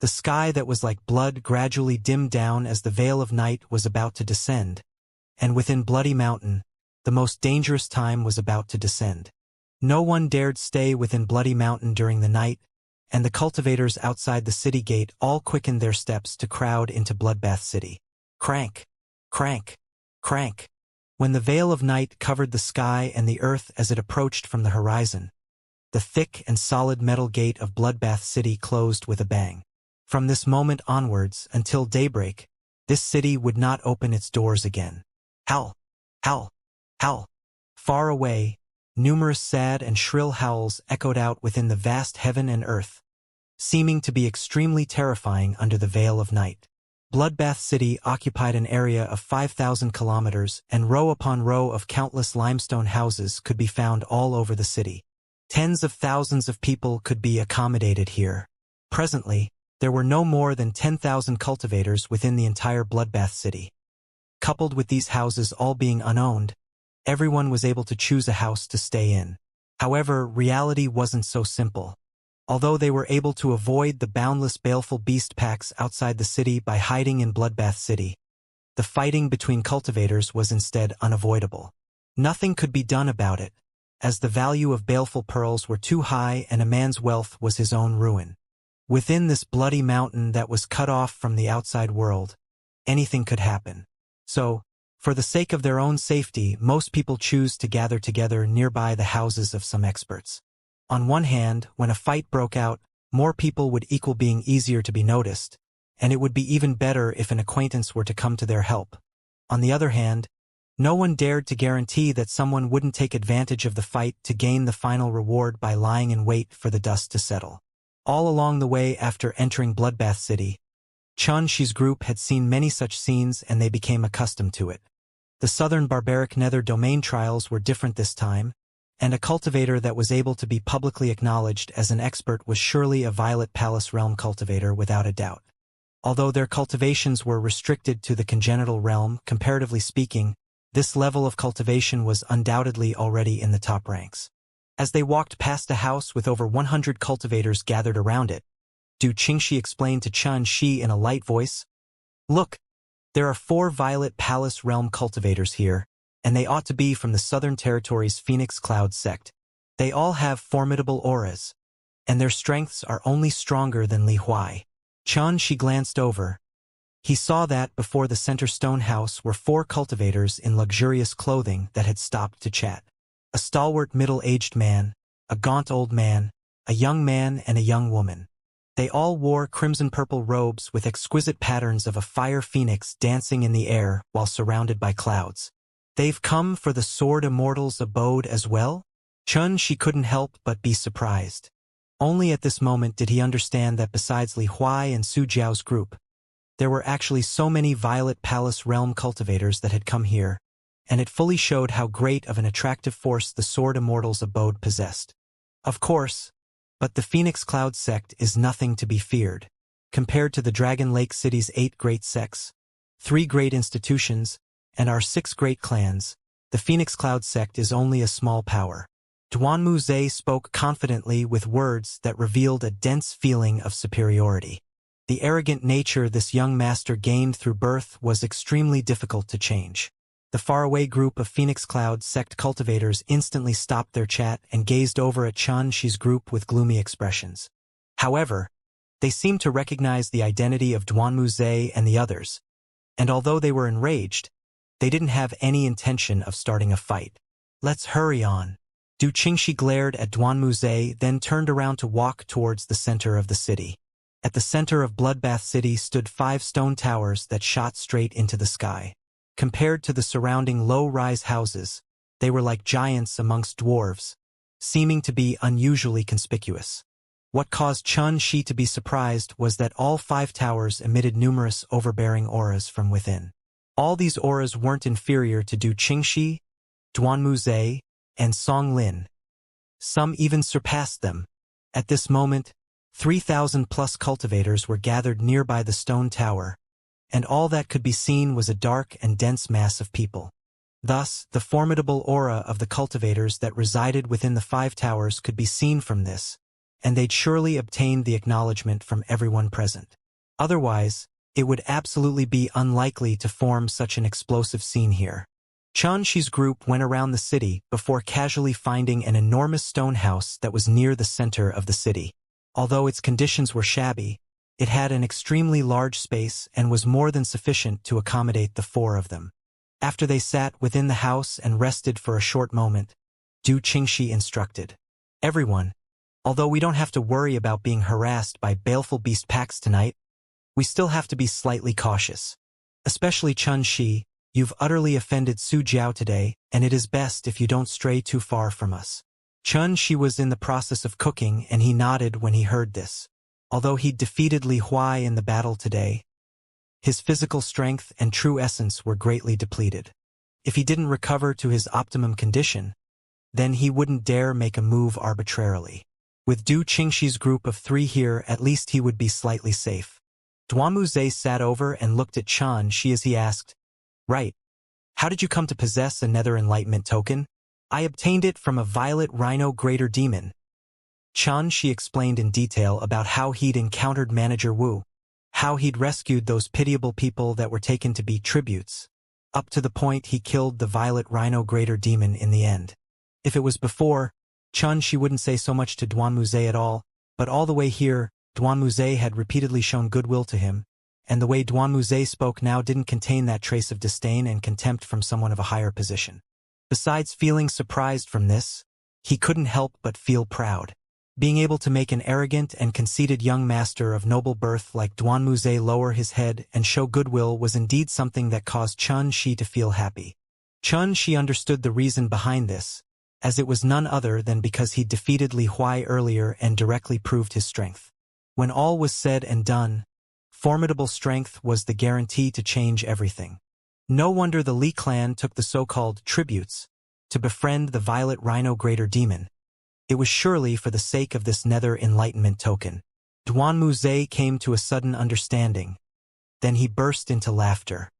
The sky that was like blood gradually dimmed down as the veil of night was about to descend, and within Bloody Mountain, the most dangerous time was about to descend. No one dared stay within Bloody Mountain during the night, and the cultivators outside the city gate all quickened their steps to crowd into Bloodbath City. Crank, crank, crank. When the veil of night covered the sky and the earth as it approached from the horizon, the thick and solid metal gate of Bloodbath City closed with a bang. From this moment onwards, until daybreak, this city would not open its doors again. Howl, howl, howl. Far away, numerous sad and shrill howls echoed out within the vast heaven and earth, seeming to be extremely terrifying under the veil of night. Bloodbath City occupied an area of 5,000 kilometers, and row upon row of countless limestone houses could be found all over the city. Tens of thousands of people could be accommodated here. Presently, there were no more than 10,000 cultivators within the entire Bloodbath City. Coupled with these houses all being unowned, everyone was able to choose a house to stay in. However, reality wasn't so simple. Although they were able to avoid the boundless baleful beast packs outside the city by hiding in Bloodbath City, the fighting between cultivators was instead unavoidable. Nothing could be done about it, as the value of baleful pearls were too high and a man's wealth was his own ruin. Within this bloody mountain that was cut off from the outside world, anything could happen. So, for the sake of their own safety, most people choose to gather together nearby the houses of some experts. On one hand, when a fight broke out, more people would equal being easier to be noticed, and it would be even better if an acquaintance were to come to their help. On the other hand, no one dared to guarantee that someone wouldn't take advantage of the fight to gain the final reward by lying in wait for the dust to settle. All along the way after entering Bloodbath City, Xianxia's group had seen many such scenes and they became accustomed to it. The southern barbaric nether domain trials were different this time, and a cultivator that was able to be publicly acknowledged as an expert was surely a Violet Palace realm cultivator without a doubt. Although their cultivations were restricted to the congenital realm, comparatively speaking, this level of cultivation was undoubtedly already in the top ranks. As they walked past a house with over 100 cultivators gathered around it, Du Qingxi explained to Xianxia in a light voice, "Look, there are 4 Violet Palace realm cultivators here, and they ought to be from the Southern Territory's Phoenix Cloud sect. They all have formidable auras, and their strengths are only stronger than Li Huai." Xianxia glanced over. He saw that before the center stone house were 4 cultivators in luxurious clothing that had stopped to chat. A stalwart middle-aged man, a gaunt old man, a young man and a young woman. They all wore crimson-purple robes with exquisite patterns of a fire phoenix dancing in the air while surrounded by clouds. "They've come for the Sword Immortal's abode as well?" She couldn't help but be surprised. Only at this moment did he understand that besides Li Huai and Su Jiao's group, there were actually so many Violet Palace realm cultivators that had come here, and it fully showed how great of an attractive force the Sword Immortal's abode possessed. Of course, but the Phoenix Cloud sect is nothing to be feared. Compared to the Dragon Lake City's 8 great sects, 3 great institutions, and our 6 great clans, the Phoenix Cloud sect is only a small power. Duanmu Zhe spoke confidently with words that revealed a dense feeling of superiority. The arrogant nature this young master gained through birth was extremely difficult to change. The faraway group of Phoenix Cloud sect cultivators instantly stopped their chat and gazed over at Xianxia's group with gloomy expressions. However, they seemed to recognize the identity of Duanmu Zhe and the others, and although they were enraged, they didn't have any intention of starting a fight. "Let's hurry on." Du Qingxi glared at Duanmu Zhe, then turned around to walk towards the center of the city. At the center of Bloodbath City stood 5 stone towers that shot straight into the sky. Compared to the surrounding low-rise houses, they were like giants amongst dwarves, seeming to be unusually conspicuous. What caused Xianxia to be surprised was that all 5 towers emitted numerous overbearing auras from within. All these auras weren't inferior to Du Qingxi, Duanmu Zhe, and Song Lin. Some even surpassed them. At this moment, 3,000+ cultivators were gathered nearby the stone tower, and all that could be seen was a dark and dense mass of people. Thus, the formidable aura of the cultivators that resided within the 5 towers could be seen from this, and they'd surely obtained the acknowledgement from everyone present. Otherwise, it would absolutely be unlikely to form such an explosive scene here. Xianxia's group went around the city before casually finding an enormous stone house that was near the center of the city. Although its conditions were shabby, it had an extremely large space and was more than sufficient to accommodate the 4 of them. After they sat within the house and rested for a short moment, Du Qingxi instructed, "Everyone, although we don't have to worry about being harassed by baleful beast packs tonight, we still have to be slightly cautious. Especially Xianxia, you've utterly offended Su Jiao today, and it is best if you don't stray too far from us." Xianxia was in the process of cooking, and he nodded when he heard this. Although he'd defeated Li Huai in the battle today, his physical strength and true essence were greatly depleted. If he didn't recover to his optimum condition, then he wouldn't dare make a move arbitrarily. With Du Qingxi's group of 3 here, at least he would be slightly safe. Duanmu Zhe sat over and looked at Xianxia as he asked, "Right. How did you come to possess a Nether Enlightenment token?" "I obtained it from a Violet Rhino Greater Demon." Xianxia explained in detail about how he'd encountered Manager Wu, how he'd rescued those pitiable people that were taken to be tributes, up to the point he killed the Violet Rhino Greater Demon in the end. If it was before, Xianxia wouldn't say so much to Duanmuze at all, but all the way here, Duanmuze had repeatedly shown goodwill to him, and the way Duanmuze spoke now didn't contain that trace of disdain and contempt from someone of a higher position. Besides feeling surprised from this, he couldn't help but feel proud. Being able to make an arrogant and conceited young master of noble birth like Duanmuze lower his head and show goodwill was indeed something that caused Xianxia to feel happy. Xianxia understood the reason behind this, as it was none other than because he'd defeated Li Huai earlier and directly proved his strength. When all was said and done, formidable strength was the guarantee to change everything. No wonder the Li clan took the so-called tributes to befriend the Violet Rhino Greater Demon. It was surely for the sake of this nether enlightenment token. Duanmuze came to a sudden understanding. Then he burst into laughter.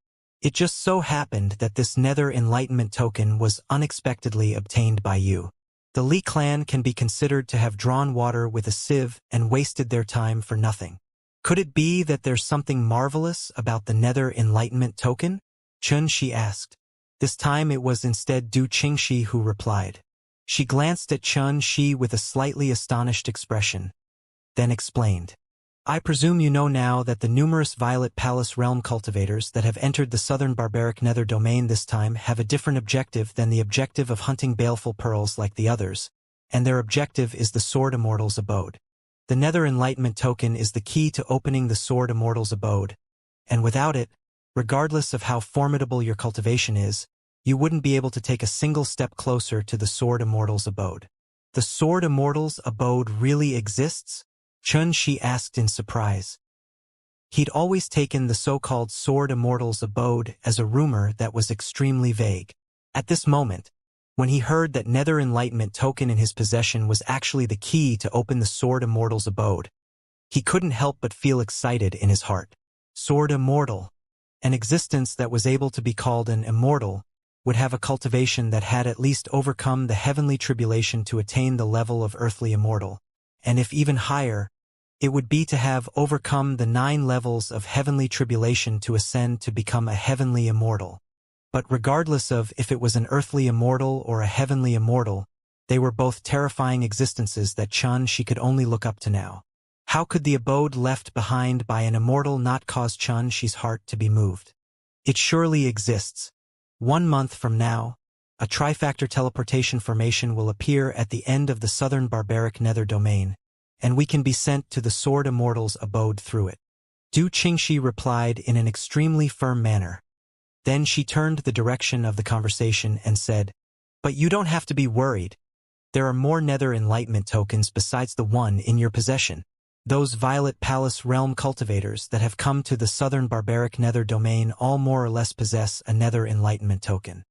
It just so happened that this nether enlightenment token was unexpectedly obtained by you. The Li clan can be considered to have drawn water with a sieve and wasted their time for nothing. Could it be that there's something marvelous about the nether enlightenment token? Xianxia asked. This time it was instead Du Qingxi who replied. She glanced at Xianxia with a slightly astonished expression, then explained. I presume you know now that the numerous Violet Palace realm cultivators that have entered the southern barbaric nether domain this time have a different objective than the objective of hunting baleful pearls like the others, and their objective is the Sword Immortal's abode. The nether enlightenment token is the key to opening the Sword Immortal's abode, and without it, regardless of how formidable your cultivation is, you wouldn't be able to take a single step closer to the Sword Immortal's abode. The Sword Immortal's abode really exists? Xianxia asked in surprise. He'd always taken the so-called Sword Immortal's abode as a rumor that was extremely vague. At this moment, when he heard that nether enlightenment token in his possession was actually the key to open the Sword Immortal's abode, he couldn't help but feel excited in his heart. Sword Immortal, an existence that was able to be called an immortal, would have a cultivation that had at least overcome the heavenly tribulation to attain the level of earthly immortal, and if even higher, it would be to have overcome the 9 levels of heavenly tribulation to ascend to become a heavenly immortal. But regardless of if it was an earthly immortal or a heavenly immortal, they were both terrifying existences that Xianxia could only look up to now. How could the abode left behind by an immortal not cause Xianxia's heart to be moved? It surely exists. 1 month from now, a trifactor teleportation formation will appear at the end of the southern barbaric nether domain, and we can be sent to the Sword Immortal's abode through it. Du Qingxi replied in an extremely firm manner. Then she turned the direction of the conversation and said, But you don't have to be worried. There are more nether enlightenment tokens besides the one in your possession. Those Violet Palace realm cultivators that have come to the southern barbaric nether domain all more or less possess a nether enlightenment token.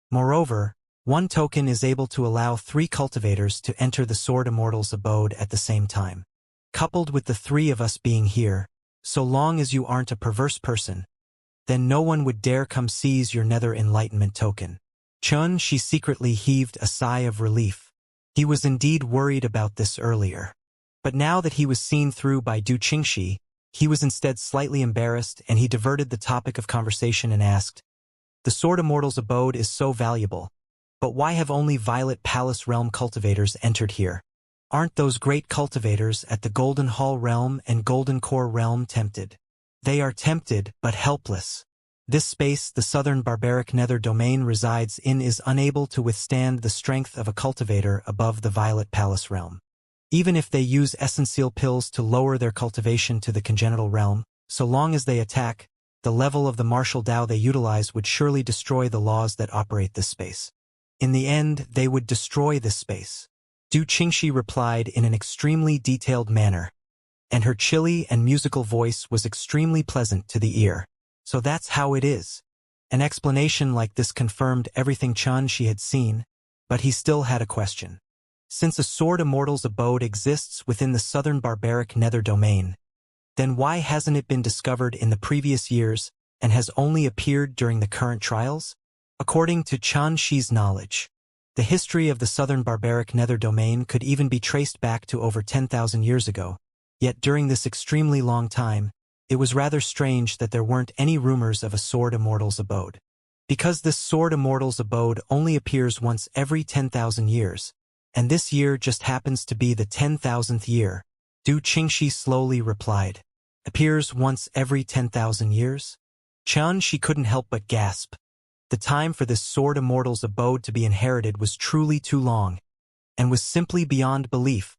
Moreover, one token is able to allow 3 cultivators to enter the Sword Immortal's abode at the same time. Coupled with the 3 of us being here, so long as you aren't a perverse person, then no one would dare come seize your nether enlightenment token. Xianxia secretly heaved a sigh of relief. He was indeed worried about this earlier. But now that he was seen through by Du Qingxi, he was instead slightly embarrassed, and he diverted the topic of conversation and asked, The Sword Immortal's abode is so valuable, but why have only Violet Palace realm cultivators entered here? Aren't those great cultivators at the Golden Hall realm and Golden Core realm tempted? They are tempted, but helpless. This space the southern barbaric nether domain resides in is unable to withstand the strength of a cultivator above the Violet Palace realm. Even if they use essential pills to lower their cultivation to the congenital realm, so long as they attack, the level of the martial Tao they utilize would surely destroy the laws that operate this space. In the end, they would destroy this space. Du Qingxi replied in an extremely detailed manner, and her chilly and musical voice was extremely pleasant to the ear. So that's how it is. An explanation like this confirmed everything Xianxia had seen, but he still had a question. Since a Sword Immortal's abode exists within the southern barbaric nether domain, then why hasn't it been discovered in the previous years and has only appeared during the current trials? According to Xianxia's knowledge, the history of the southern barbaric nether domain could even be traced back to over 10,000 years ago, yet during this extremely long time, it was rather strange that there weren't any rumors of a Sword Immortal's abode. Because this sword Immortal's abode only appears once every 10,000 years, and this year just happens to be the 10,000th year, Du Qingxi slowly replied. Appears once every 10,000 years? Xianxia couldn't help but gasp. The time for this sword Immortal's abode to be inherited was truly too long, and was simply beyond belief.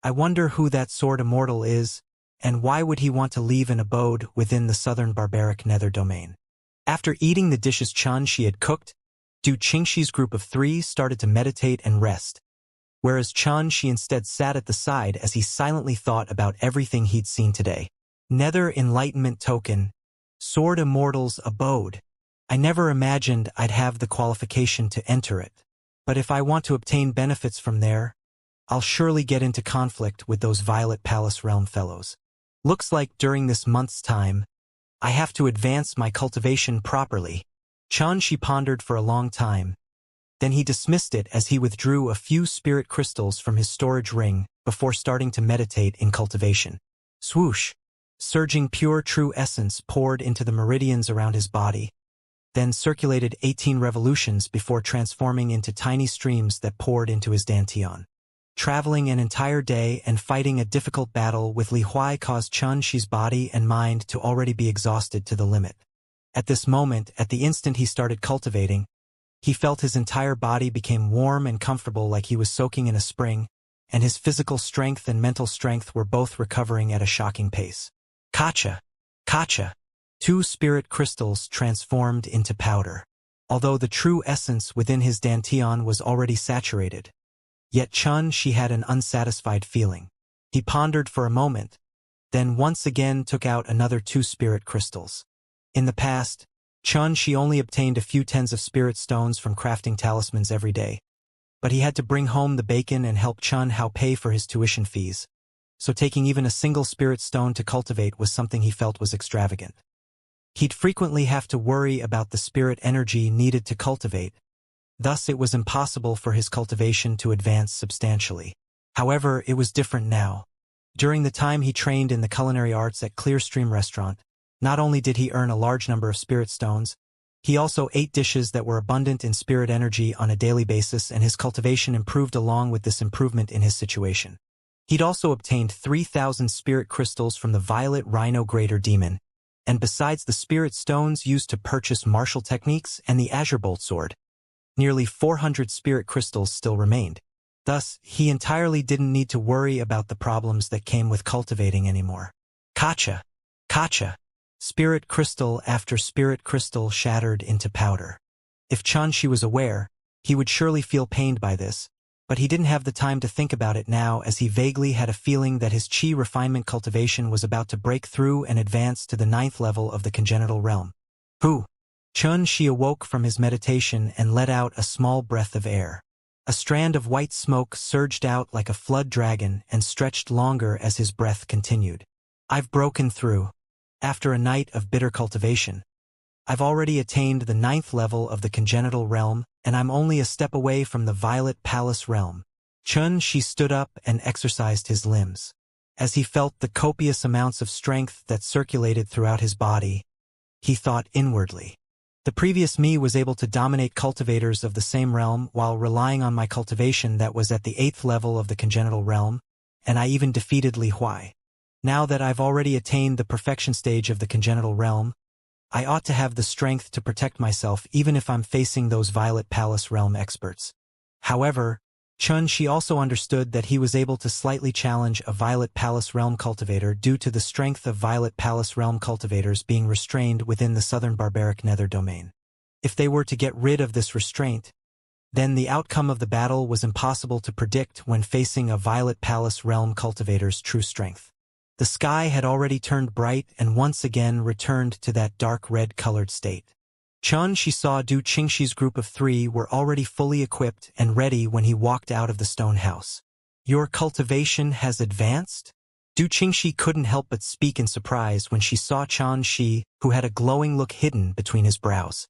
I wonder who that sword Immortal is, and why would he want to leave an abode within the southern barbaric nether domain? After eating the dishes Xianxia had cooked, Du Qingxi's group of 3 started to meditate and rest, whereas Xianxia instead sat at the side as he silently thought about everything he'd seen today. Nether Enlightenment Token, Sword Immortal's abode. I never imagined I'd have the qualification to enter it, but if I want to obtain benefits from there, I'll surely get into conflict with those Violet Palace Realm fellows. Looks like during this month's time, I have to advance my cultivation properly. Xianxia pondered for a long time. Then he dismissed it as he withdrew a few spirit crystals from his storage ring before starting to meditate in cultivation. Swoosh! Surging pure true essence poured into the meridians around his body, then circulated 18 revolutions before transforming into tiny streams that poured into his dantian. Traveling an entire day and fighting a difficult battle with Li Huai caused Xianxi's body and mind to already be exhausted to the limit. At this moment, at the instant he started cultivating, he felt his entire body became warm and comfortable like he was soaking in a spring, and his physical strength and mental strength were both recovering at a shocking pace. Kacha! Kacha! 2 spirit crystals transformed into powder. Although the true essence within his dantian was already saturated, yet Xianxia had an unsatisfied feeling. He pondered for a moment, then once again took out another 2 spirit crystals. In the past, Xianxia only obtained a few tens of spirit stones from crafting talismans every day, but he had to bring home the bacon and help Chen Hao pay for his tuition fees, so taking even a single spirit stone to cultivate was something he felt was extravagant. He'd frequently have to worry about the spirit energy needed to cultivate, thus it was impossible for his cultivation to advance substantially. However, it was different now. During the time he trained in the culinary arts at Clearstream Restaurant, not only did he earn a large number of spirit stones, he also ate dishes that were abundant in spirit energy on a daily basis, and his cultivation improved along with this improvement in his situation. He'd also obtained 3,000 spirit crystals from the Violet Rhino Greater Demon, and besides the spirit stones used to purchase martial techniques and the Azure Bolt Sword, nearly 400 spirit crystals still remained. Thus, he entirely didn't need to worry about the problems that came with cultivating anymore. Kacha! Kacha! Spirit crystal after spirit crystal shattered into powder. If Xianxia was aware, he would surely feel pained by this, but he didn't have the time to think about it now, as he vaguely had a feeling that his chi refinement cultivation was about to break through and advance to the 9th level of the congenital realm. Hu! Xianxia awoke from his meditation and let out a small breath of air. A strand of white smoke surged out like a flood dragon and stretched longer as his breath continued. I've broken through. After a night of bitter cultivation, I've already attained the 9th level of the congenital realm, and I'm only a step away from the Violet Palace realm. Xianxia stood up and exercised his limbs. As he felt the copious amounts of strength that circulated throughout his body, he thought inwardly. The previous me was able to dominate cultivators of the same realm while relying on my cultivation that was at the 8th level of the congenital realm, and I even defeated Li Huai. Now that I've already attained the perfection stage of the congenital realm, I ought to have the strength to protect myself even if I'm facing those Violet Palace realm experts. However, Xianxia also understood that he was able to slightly challenge a Violet Palace realm cultivator due to the strength of Violet Palace realm cultivators being restrained within the southern barbaric nether domain. If they were to get rid of this restraint, then the outcome of the battle was impossible to predict when facing a Violet Palace realm cultivator's true strength. The sky had already turned bright and once again returned to that dark red-colored state. Xianxia saw Du Qingxi's group of 3 were already fully equipped and ready when he walked out of the stone house. Your cultivation has advanced? Du Qingxi couldn't help but speak in surprise when she saw Xianxia, who had a glowing look hidden between his brows.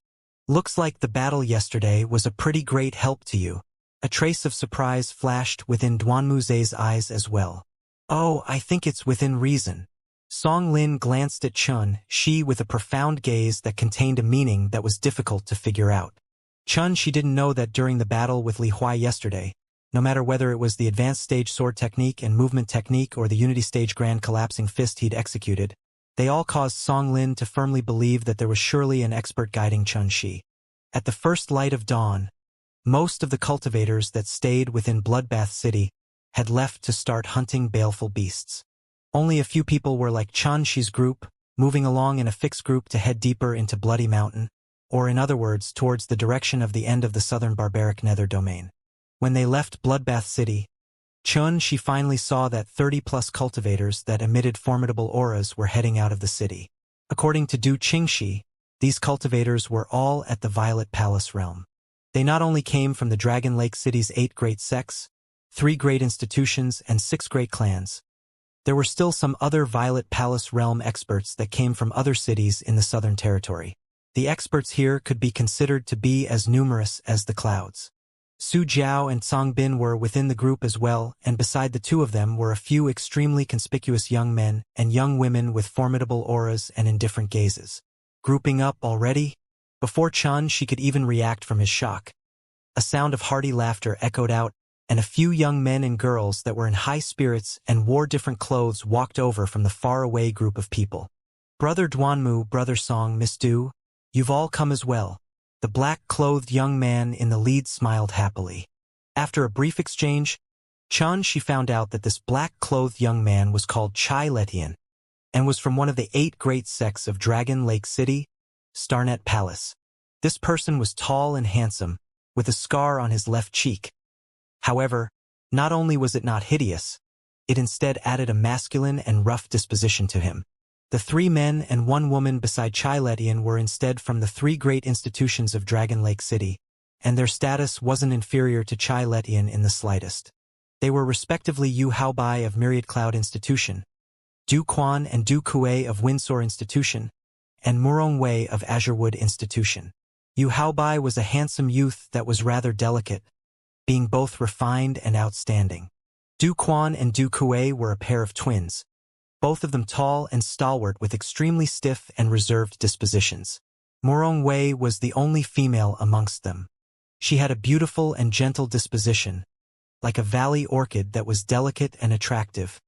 Looks like the battle yesterday was a pretty great help to you. A trace of surprise flashed within Duanmuze's eyes as well. Oh, I think it's within reason. Song Lin glanced at Chun Shi with a profound gaze that contained a meaning that was difficult to figure out. Chun Shi didn't know that during the battle with Li Huai yesterday, no matter whether it was the advanced stage sword technique and movement technique or the unity stage grand collapsing fist he'd executed, they all caused Song Lin to firmly believe that there was surely an expert guiding Chun Shi. At the first light of dawn, most of the cultivators that stayed within Bloodbath City had left to start hunting baleful beasts. Only a few people were like Chun Shi's group, moving along in a fixed group to head deeper into Bloody Mountain, or in other words, towards the direction of the end of the southern barbaric nether domain. When they left Bloodbath City, Chun Shi finally saw that 30-plus cultivators that emitted formidable auras were heading out of the city. According to Du Qingxi, these cultivators were all at the Violet Palace realm. They not only came from the Dragon Lake City's 8 great sects, 3 great institutions, and 6 great clans. There were still some other Violet Palace realm experts that came from other cities in the Southern Territory. The experts here could be considered to be as numerous as the clouds. Su Jiao and Cong Bin were within the group as well, and beside the two of them were a few extremely conspicuous young men and young women with formidable auras and indifferent gazes. Grouping up already? Before Chun Shi could even react from his shock, a sound of hearty laughter echoed out, and a few young men and girls that were in high spirits and wore different clothes walked over from the faraway group of people. Brother Duanmu, Brother Song, Miss Du, you've all come as well. The black-clothed young man in the lead smiled happily. After a brief exchange, Chun Shi found out that this black-clothed young man was called Chai Letian and was from one of the 8 great sects of Dragon Lake City, Starnet Palace. This person was tall and handsome, with a scar on his left cheek. However, not only was it not hideous, it instead added a masculine and rough disposition to him. The 3 men and 1 woman beside Chai Letian were instead from the 3 great institutions of Dragon Lake City, and their status wasn't inferior to Chai Letian in the slightest. They were respectively Yu Haobai of Myriad Cloud Institution, Du Quan and Du Kue of Windsor Institution, and Murong Wei of Azurewood Institution. Yu Haobai was a handsome youth that was rather delicate, being both refined and outstanding. Du Quan and Du Kue were a pair of twins, both of them tall and stalwart with extremely stiff and reserved dispositions. Murong Wei was the only female amongst them. She had a beautiful and gentle disposition, like a valley orchid that was delicate and attractive,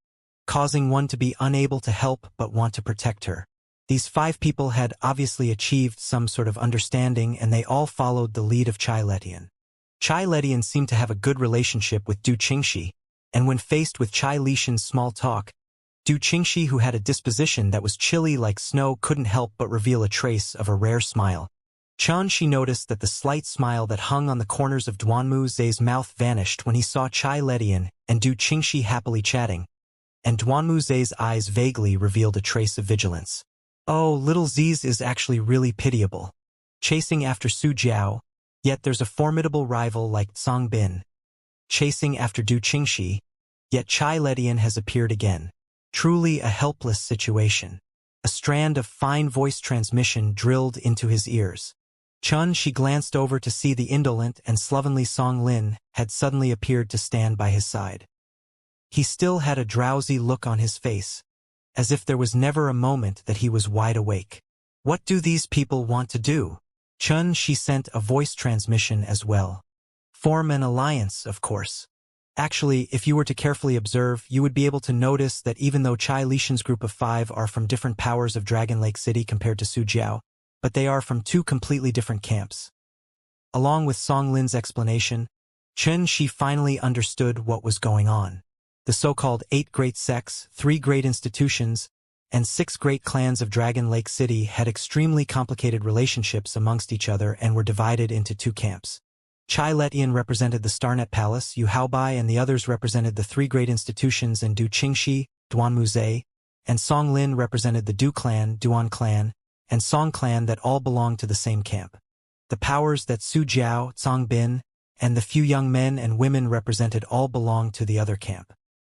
causing one to be unable to help but want to protect her. These 5 people had obviously achieved some sort of understanding, and they all followed the lead of Chai Letian. Chai Letian seemed to have a good relationship with Du Qingxi, and when faced with Chai Lishan's small talk, Du Qingxi, who had a disposition that was chilly like snow, couldn't help but reveal a trace of a rare smile. Chun Shi noticed that the slight smile that hung on the corners of Duanmu Zhe's mouth vanished when he saw Chai Letian and Du Qingxi happily chatting, and Duanmu Zhe's eyes vaguely revealed a trace of vigilance. Oh, little Ziz is actually really pitiable, chasing after Su Jiao, yet there's a formidable rival like Cong Bin, chasing after Du Qingxi, yet Chai Letian has appeared again. Truly a helpless situation. A strand of fine voice transmission drilled into his ears. Chun Shi glanced over to see the indolent and slovenly Song Lin had suddenly appeared to stand by his side. He still had a drowsy look on his face, as if there was never a moment that he was wide awake. What do these people want to do? Chun Shi sent a voice transmission as well. Form an alliance, of course. Actually, if you were to carefully observe, you would be able to notice that even though Chai Lishan's group of 5 are from different powers of Dragon Lake City compared to Su Jiao, but they are from 2 completely different camps. Along with Song Lin's explanation, Chun Shi finally understood what was going on. The so-called 8 great sects, 3 great institutions, and 6 great clans of Dragon Lake City had extremely complicated relationships amongst each other and were divided into 2 camps. Chai Letian represented the Starnet Palace, Yu Haobai and the others represented the 3 great institutions, and Du Qingxi, Duanmu Zhe, and Song Lin represented the Du clan, Duan clan, and Song clan that all belonged to the same camp. The powers that Su Jiao, Cong Bin, and the few young men and women represented all belonged to the other camp.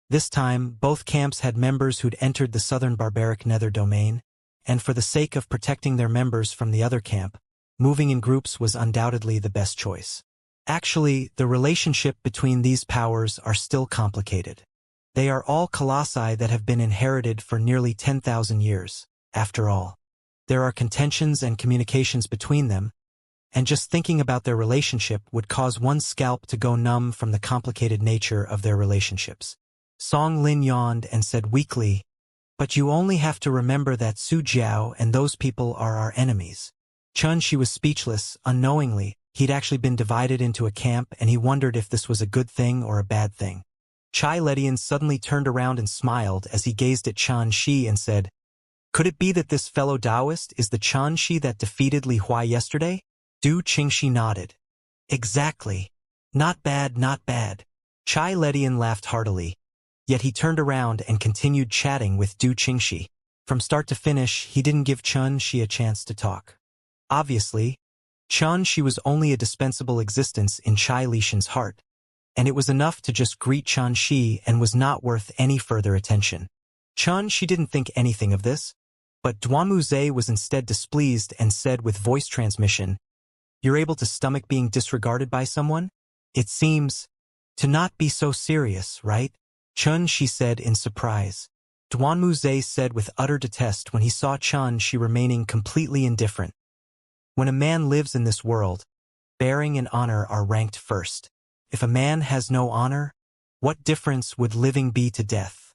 This time, both camps had members who'd entered the southern barbaric nether domain, and for the sake of protecting their members from the other camp, moving in groups was undoubtedly the best choice. Actually, the relationship between these powers are still complicated. They are all colossi that have been inherited for nearly 10,000 years, after all. There are contentions and communications between them, and just thinking about their relationship would cause one's scalp to go numb from the complicated nature of their relationships. Song Lin yawned and said weakly, "But you only have to remember that Su Jiao and those people are our enemies." She was speechless. Unknowingly, he'd actually been divided into a camp, and he wondered if this was a good thing or a bad thing. Chai Ledian suddenly turned around and smiled as he gazed at Shi and said, "Could it be that this fellow Taoist is the Shi that defeated Li Huai yesterday?" Du Qingxi nodded. "Exactly. Not bad, not bad." Chai Ledian laughed heartily. Yet he turned around and continued chatting with Du Qingxi. From start to finish, he didn't give Shi a chance to talk. Obviously, Shi was only a dispensable existence in Chai Lishan's heart, and it was enough to just greet Shi and was not worth any further attention. Shi didn't think anything of this, but Duanmu was instead displeased and said with voice transmission, "You're able to stomach being disregarded by someone? It seems to not be so serious, right?" Shi said in surprise. Duanmu said with utter detest when he saw Shi remaining completely indifferent. When a man lives in this world, bearing and honor are ranked first. If a man has no honor, what difference would living be to death?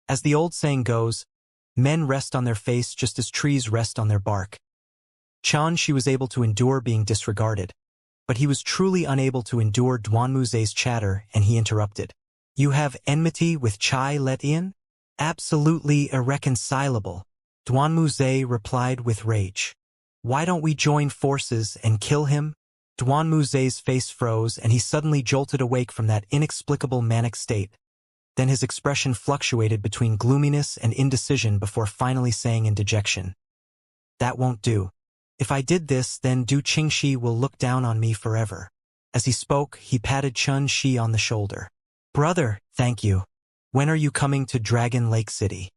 As the old saying goes, men rest on their face just as trees rest on their bark. Shi was able to endure being disregarded, but he was truly unable to endure Duanmu chatter, and he interrupted. "You have enmity with Chai Letian? Absolutely irreconcilable." Duanmu replied with rage. "Why don't we join forces and kill him?" Duanmu face froze, and he suddenly jolted awake from that inexplicable manic state. Then his expression fluctuated between gloominess and indecision before finally saying in dejection, "That won't do. If I did this, then Du Qingxi will look down on me forever." As he spoke, he patted Shi on the shoulder. "Brother, thank you. When are you coming to Dragon Lake City?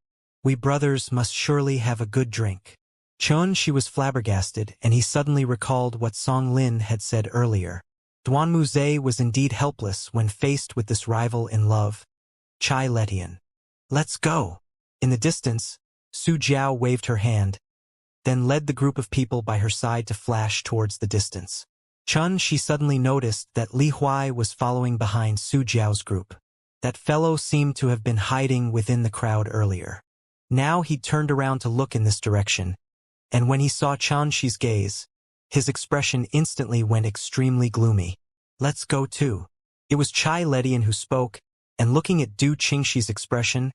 We brothers must surely have a good drink." Shi was flabbergasted, and he suddenly recalled what Song Lin had said earlier. Duanmu was indeed helpless when faced with this rival in love. Chai Letian. "Let's go." In the distance, Su Jiao waved her hand, then led the group of people by her side to flash towards the distance. She suddenly noticed that Li Huai was following behind Su Jiao's group. That fellow seemed to have been hiding within the crowd earlier. Now he turned around to look in this direction, and when he saw Shi's gaze, his expression instantly went extremely gloomy. "Let's go too." It was Chai Ledian who spoke, and looking at Du Qingxi's expression,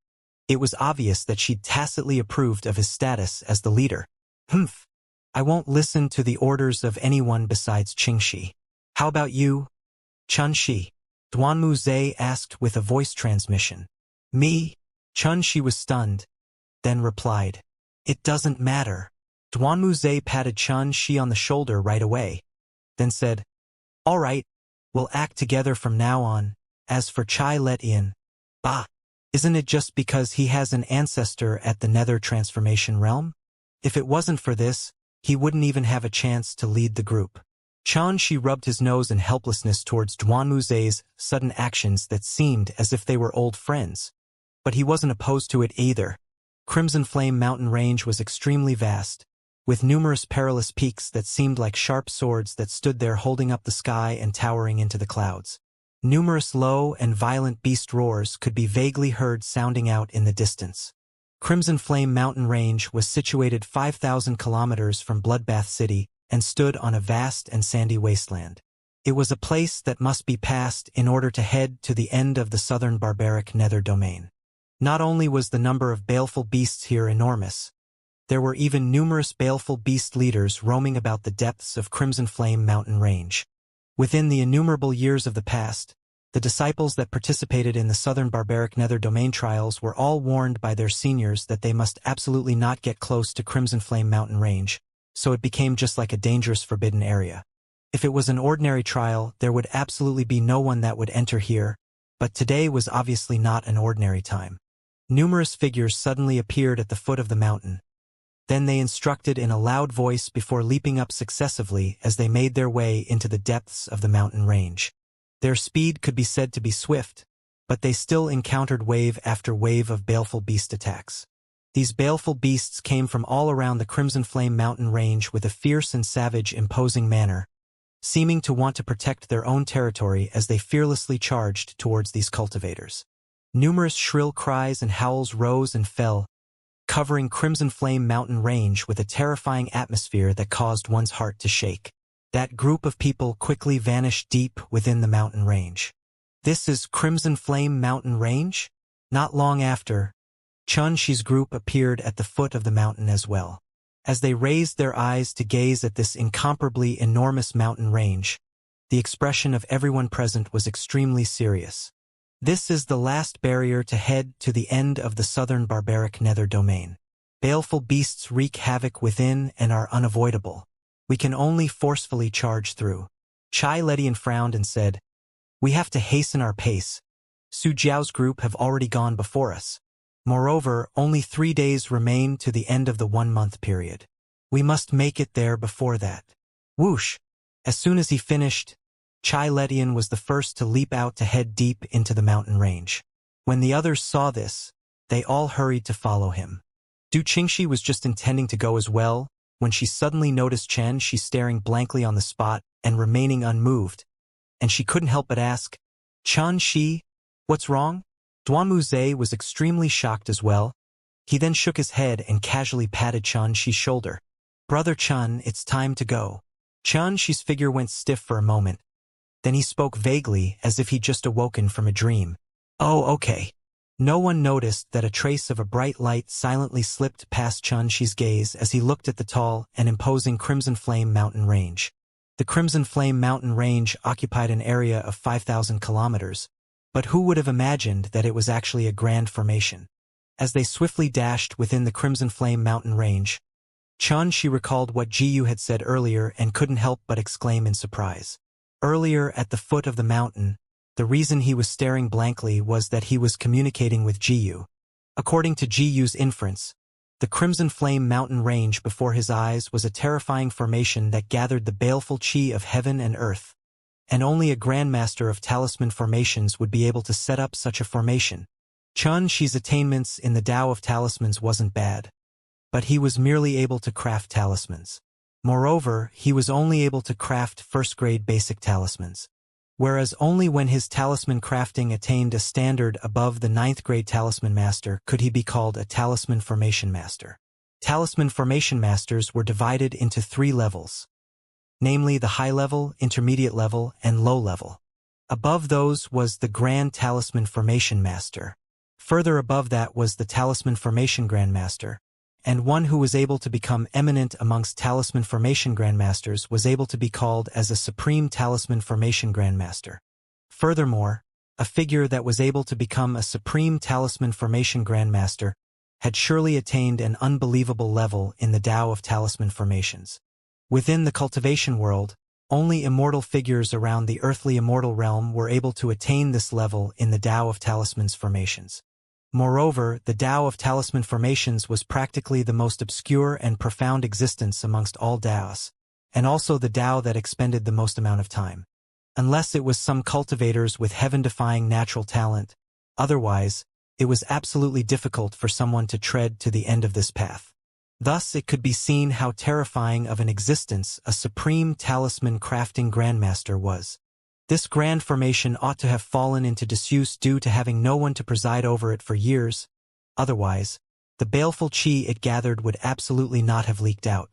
it was obvious that she'd tacitly approved of his status as the leader. "Humph. I won't listen to the orders of anyone besides Qingxi. How about you, Shi?" Duanmu asked with a voice transmission. "Me?" Shi was stunned, then replied, "It doesn't matter." Duanmu patted Shi on the shoulder right away, then said, "All right, we'll act together from now on. As for Chai Letian, bah, isn't it just because he has an ancestor at the Nether Transformation realm? If it wasn't for this, he wouldn't even have a chance to lead the group." Shi rubbed his nose in helplessness towards Duanmu sudden actions that seemed as if they were old friends. But he wasn't opposed to it either. Crimson Flame mountain range was extremely vast, with numerous perilous peaks that seemed like sharp swords that stood there holding up the sky and towering into the clouds. Numerous low and violent beast roars could be vaguely heard sounding out in the distance. Crimson Flame mountain range was situated 5,000 kilometers from Bloodbath City and stood on a vast and sandy wasteland. It was a place that must be passed in order to head to the end of the southern barbaric nether domain. Not only was the number of baleful beasts here enormous, there were even numerous baleful beast leaders roaming about the depths of Crimson Flame mountain range. Within the innumerable years of the past, the disciples that participated in the southern barbaric nether domain trials were all warned by their seniors that they must absolutely not get close to Crimson Flame mountain range, so it became just like a dangerous forbidden area. If it was an ordinary trial, there would absolutely be no one that would enter here, but today was obviously not an ordinary time. Numerous figures suddenly appeared at the foot of the mountain. Then they instructed in a loud voice before leaping up successively as they made their way into the depths of the mountain range. Their speed could be said to be swift, but they still encountered wave after wave of baleful beast attacks. These baleful beasts came from all around the Crimson Flame mountain range with a fierce and savage imposing manner, seeming to want to protect their own territory as they fearlessly charged towards these cultivators. Numerous shrill cries and howls rose and fell, covering Crimson Flame mountain range with a terrifying atmosphere that caused one's heart to shake. That group of people quickly vanished deep within the mountain range. This is Crimson Flame mountain range? Not long after, Xianxia's group appeared at the foot of the mountain as well. As they raised their eyes to gaze at this incomparably enormous mountain range, the expression of everyone present was extremely serious. This is the last barrier to head to the end of the southern barbaric nether domain. Baleful beasts wreak havoc within and are unavoidable. We can only forcefully charge through. Chai Ledian frowned and said, "We have to hasten our pace. Su Jiao's group have already gone before us. Moreover, only 3 days remain to the end of the 1-month period. We must make it there before that." Whoosh! As soon as he finished, Chai Ledian was the first to leap out to head deep into the mountain range. When the others saw this, they all hurried to follow him. Du Qingxi was just intending to go as well, when she suddenly noticed Xianxia staring blankly on the spot and remaining unmoved, and she couldn't help but ask, "Xianxia, what's wrong?" Duanmu Zhe was extremely shocked as well. He then shook his head and casually patted Xianxia's shoulder. "Brother Chen, it's time to go." Xianxia's figure went stiff for a moment. Then he spoke vaguely as if he'd just awoken from a dream. "Oh, okay." No one noticed that a trace of a bright light silently slipped past Xianxia's gaze as he looked at the tall and imposing Crimson Flame mountain range. The Crimson Flame mountain range occupied an area of 5,000 kilometers, but who would have imagined that it was actually a grand formation? As they swiftly dashed within the Crimson Flame mountain range, Xianxia recalled what Jiyu had said earlier and couldn't help but exclaim in surprise. Earlier at the foot of the mountain, the reason he was staring blankly was that he was communicating with Jiyu. According to Jiyu's inference, the Crimson Flame mountain range before his eyes was a terrifying formation that gathered the baleful qi of heaven and earth, and only a grandmaster of talisman formations would be able to set up such a formation. Xianxia's attainments in the Tao of talismans wasn't bad, but he was merely able to craft talismans. Moreover, he was only able to craft first-grade basic talismans, whereas only when his talisman crafting attained a standard above the 9th-grade talisman master could he be called a talisman formation master. Talisman formation masters were divided into 3 levels, namely the high level, intermediate level, and low level. Above those was the Grand Talisman Formation Master. Further above that was the Talisman Formation Grandmaster, and one who was able to become eminent amongst Talisman Formation Grandmasters was able to be called as a Supreme Talisman Formation Grandmaster. Furthermore, a figure that was able to become a Supreme Talisman Formation Grandmaster had surely attained an unbelievable level in the Tao of talisman formations. Within the cultivation world, only immortal figures around the earthly immortal realm were able to attain this level in the Tao of talisman's formations. Moreover, the Tao of talisman formations was practically the most obscure and profound existence amongst all Taos, and also the Tao that expended the most amount of time. Unless it was some cultivators with heaven-defying natural talent, otherwise, it was absolutely difficult for someone to tread to the end of this path. Thus, it could be seen how terrifying of an existence a supreme talisman crafting grandmaster was. This grand formation ought to have fallen into disuse due to having no one to preside over it for years. Otherwise, the baleful qi it gathered would absolutely not have leaked out.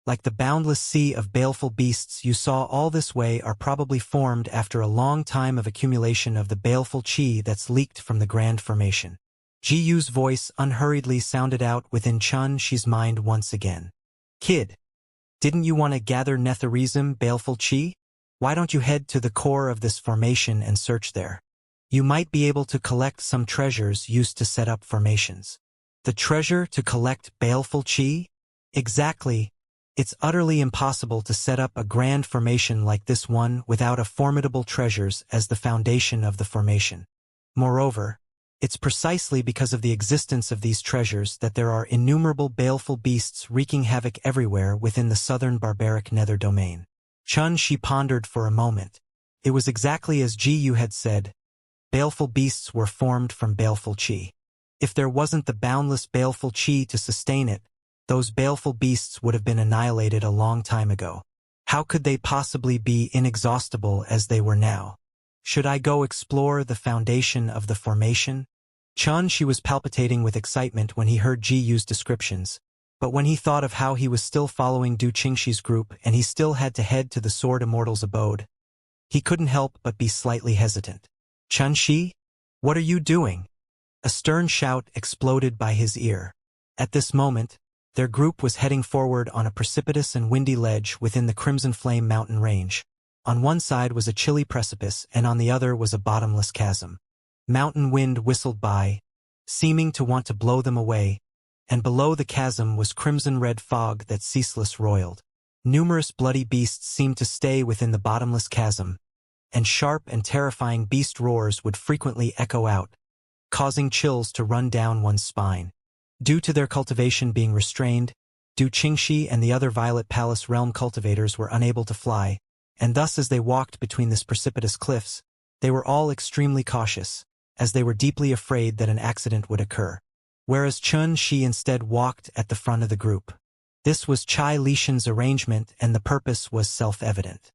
Like the boundless sea of baleful beasts you saw all this way are probably formed after a long time of accumulation of the baleful qi that's leaked from the grand formation. Jiyu's voice unhurriedly sounded out within Xianxia's mind once again. "Kid, didn't you want to gather Netherism baleful qi? Why don't you head to the core of this formation and search there? You might be able to collect some treasures used to set up formations." The treasure to collect baleful qi? Exactly. It's utterly impossible to set up a grand formation like this one without a formidable treasures as the foundation of the formation. Moreover, it's precisely because of the existence of these treasures that there are innumerable baleful beasts wreaking havoc everywhere within the southern barbaric nether domain. Xianxia pondered for a moment. It was exactly as Jiyu had said. Baleful beasts were formed from baleful chi. If there wasn't the boundless baleful chi to sustain it, those baleful beasts would have been annihilated a long time ago. How could they possibly be inexhaustible as they were now? Should I go explore the foundation of the formation? Xianxia was palpitating with excitement when he heard Ji use descriptions, but when he thought of how he was still following Du Qingxi's group and he still had to head to the Sword Immortal's abode, he couldn't help but be slightly hesitant. Xianxia? What are you doing? A stern shout exploded by his ear. At this moment, their group was heading forward on a precipitous and windy ledge within the Crimson Flame mountain range. On one side was a chilly precipice and on the other was a bottomless chasm. Mountain wind whistled by, seeming to want to blow them away, and below the chasm was crimson-red fog that ceaseless roiled. Numerous bloody beasts seemed to stay within the bottomless chasm, and sharp and terrifying beast roars would frequently echo out, causing chills to run down one's spine. Due to their cultivation being restrained, Du Qingxi and the other Violet Palace realm cultivators were unable to fly, and thus as they walked between this precipitous cliffs, they were all extremely cautious, as they were deeply afraid that an accident would occur. Whereas Xianxia instead walked at the front of the group. This was Chai Lishan's arrangement and the purpose was self-evident.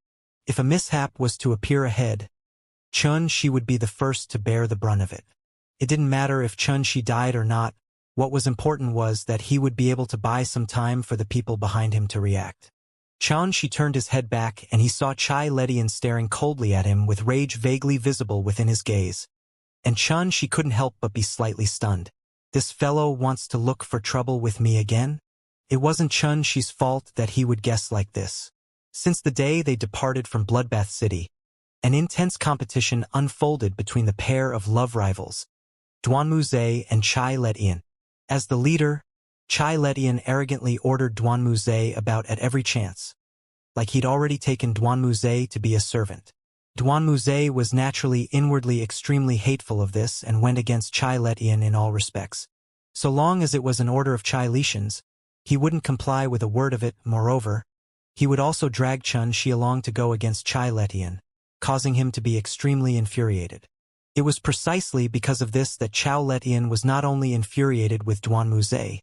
If a mishap was to appear ahead, Xianxia would be the first to bear the brunt of it. It didn't matter if Xianxia died or not. What was important was that he would be able to buy some time for the people behind him to react. Xianxia turned his head back and he saw Chai Ledian staring coldly at him with rage vaguely visible within his gaze. And Xianxia couldn't help but be slightly stunned. This fellow wants to look for trouble with me again? It wasn't Xianxia's fault that he would guess like this. Since the day they departed from Bloodbath City, an intense competition unfolded between the pair of love rivals, Duanmuze and Chai Ledian. As the leader, Chai Ledian arrogantly ordered Duanmuze about at every chance, like he'd already taken Duanmuze to be a servant. Duanmuze was naturally inwardly extremely hateful of this and went against Chai Ledian in all respects. So long as it was an order of Chai Lishan's, he wouldn't comply with a word of it. Moreover, he would also drag Xianxia along to go against Chai Ledian, causing him to be extremely infuriated. It was precisely because of this that Chai Ledian was not only infuriated with Duanmuze,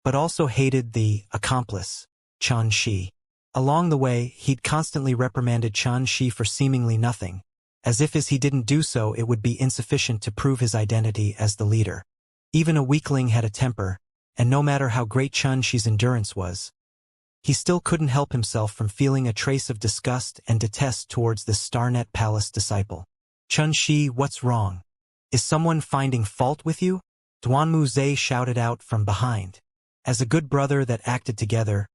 but also hated the accomplice, Xianxia. Along the way, he'd constantly reprimanded Xianxia for seemingly nothing, as if as he didn't do so it would be insufficient to prove his identity as the leader. Even a weakling had a temper, and no matter how great Xianxia's endurance was, he still couldn't help himself from feeling a trace of disgust and detest towards this Starnet Palace disciple. Xianxia, what's wrong? Is someone finding fault with you? Duanmuze shouted out from behind. As a good brother that acted together,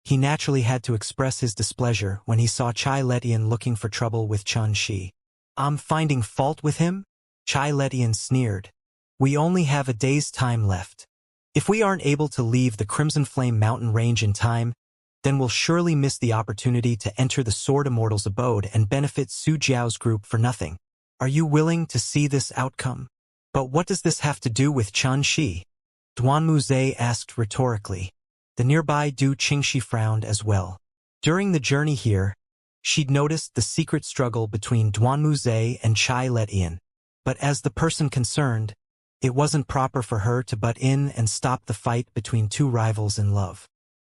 he naturally had to express his displeasure when he saw Chai Ledian looking for trouble with Xianxia. I'm finding fault with him? Chai Ledian sneered. We only have a day's time left. If we aren't able to leave the Crimson Flame mountain range in time, then we'll surely miss the opportunity to enter the Sword Immortal's abode and benefit Su Jiao's group for nothing. Are you willing to see this outcome? But what does this have to do with Xianxia? Duanmuze asked rhetorically. The nearby Du Qingxi frowned as well. During the journey here, she'd noticed the secret struggle between Duanmuze and Chai Ledian, but as the person concerned, it wasn't proper for her to butt in and stop the fight between two rivals in love.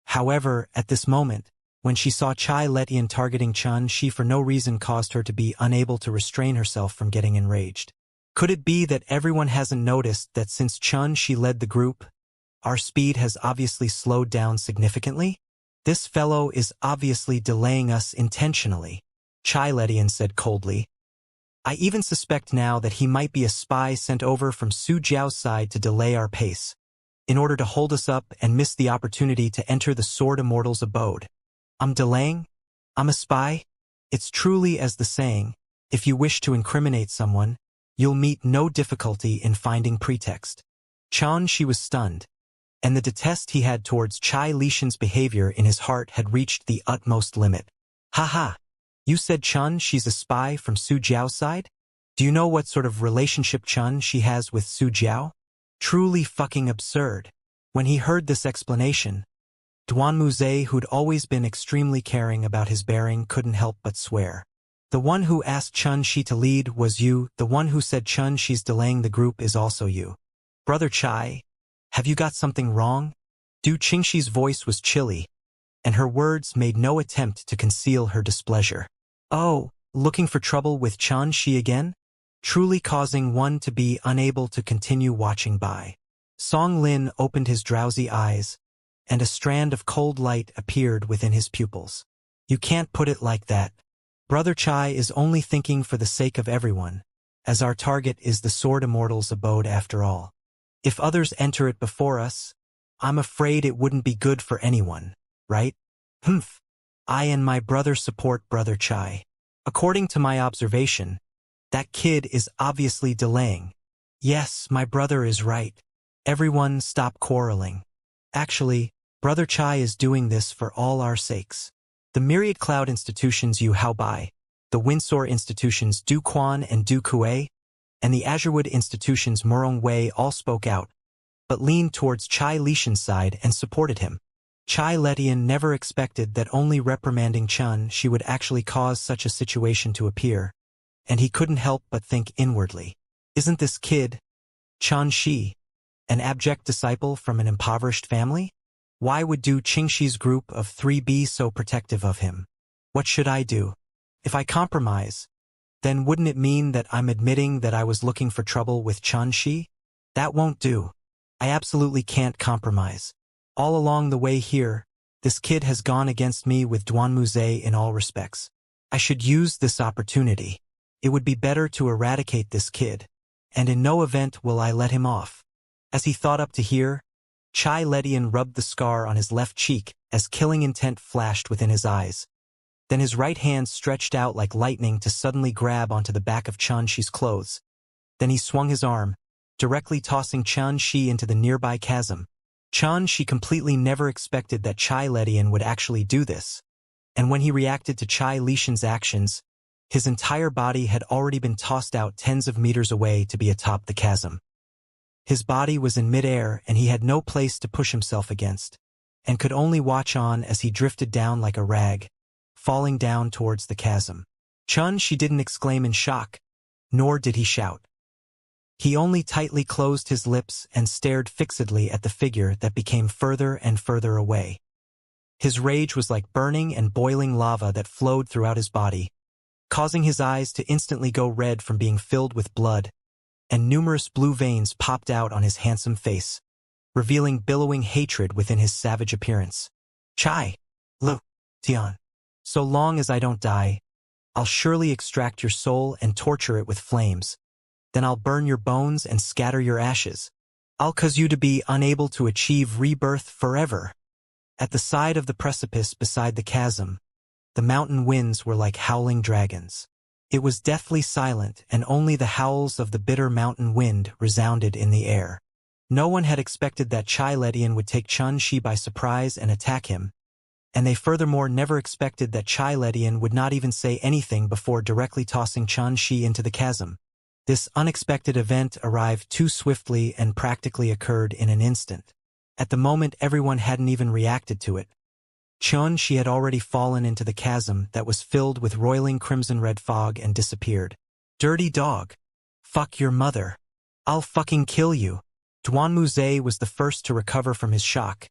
However, at this moment, when she saw Chai Ledian targeting Xianxia for no reason caused her to be unable to restrain herself from getting enraged. Could it be that everyone hasn't noticed that since Xianxia led the group, our speed has obviously slowed down significantly? This fellow is obviously delaying us intentionally, Chai Ledian said coldly. I even suspect now that he might be a spy sent over from Su Jiao's side to delay our pace, in order to hold us up and miss the opportunity to enter the Sword Immortal's abode. I'm delaying? I'm a spy? It's truly as the saying, if you wish to incriminate someone, you'll meet no difficulty in finding pretext. Xianxia was stunned, and the detest he had towards Chai Lishan's behavior in his heart had reached the utmost limit. Haha, you said Xianxia's a spy from Su Jiao's side? Do you know what sort of relationship Xianxia has with Su Jiao? Truly fucking absurd. When he heard this explanation, Duanmuze, who'd always been extremely caring about his bearing, couldn't help but swear. The one who asked Xianxia to lead was you, the one who said Xianxia's delaying the group is also you. Brother Chai, have you got something wrong? Du Qingxi's voice was chilly, and her words made no attempt to conceal her displeasure. Oh, looking for trouble with Xianxia again? Truly causing one to be unable to continue watching by. Song Lin opened his drowsy eyes, and a strand of cold light appeared within his pupils. You can't put it like that. Brother Chai is only thinking for the sake of everyone, as our target is the Sword Immortal's abode after all. If others enter it before us, I'm afraid it wouldn't be good for anyone, right? Humph. I and my brother support Brother Chai. According to my observation, that kid is obviously delaying. Yes, my brother is right. Everyone stop quarreling. Actually, Brother Chai is doing this for all our sakes. The myriad cloud institutions Yu Haobai, the Windsor institutions Du Quan and Du Kuei, and the Azurewood institutions Murong Wei all spoke out, but leaned towards Chai Lishan's side and supported him. Chai Letian never expected that only reprimanding Xianxia would actually cause such a situation to appear, and he couldn't help but think inwardly. Isn't this kid, Xianxia, an abject disciple from an impoverished family? Why would Du Qingxi's group of 3 be so protective of him? What should I do? If I compromise, then wouldn't it mean that I'm admitting that I was looking for trouble with Xianxia? That won't do. I absolutely can't compromise. All along the way here, this kid has gone against me with Duanmuze in all respects. I should use this opportunity. It would be better to eradicate this kid, and in no event will I let him off. As he thought up to here, Chai Letian rubbed the scar on his left cheek as killing intent flashed within his eyes. Then his right hand stretched out like lightning to suddenly grab onto the back of Xianxia's clothes. Then he swung his arm, directly tossing Xianxia into the nearby chasm. Xianxia completely never expected that Chai Letian would actually do this, and when he reacted to Chai Lishan's actions, his entire body had already been tossed out tens of meters away to be atop the chasm. His body was in midair and he had no place to push himself against, and could only watch on as he drifted down like a rag, falling down towards the chasm. Xianxia didn't exclaim in shock, nor did he shout. He only tightly closed his lips and stared fixedly at the figure that became further and further away. His rage was like burning and boiling lava that flowed throughout his body, causing his eyes to instantly go red from being filled with blood, and numerous blue veins popped out on his handsome face, revealing billowing hatred within his savage appearance. Chai, Lu, Tian, so long as I don't die, I'll surely extract your soul and torture it with flames. Then I'll burn your bones and scatter your ashes. I'll cause you to be unable to achieve rebirth forever. At the side of the precipice beside the chasm, the mountain winds were like howling dragons. It was deathly silent, and only the howls of the bitter mountain wind resounded in the air. No one had expected that Chai Letian would take Xianxia by surprise and attack him, and they furthermore never expected that Chai Letian would not even say anything before directly tossing Xianxia into the chasm. This unexpected event arrived too swiftly and practically occurred in an instant. At the moment everyone hadn't even reacted to it. Xianxia had already fallen into the chasm that was filled with roiling crimson-red fog and disappeared. Dirty dog. Fuck your mother. I'll fucking kill you. Duanmuze was the first to recover from his shock,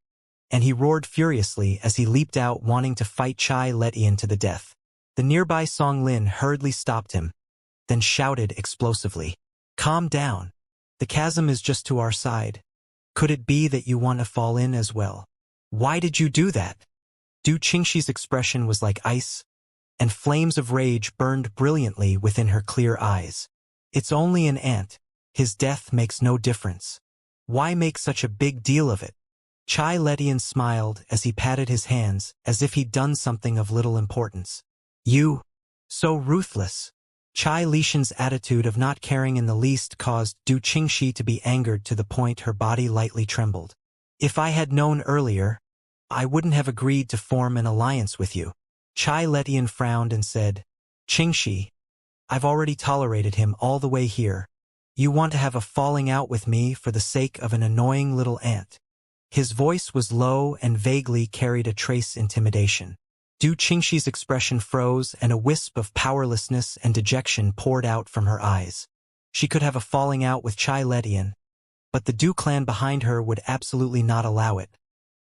and he roared furiously as he leaped out wanting to fight Chai Letian to the death. The nearby Song Lin hurriedly stopped him, then shouted explosively, "Calm down. The chasm is just to our side. Could it be that you want to fall in as well? Why did you do that?" Du Qingxi's expression was like ice, and flames of rage burned brilliantly within her clear eyes. It's only an ant. His death makes no difference. Why make such a big deal of it? Chai Letian smiled as he patted his hands as if he'd done something of little importance. You, so ruthless. Chai Lishan's attitude of not caring in the least caused Du Qingxi to be angered to the point her body lightly trembled. If I had known earlier, I wouldn't have agreed to form an alliance with you. Chai Letian frowned and said, Qingxi, I've already tolerated him all the way here. You want to have a falling out with me for the sake of an annoying little ant. His voice was low and vaguely carried a trace intimidation. Du Qingxi's expression froze and a wisp of powerlessness and dejection poured out from her eyes. She could have a falling out with Chai Ledian, but the Du clan behind her would absolutely not allow it,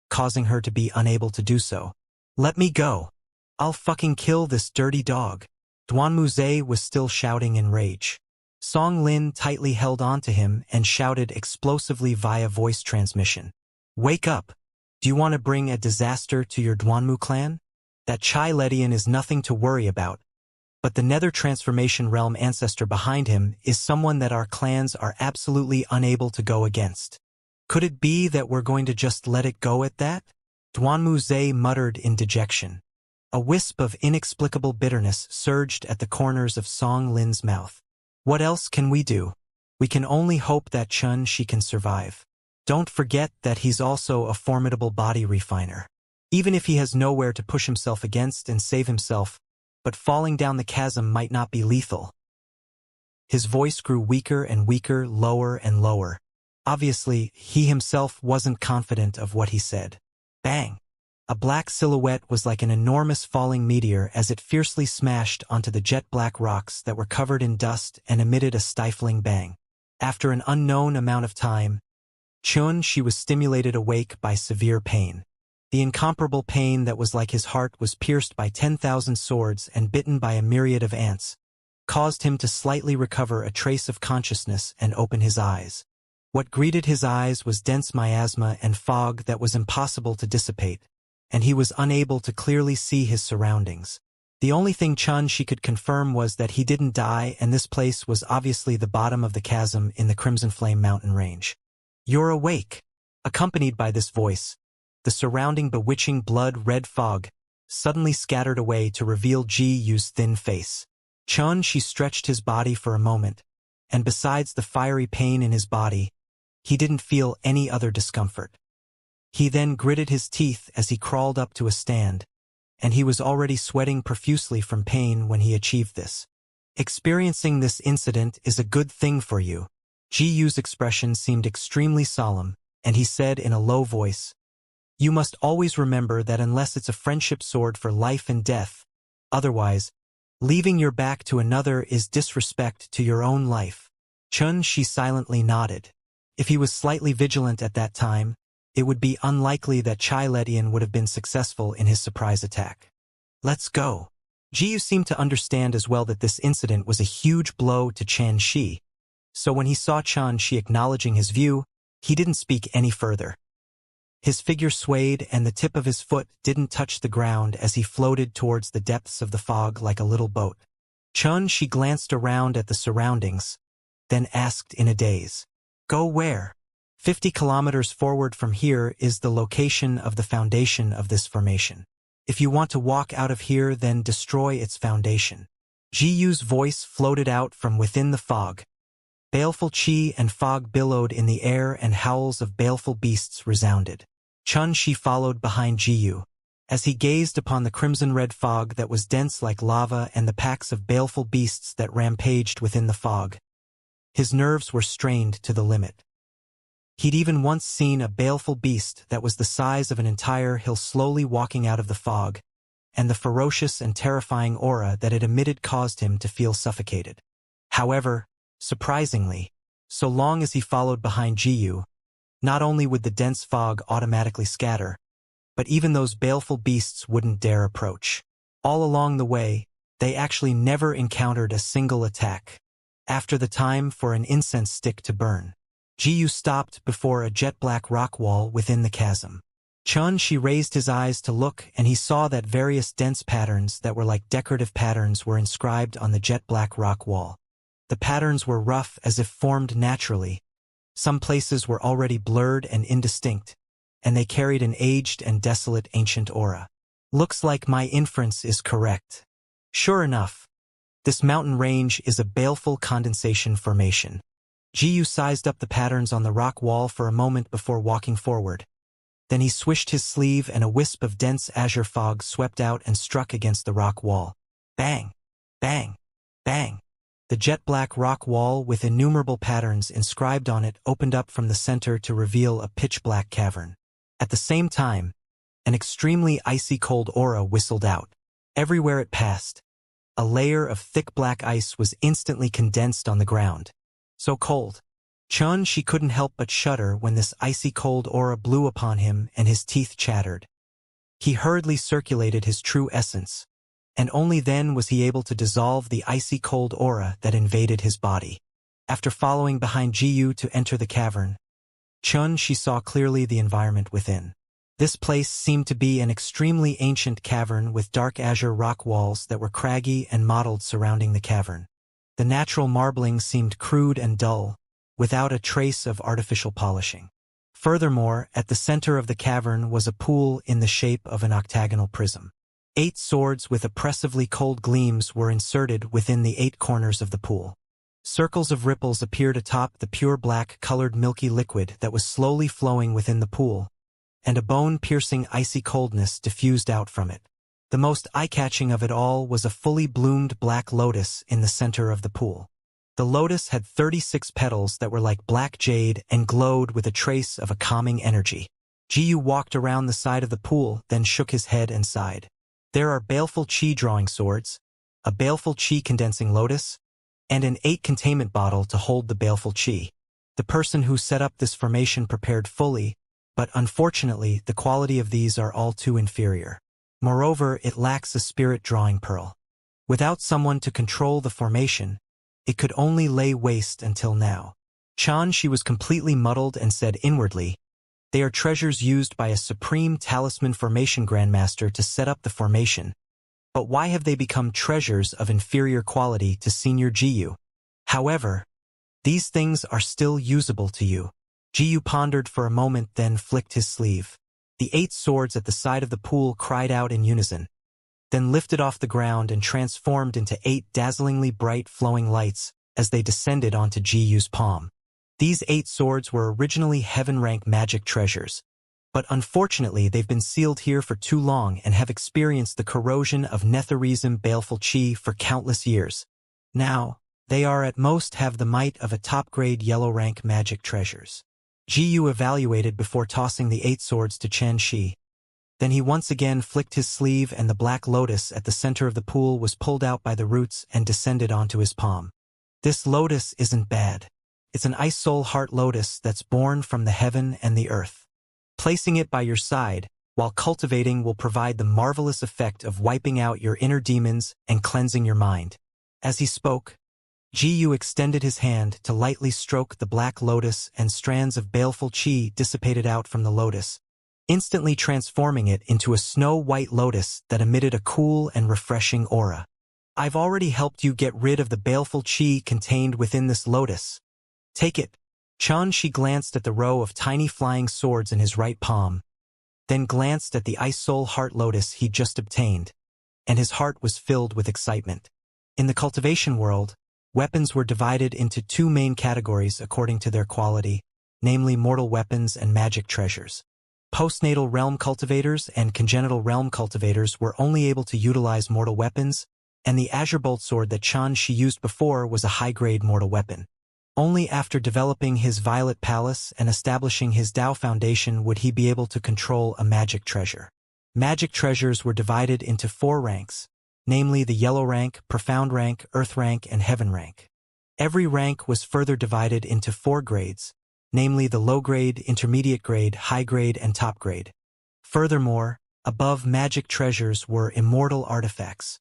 causing her to be unable to do so. Let me go. I'll fucking kill this dirty dog. Duanmu was still shouting in rage. Song Lin tightly held on to him and shouted explosively via voice transmission. Wake up. Do you want to bring a disaster to your Duanmu clan? That Chai Ledian is nothing to worry about, but the Nether Transformation Realm ancestor behind him is someone that our clans are absolutely unable to go against. Could it be that we're going to just let it go at that? Duanmu muttered in dejection. A wisp of inexplicable bitterness surged at the corners of Song Lin's mouth. What else can we do? We can only hope that Xianxia can survive. Don't forget that he's also a formidable body refiner. Even if he has nowhere to push himself against and save himself, but falling down the chasm might not be lethal. His voice grew weaker and weaker, lower and lower. Obviously, he himself wasn't confident of what he said. Bang! A black silhouette was like an enormous falling meteor as it fiercely smashed onto the jet-black rocks that were covered in dust and emitted a stifling bang. After an unknown amount of time, Xianxia was stimulated awake by severe pain. The incomparable pain that was like his heart was pierced by 10,000 swords and bitten by a myriad of ants, caused him to slightly recover a trace of consciousness and open his eyes. What greeted his eyes was dense miasma and fog that was impossible to dissipate, and he was unable to clearly see his surroundings. The only thing Xianxia could confirm was that he didn't die, and this place was obviously the bottom of the chasm in the Crimson Flame mountain range. You're awake. Accompanied by this voice, the surrounding bewitching blood-red fog suddenly scattered away to reveal Ji Yu's thin face. Xianxia stretched his body for a moment, and besides the fiery pain in his body, he didn't feel any other discomfort. He then gritted his teeth as he crawled up to a stand, and he was already sweating profusely from pain when he achieved this. Experiencing this incident is a good thing for you. Ji Yu's expression seemed extremely solemn, and he said in a low voice, You must always remember that unless it's a friendship sword for life and death, otherwise, leaving your back to another is disrespect to your own life. Xianxia silently nodded. If he was slightly vigilant at that time, it would be unlikely that Chai Ledian would have been successful in his surprise attack. Let's go. Ji Yu seemed to understand as well that this incident was a huge blow to Xianxia, so when he saw Xianxia acknowledging his view, he didn't speak any further. His figure swayed and the tip of his foot didn't touch the ground as he floated towards the depths of the fog like a little boat. Xianxia glanced around at the surroundings, then asked in a daze, Go where? 50 kilometers forward from here is the location of the foundation of this formation. If you want to walk out of here, then destroy its foundation. Ji Yu's voice floated out from within the fog. Baleful chi and fog billowed in the air and howls of baleful beasts resounded. Xianxia followed behind Ji Yu, as he gazed upon the crimson-red fog that was dense like lava and the packs of baleful beasts that rampaged within the fog. His nerves were strained to the limit. He'd even once seen a baleful beast that was the size of an entire hill slowly walking out of the fog, and the ferocious and terrifying aura that it emitted caused him to feel suffocated. However, surprisingly, so long as he followed behind Ji Yu, not only would the dense fog automatically scatter, but even those baleful beasts wouldn't dare approach. All along the way, they actually never encountered a single attack. After the time for an incense stick to burn, Ji Yu stopped before a jet-black rock wall within the chasm. Xianxia raised his eyes to look, and he saw that various dense patterns that were like decorative patterns were inscribed on the jet-black rock wall. The patterns were rough as if formed naturally. Some places were already blurred and indistinct, and they carried an aged and desolate ancient aura. Looks like my inference is correct. Sure enough, this mountain range is a baleful condensation formation. Ji Yu sized up the patterns on the rock wall for a moment before walking forward. Then he swished his sleeve and a wisp of dense azure fog swept out and struck against the rock wall. Bang! Bang! Bang! The jet-black rock wall with innumerable patterns inscribed on it opened up from the center to reveal a pitch-black cavern. At the same time, an extremely icy cold aura whistled out. Everywhere it passed, a layer of thick black ice was instantly condensed on the ground. So cold. Xianxia couldn't help but shudder when this icy cold aura blew upon him and his teeth chattered. He hurriedly circulated his true essence, and only then was he able to dissolve the icy cold aura that invaded his body. After following behind Jiyu to enter the cavern, Xianxia saw clearly the environment within. This place seemed to be an extremely ancient cavern with dark azure rock walls that were craggy and mottled surrounding the cavern. The natural marbling seemed crude and dull, without a trace of artificial polishing. Furthermore, at the center of the cavern was a pool in the shape of an octagonal prism. 8 swords with oppressively cold gleams were inserted within the 8 corners of the pool. Circles of ripples appeared atop the pure black-colored milky liquid that was slowly flowing within the pool, and a bone-piercing icy coldness diffused out from it. The most eye-catching of it all was a fully bloomed black lotus in the center of the pool. The lotus had 36 petals that were like black jade and glowed with a trace of a calming energy. Jiyu walked around the side of the pool, then shook his head and sighed. There are baleful chi drawing swords, a baleful chi condensing lotus, and an 8 containment bottle to hold the baleful chi. The person who set up this formation prepared fully, but unfortunately the quality of these are all too inferior. Moreover, it lacks a spirit drawing pearl. Without someone to control the formation, it could only lay waste until now. Xianxia was completely muddled and said inwardly, "They are treasures used by a supreme talisman formation grandmaster to set up the formation. But why have they become treasures of inferior quality to Senior Jiyu? However, these things are still usable to you." Jiyu pondered for a moment, then flicked his sleeve. The 8 swords at the side of the pool cried out in unison, then lifted off the ground and transformed into 8 dazzlingly bright flowing lights as they descended onto Jiyu's palm. These 8 swords were originally heaven-rank magic treasures, but unfortunately they've been sealed here for too long and have experienced the corrosion of Netherism baleful chi for countless years. Now, they are at most have the might of a top-grade yellow-rank magic treasures. Jiyu evaluated before tossing the 8 swords to Xianxia. Then he once again flicked his sleeve and the black lotus at the center of the pool was pulled out by the roots and descended onto his palm. This lotus isn't bad. It's an ice soul heart lotus that's born from the heaven and the earth. Placing it by your side, while cultivating, will provide the marvelous effect of wiping out your inner demons and cleansing your mind. As he spoke, Jiyu extended his hand to lightly stroke the black lotus and strands of baleful chi dissipated out from the lotus, instantly transforming it into a snow-white lotus that emitted a cool and refreshing aura. "I've already helped you get rid of the baleful chi contained within this lotus. Take it." Xianxia glanced at the row of tiny flying swords in his right palm, then glanced at the ice soul heart lotus he'd just obtained, and his heart was filled with excitement. In the cultivation world, weapons were divided into 2 main categories according to their quality, namely mortal weapons and magic treasures. Postnatal realm cultivators and congenital realm cultivators were only able to utilize mortal weapons, and the azure bolt sword that Xianxia used before was a high-grade mortal weapon. Only after developing his Violet Palace and establishing his Dao Foundation would he be able to control a magic treasure. Magic treasures were divided into 4 ranks, namely the Yellow rank, Profound rank, Earth rank, and Heaven rank. Every rank was further divided into 4 grades, namely the low grade, intermediate grade, high grade, and top grade. Furthermore, above magic treasures were immortal artifacts.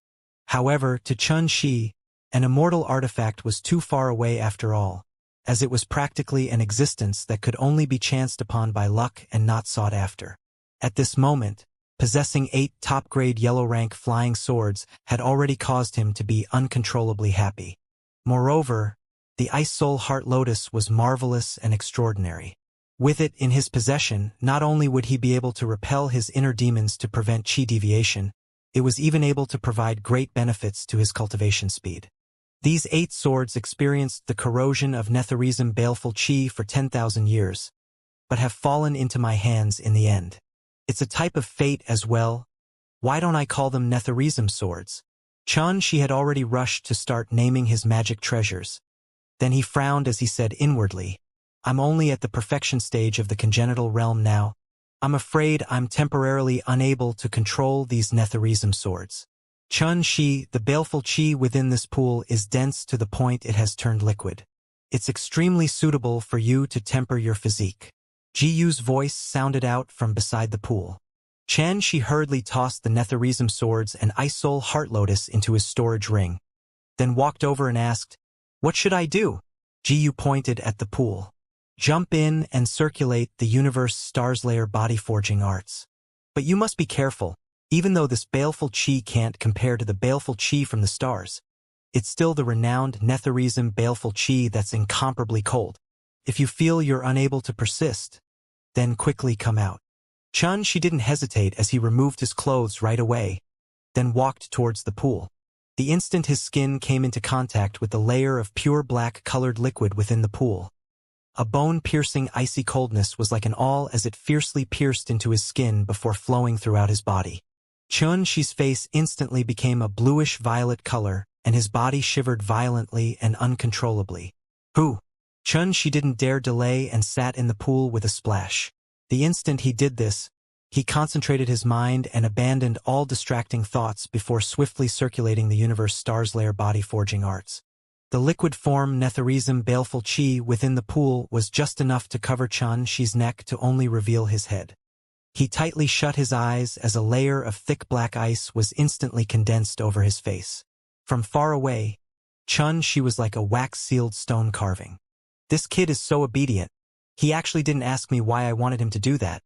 However, to Xianxia, an immortal artifact was too far away after all, as it was practically an existence that could only be chanced upon by luck and not sought after. At this moment, possessing 8 top-grade yellow-rank flying swords had already caused him to be uncontrollably happy. Moreover, the Ice Soul Heart Lotus was marvelous and extraordinary. With it in his possession, not only would he be able to repel his inner demons to prevent chi deviation, it was even able to provide great benefits to his cultivation speed. These 8 swords experienced the corrosion of Netherism baleful chi for 10,000 years, but have fallen into my hands in the end. It's a type of fate as well. Why don't I call them Netherism swords? Xianxia had already rushed to start naming his magic treasures. Then he frowned as he said inwardly, "I'm only at the perfection stage of the congenital realm now. I'm afraid I'm temporarily unable to control these Netherism swords. Xianxia, the baleful chi within this pool is dense to the point it has turned liquid. It's extremely suitable for you to temper your physique. Jiyu's voice sounded out from beside the pool. Xianxia hurriedly tossed the Netherism swords and Ice Soul Heart Lotus into his storage ring, then walked over and asked, "What should I do?" Jiyu pointed at the pool. "Jump in and circulate the universe stars layer body forging arts. But you must be careful. Even though this baleful chi can't compare to the baleful chi from the stars, it's still the renowned Netherism baleful chi that's incomparably cold. If you feel you're unable to persist, then quickly come out." Xianxia didn't hesitate as he removed his clothes right away, then walked towards the pool. The instant his skin came into contact with the layer of pure black-colored liquid within the pool, a bone-piercing icy coldness was like an awl as it fiercely pierced into his skin before flowing throughout his body. Xianxia's face instantly became a bluish-violet color, and his body shivered violently and uncontrollably. "Who?" Xianxia didn't dare delay and sat in the pool with a splash. The instant he did this, he concentrated his mind and abandoned all distracting thoughts before swiftly circulating the universe stars layer body forging arts. The liquid form Netherism baleful chi within the pool was just enough to cover Xianxia's neck to only reveal his head. He tightly shut his eyes as a layer of thick black ice was instantly condensed over his face. From far away, Xianxia was like a wax-sealed stone carving. "This kid is so obedient. He actually didn't ask me why I wanted him to do that."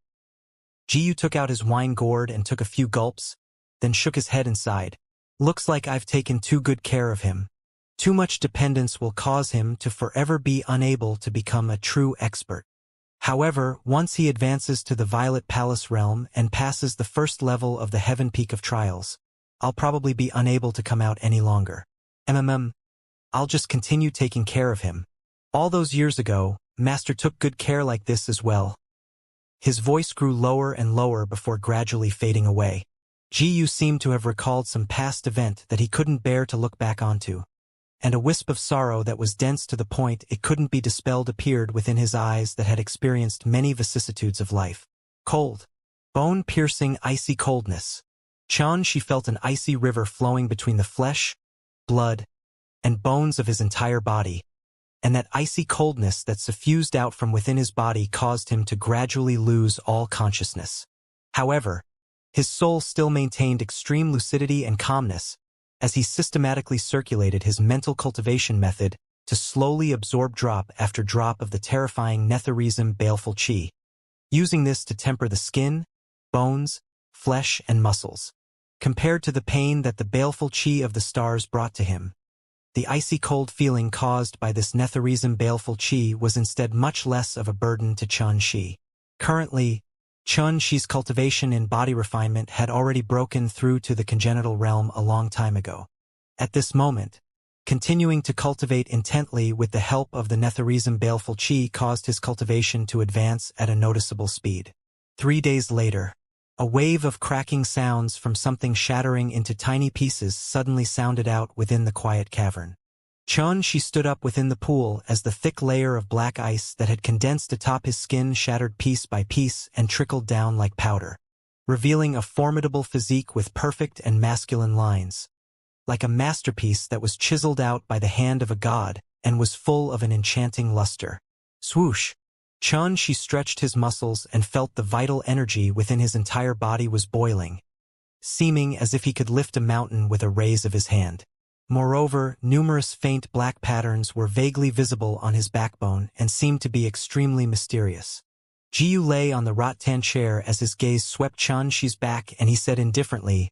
Jiyu took out his wine gourd and took a few gulps, then shook his head and sighed. "Looks like I've taken too good care of him. Too much dependence will cause him to forever be unable to become a true expert. However, once he advances to the Violet Palace realm and passes the first level of the Heaven Peak of Trials, I'll probably be unable to come out any longer. I'll just continue taking care of him. All those years ago, Master took good care like this as well." His voice grew lower and lower before gradually fading away. Jiyu seemed to have recalled some past event that he couldn't bear to look back onto, and a wisp of sorrow that was dense to the point it couldn't be dispelled appeared within his eyes that had experienced many vicissitudes of life. Cold. Bone-piercing icy coldness. Xianxia felt an icy river flowing between the flesh, blood, and bones of his entire body, and that icy coldness that suffused out from within his body caused him to gradually lose all consciousness. However, his soul still maintained extreme lucidity and calmness, as he systematically circulated his mental cultivation method to slowly absorb drop after drop of the terrifying Netherism baleful chi, using this to temper the skin, bones, flesh, and muscles. Compared to the pain that the baleful chi of the stars brought to him, the icy cold feeling caused by this Netherism baleful chi was instead much less of a burden to Xianxia. Currently, Xianxia's cultivation in body refinement had already broken through to the congenital realm a long time ago. At this moment, continuing to cultivate intently with the help of the Netherism baleful chi caused his cultivation to advance at a noticeable speed. 3 days later, a wave of cracking sounds from something shattering into tiny pieces suddenly sounded out within the quiet cavern. Xianxia stood up within the pool as the thick layer of black ice that had condensed atop his skin shattered piece by piece and trickled down like powder, revealing a formidable physique with perfect and masculine lines, like a masterpiece that was chiseled out by the hand of a god and was full of an enchanting luster. Swoosh! Xianxia stretched his muscles and felt the vital energy within his entire body was boiling, seeming as if he could lift a mountain with a raise of his hand. Moreover, numerous faint black patterns were vaguely visible on his backbone and seemed to be extremely mysterious. Jiyu lay on the rattan chair as his gaze swept Xianxia's back and he said indifferently,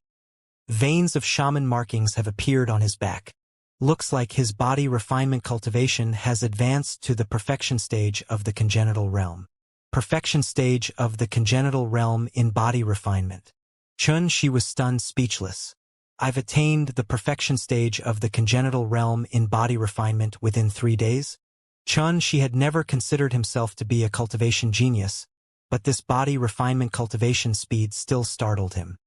"Veins of shaman markings have appeared on his back. Looks like his body refinement cultivation has advanced to the perfection stage of the congenital realm." Perfection stage of the congenital realm in body refinement. Xianxia was stunned speechless. "I've attained the perfection stage of the congenital realm in body refinement within 3 days?" Xianxia had never considered himself to be a cultivation genius, but this body refinement cultivation speed still startled him.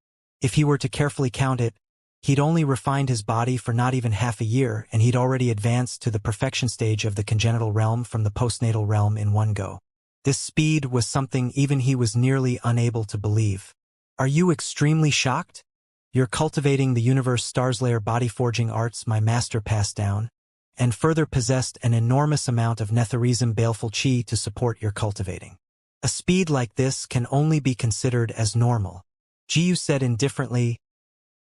If he were to carefully count it, he'd only refined his body for not even half a year and he'd already advanced to the perfection stage of the congenital realm from the postnatal realm in one go. This speed was something even he was nearly unable to believe. Are you extremely shocked? You're cultivating the universe Starslayer body forging arts my master passed down, and further possessed an enormous amount of Netherism baleful chi to support your cultivating. A speed like this can only be considered as normal. Jiyu said indifferently,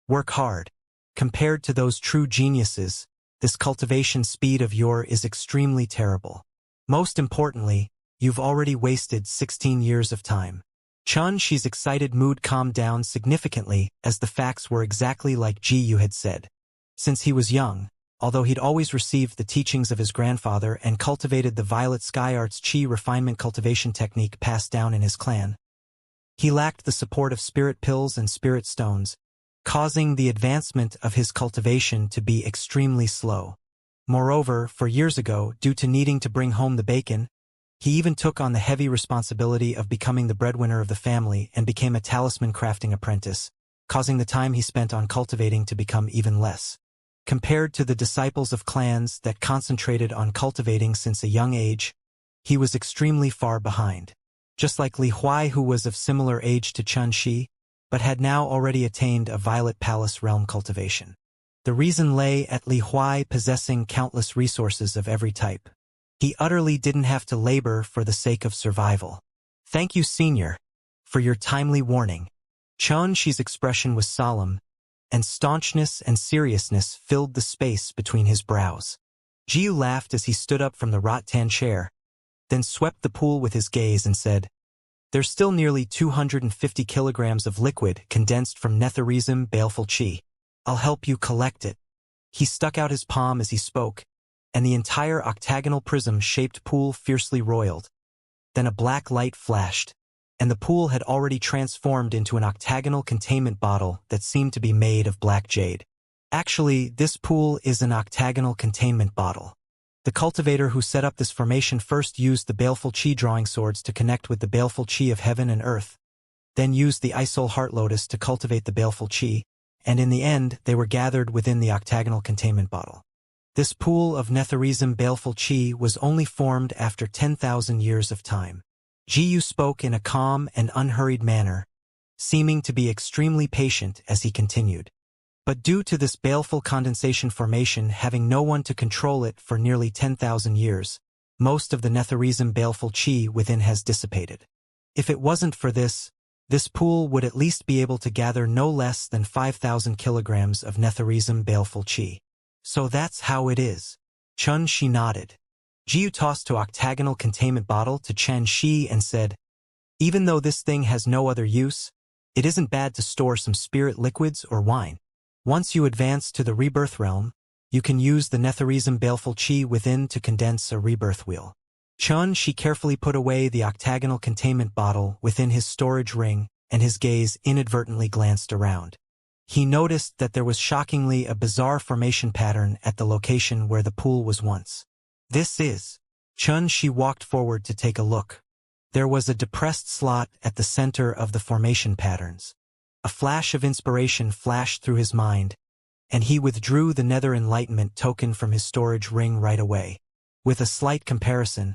work hard. Compared to those true geniuses, this cultivation speed of yours is extremely terrible. Most importantly, you've already wasted 16 years of time. Xianxia's excited mood calmed down significantly as the facts were exactly like Jiyu had said. Since he was young, although he'd always received the teachings of his grandfather and cultivated the Violet Sky Arts Chi refinement cultivation technique passed down in his clan, he lacked the support of spirit pills and spirit stones, causing the advancement of his cultivation to be extremely slow. Moreover, 4 years ago, due to needing to bring home the bacon, he even took on the heavy responsibility of becoming the breadwinner of the family and became a talisman crafting apprentice, causing the time he spent on cultivating to become even less. Compared to the disciples of clans that concentrated on cultivating since a young age, he was extremely far behind. Just like Li Huai, who was of similar age to Xianxia, but had now already attained a Violet Palace realm cultivation. The reason lay at Li Huai possessing countless resources of every type. He utterly didn't have to labor for the sake of survival. Thank you, Senior, for your timely warning. Xianxia's expression was solemn, and staunchness and seriousness filled the space between his brows. Jiyu laughed as he stood up from the rattan chair, then swept the pool with his gaze and said, there's still nearly 250 kilograms of liquid condensed from Netherism baleful chi. I'll help you collect it. He stuck out his palm as he spoke, and the entire octagonal prism-shaped pool fiercely roiled. Then a black light flashed, and the pool had already transformed into an octagonal containment bottle that seemed to be made of black jade. Actually, this pool is an octagonal containment bottle. The cultivator who set up this formation first used the baleful chi drawing swords to connect with the baleful chi of heaven and earth, then used the Isol Heart Lotus to cultivate the baleful chi, and in the end they were gathered within the octagonal containment bottle. This pool of Netherism baleful chi was only formed after 10,000 years of time. Jiyu spoke in a calm and unhurried manner, seeming to be extremely patient as he continued. But due to this baleful condensation formation having no one to control it for nearly 10,000 years, most of the Netherism baleful chi within has dissipated. If it wasn't for this pool would at least be able to gather no less than 5,000 kilograms of Netherism baleful chi. So that's how it is. Xianxia nodded. Jiyu tossed to octagonal containment bottle to Xianxia and said, even though this thing has no other use, it isn't bad to store some spirit liquids or wine. Once you advance to the rebirth realm, you can use the Netherism baleful chi within to condense a rebirth wheel. Xianxia carefully put away the octagonal containment bottle within his storage ring, and his gaze inadvertently glanced around. He noticed that there was shockingly a bizarre formation pattern at the location where the pool was once. This is. Xianxia walked forward to take a look. There was a depressed slot at the center of the formation patterns. A flash of inspiration flashed through his mind, and he withdrew the Nether Enlightenment token from his storage ring right away. With a slight comparison,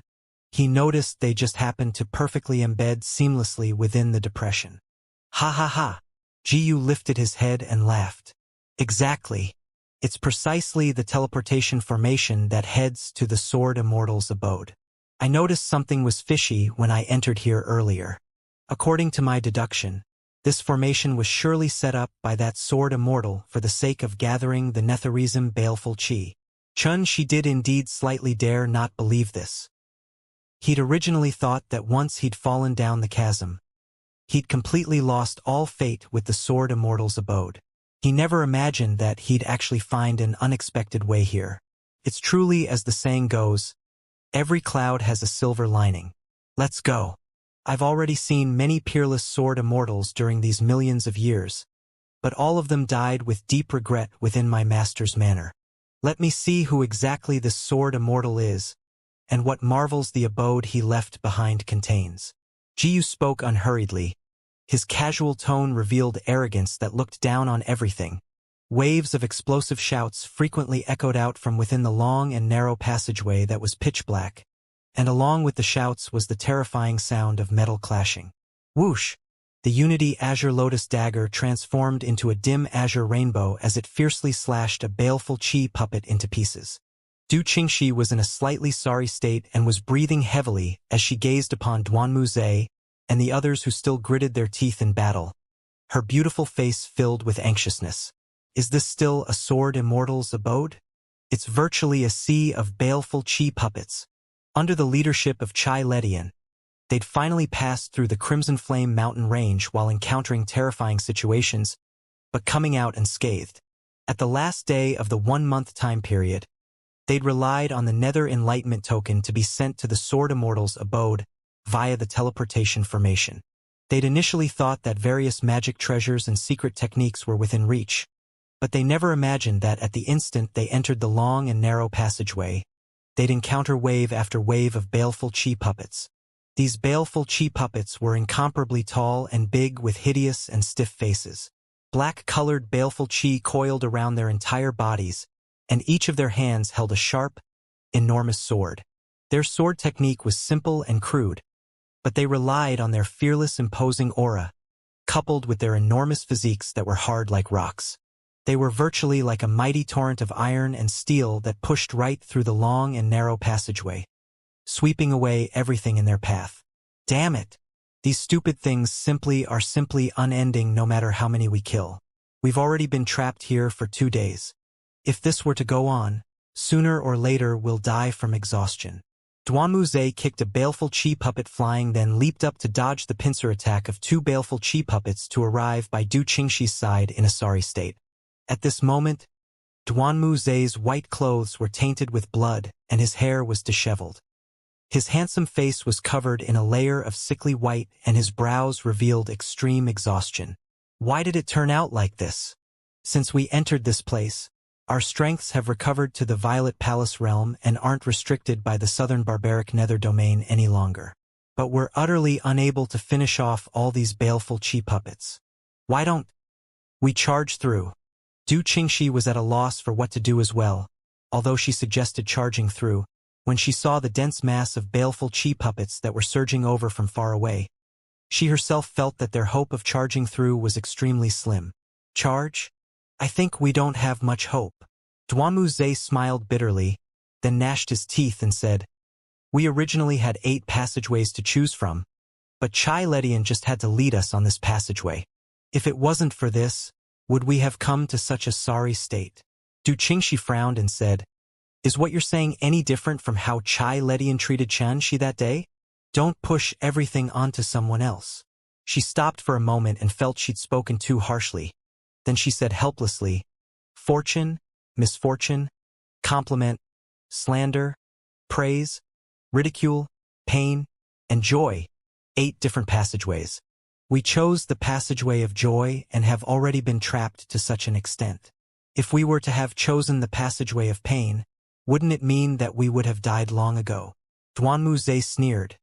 he noticed they just happened to perfectly embed seamlessly within the depression. Ha ha ha! Jiyu lifted his head and laughed. Exactly. It's precisely the teleportation formation that heads to the Sword Immortal's abode. I noticed something was fishy when I entered here earlier. According to my deduction, this formation was surely set up by that Sword Immortal for the sake of gathering the Netherism baleful chi. Xianxia did indeed slightly dare not believe this. He'd originally thought that once he'd fallen down the chasm, he'd completely lost all fate with the Sword Immortal's abode. He never imagined that he'd actually find an unexpected way here. It's truly as the saying goes, every cloud has a silver lining. Let's go. I've already seen many peerless Sword Immortals during these millions of years, but all of them died with deep regret within my master's manor. Let me see who exactly this Sword Immortal is, and what marvels the abode he left behind contains. Jiyu spoke unhurriedly. His casual tone revealed arrogance that looked down on everything. Waves of explosive shouts frequently echoed out from within the long and narrow passageway that was pitch black, and along with the shouts was the terrifying sound of metal clashing. Whoosh! The Unity Azure Lotus dagger transformed into a dim azure rainbow as it fiercely slashed a baleful chi puppet into pieces. Du Qingxi was in a slightly sorry state and was breathing heavily as she gazed upon Duanmu Zhe and the others who still gritted their teeth in battle, her beautiful face filled with anxiousness. Is this still a Sword Immortal's abode? It's virtually a sea of baleful chi puppets. Under the leadership of Chai Ledian, they'd finally passed through the Crimson Flame mountain range while encountering terrifying situations, but coming out unscathed. At the last day of the 1-month time period, they'd relied on the Nether Enlightenment token to be sent to the Sword Immortal's abode via the teleportation formation. They'd initially thought that various magic treasures and secret techniques were within reach, but they never imagined that at the instant they entered the long and narrow passageway, they'd encounter wave after wave of baleful chi puppets. These baleful chi puppets were incomparably tall and big with hideous and stiff faces. Black-colored baleful chi coiled around their entire bodies, and each of their hands held a sharp, enormous sword. Their sword technique was simple and crude, but they relied on their fearless, imposing aura, coupled with their enormous physiques that were hard like rocks. They were virtually like a mighty torrent of iron and steel that pushed right through the long and narrow passageway, sweeping away everything in their path. Damn it! These stupid things are simply unending no matter how many we kill. We've already been trapped here for 2 days. If this were to go on, sooner or later we'll die from exhaustion. Duanmu Zhe kicked a baleful chi puppet flying, then leaped up to dodge the pincer attack of 2 baleful chi puppets to arrive by Du Qingxi's side in a sorry state. At this moment, Duanmu Zhe's white clothes were tainted with blood and his hair was disheveled. His handsome face was covered in a layer of sickly white and his brows revealed extreme exhaustion. Why did it turn out like this? Since we entered this place, our strengths have recovered to the Violet Palace realm and aren't restricted by the southern barbaric nether domain any longer. But we're utterly unable to finish off all these baleful chi puppets. Why don't we charge through? Du Qingxi was at a loss for what to do as well, although she suggested charging through, when she saw the dense mass of baleful chi puppets that were surging over from far away. She herself felt that their hope of charging through was extremely slim. Charge? I think we don't have much hope. Duanmu Zhe smiled bitterly, then gnashed his teeth and said, We originally had 8 passageways to choose from, but Chai Ledian just had to lead us on this passageway. If it wasn't for this, would we have come to such a sorry state? Du Qingxi frowned and said, Is what you're saying any different from how Chai Ledian treated Xianxia that day? Don't push everything onto someone else. She stopped for a moment and felt she'd spoken too harshly. Then she said helplessly, Fortune, misfortune, compliment, slander, praise, ridicule, pain, and joy. 8 different passageways. We chose the passageway of joy and have already been trapped to such an extent. If we were to have chosen the passageway of pain, wouldn't it mean that we would have died long ago? Duanmu Zhe sneered.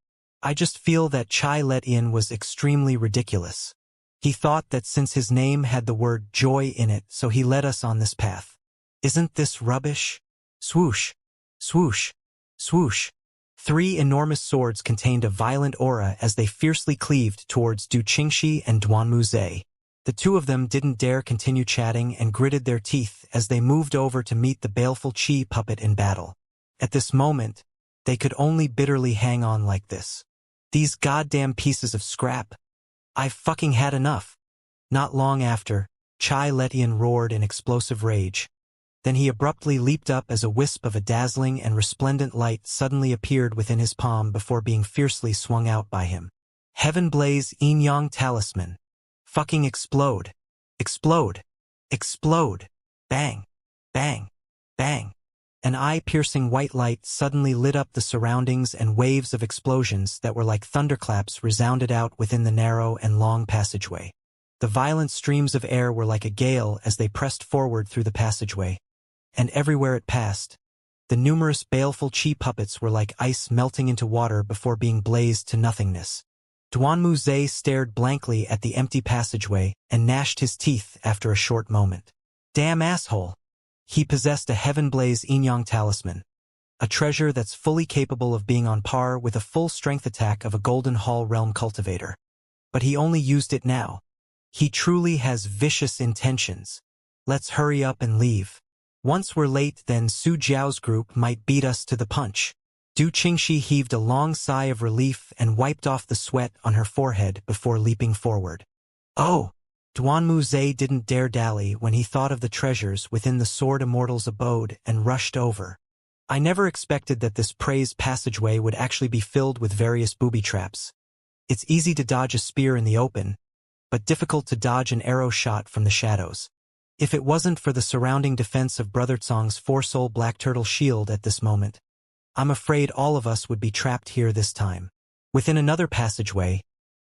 I just feel that Chai Ledian was extremely ridiculous. He thought that since his name had the word joy in it, so he led us on this path. Isn't this rubbish? Swoosh, swoosh, swoosh. 3 enormous swords contained a violent aura as they fiercely cleaved towards Du Qingxi and Duanmu Zhe. The 2 of them didn't dare continue chatting and gritted their teeth as they moved over to meet the baleful chi puppet in battle. At this moment, they could only bitterly hang on like this. These goddamn pieces of scrap. I've fucking had enough. Not long after, Chai Ledian roared in explosive rage. Then he abruptly leaped up as a wisp of a dazzling and resplendent light suddenly appeared within his palm before being fiercely swung out by him. Heaven Blaze Yin Yang Talisman. Fucking explode. Explode. Explode. Bang. Bang. Bang. An eye-piercing white light suddenly lit up the surroundings and waves of explosions that were like thunderclaps resounded out within the narrow and long passageway. The violent streams of air were like a gale as they pressed forward through the passageway. And everywhere it passed, the numerous baleful chi puppets were like ice melting into water before being blazed to nothingness. Duanmu Zhe stared blankly at the empty passageway and gnashed his teeth after a short moment. Damn asshole! He possessed a Heaven Blaze Yin Yang Talisman. a treasure that's fully capable of being on par with a full strength attack of a Golden Hall realm cultivator. But he only used it now. He truly has vicious intentions. Let's hurry up and leave. Once we're late, then Su Jiao's group might beat us to the punch. Du Qingxi heaved a long sigh of relief and wiped off the sweat on her forehead before leaping forward. Oh! Duanmu Zhe didn't dare dally when he thought of the treasures within the Sword Immortal's abode and rushed over. I never expected that this praised passageway would actually be filled with various booby traps. It's easy to dodge a spear in the open, but difficult to dodge an arrow shot from the shadows. If it wasn't for the surrounding defense of Brother Tsong's four-soul black turtle shield at this moment, I'm afraid all of us would be trapped here this time. Within another passageway,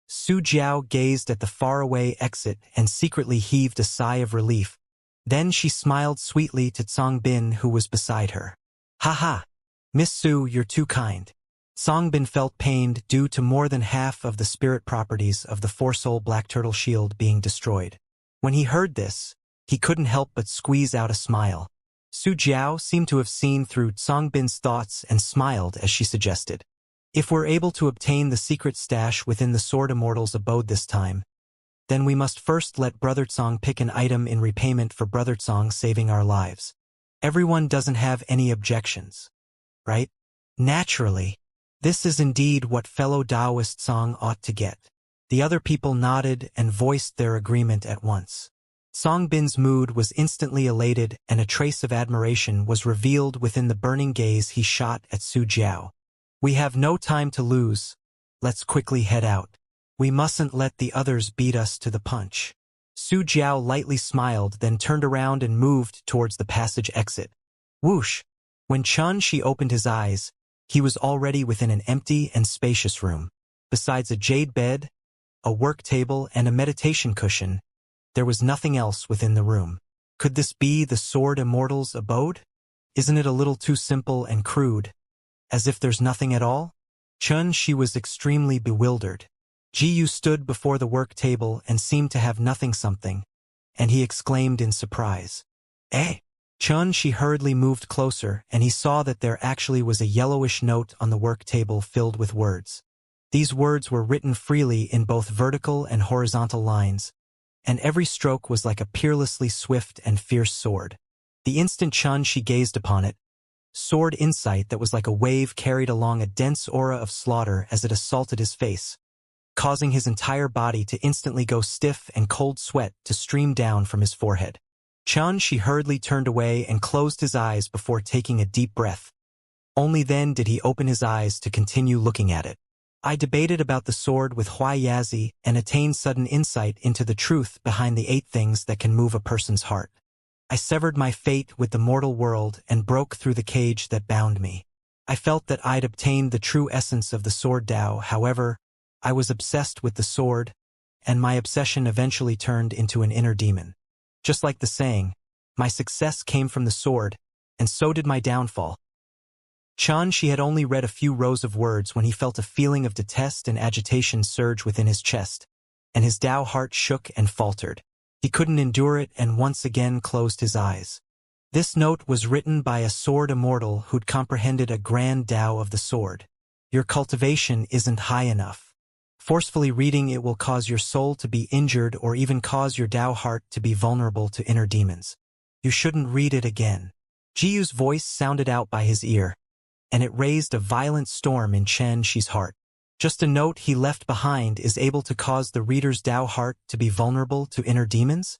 Su Jiao gazed at the faraway exit and secretly heaved a sigh of relief. Then she smiled sweetly to Tsong Bin, who was beside her. "Ha ha! Miss Su, you're too kind." Tsong Bin felt pained due to more than half of the spirit properties of the four-soul black turtle shield being destroyed. When he heard this, he couldn't help but squeeze out a smile. Su Jiao seemed to have seen through Tsong Bin's thoughts and smiled as she suggested, "If we're able to obtain the secret stash within the Sword Immortal's abode this time, then we must first let Brother Tsong pick an item in repayment for Brother Tsong saving our lives. Everyone doesn't have any objections, right?" Naturally. This is indeed what fellow Taoist Tsong ought to get. The other people nodded and voiced their agreement at once. Tsong Bin's mood was instantly elated, and a trace of admiration was revealed within the burning gaze he shot at Su Jiao. "We have no time to lose. Let's quickly head out. We mustn't let the others beat us to the punch." Su Jiao lightly smiled, then turned around and moved towards the passage exit. Whoosh! When Xianxia opened his eyes, he was already within an empty and spacious room. Besides a jade bed, a work table, and a meditation cushion, there was nothing else within the room. Could this be the Sword Immortal's abode? Isn't it a little too simple and crude? As if there's nothing at all? She was extremely bewildered. Jiyu stood before the work table and seemed to have nothing something, and he exclaimed in surprise. "Eh?" She hurriedly moved closer, and he saw that there actually was a yellowish note on the work table filled with words. These words were written freely in both vertical and horizontal lines, and every stroke was like a peerlessly swift and fierce sword. The instant she gazed upon it, sword insight that was like a wave carried along a dense aura of slaughter as it assaulted his face, causing his entire body to instantly go stiff and cold sweat to stream down from his forehead. She hurriedly turned away and closed his eyes before taking a deep breath. Only then did he open his eyes to continue looking at it. "I debated about the sword with Huai Yazi and attained sudden insight into the truth behind the 8 things that can move a person's heart. I severed my fate with the mortal world and broke through the cage that bound me. I felt that I'd obtained the true essence of the sword Tao. However, I was obsessed with the sword, and my obsession eventually turned into an inner demon. Just like the saying, my success came from the sword, and so did my downfall." She had only read a few rows of words when he felt a feeling of detest and agitation surge within his chest, and his Tao heart shook and faltered. He couldn't endure it and once again closed his eyes. This note was written by a sword immortal who'd comprehended a grand Tao of the sword. "Your cultivation isn't high enough. Forcefully reading it will cause your soul to be injured or even cause your Tao heart to be vulnerable to inner demons. You shouldn't read it again." Jiyu's voice sounded out by his ear, and it raised a violent storm in Xianxia's heart. Just a note he left behind is able to cause the reader's Tao heart to be vulnerable to inner demons?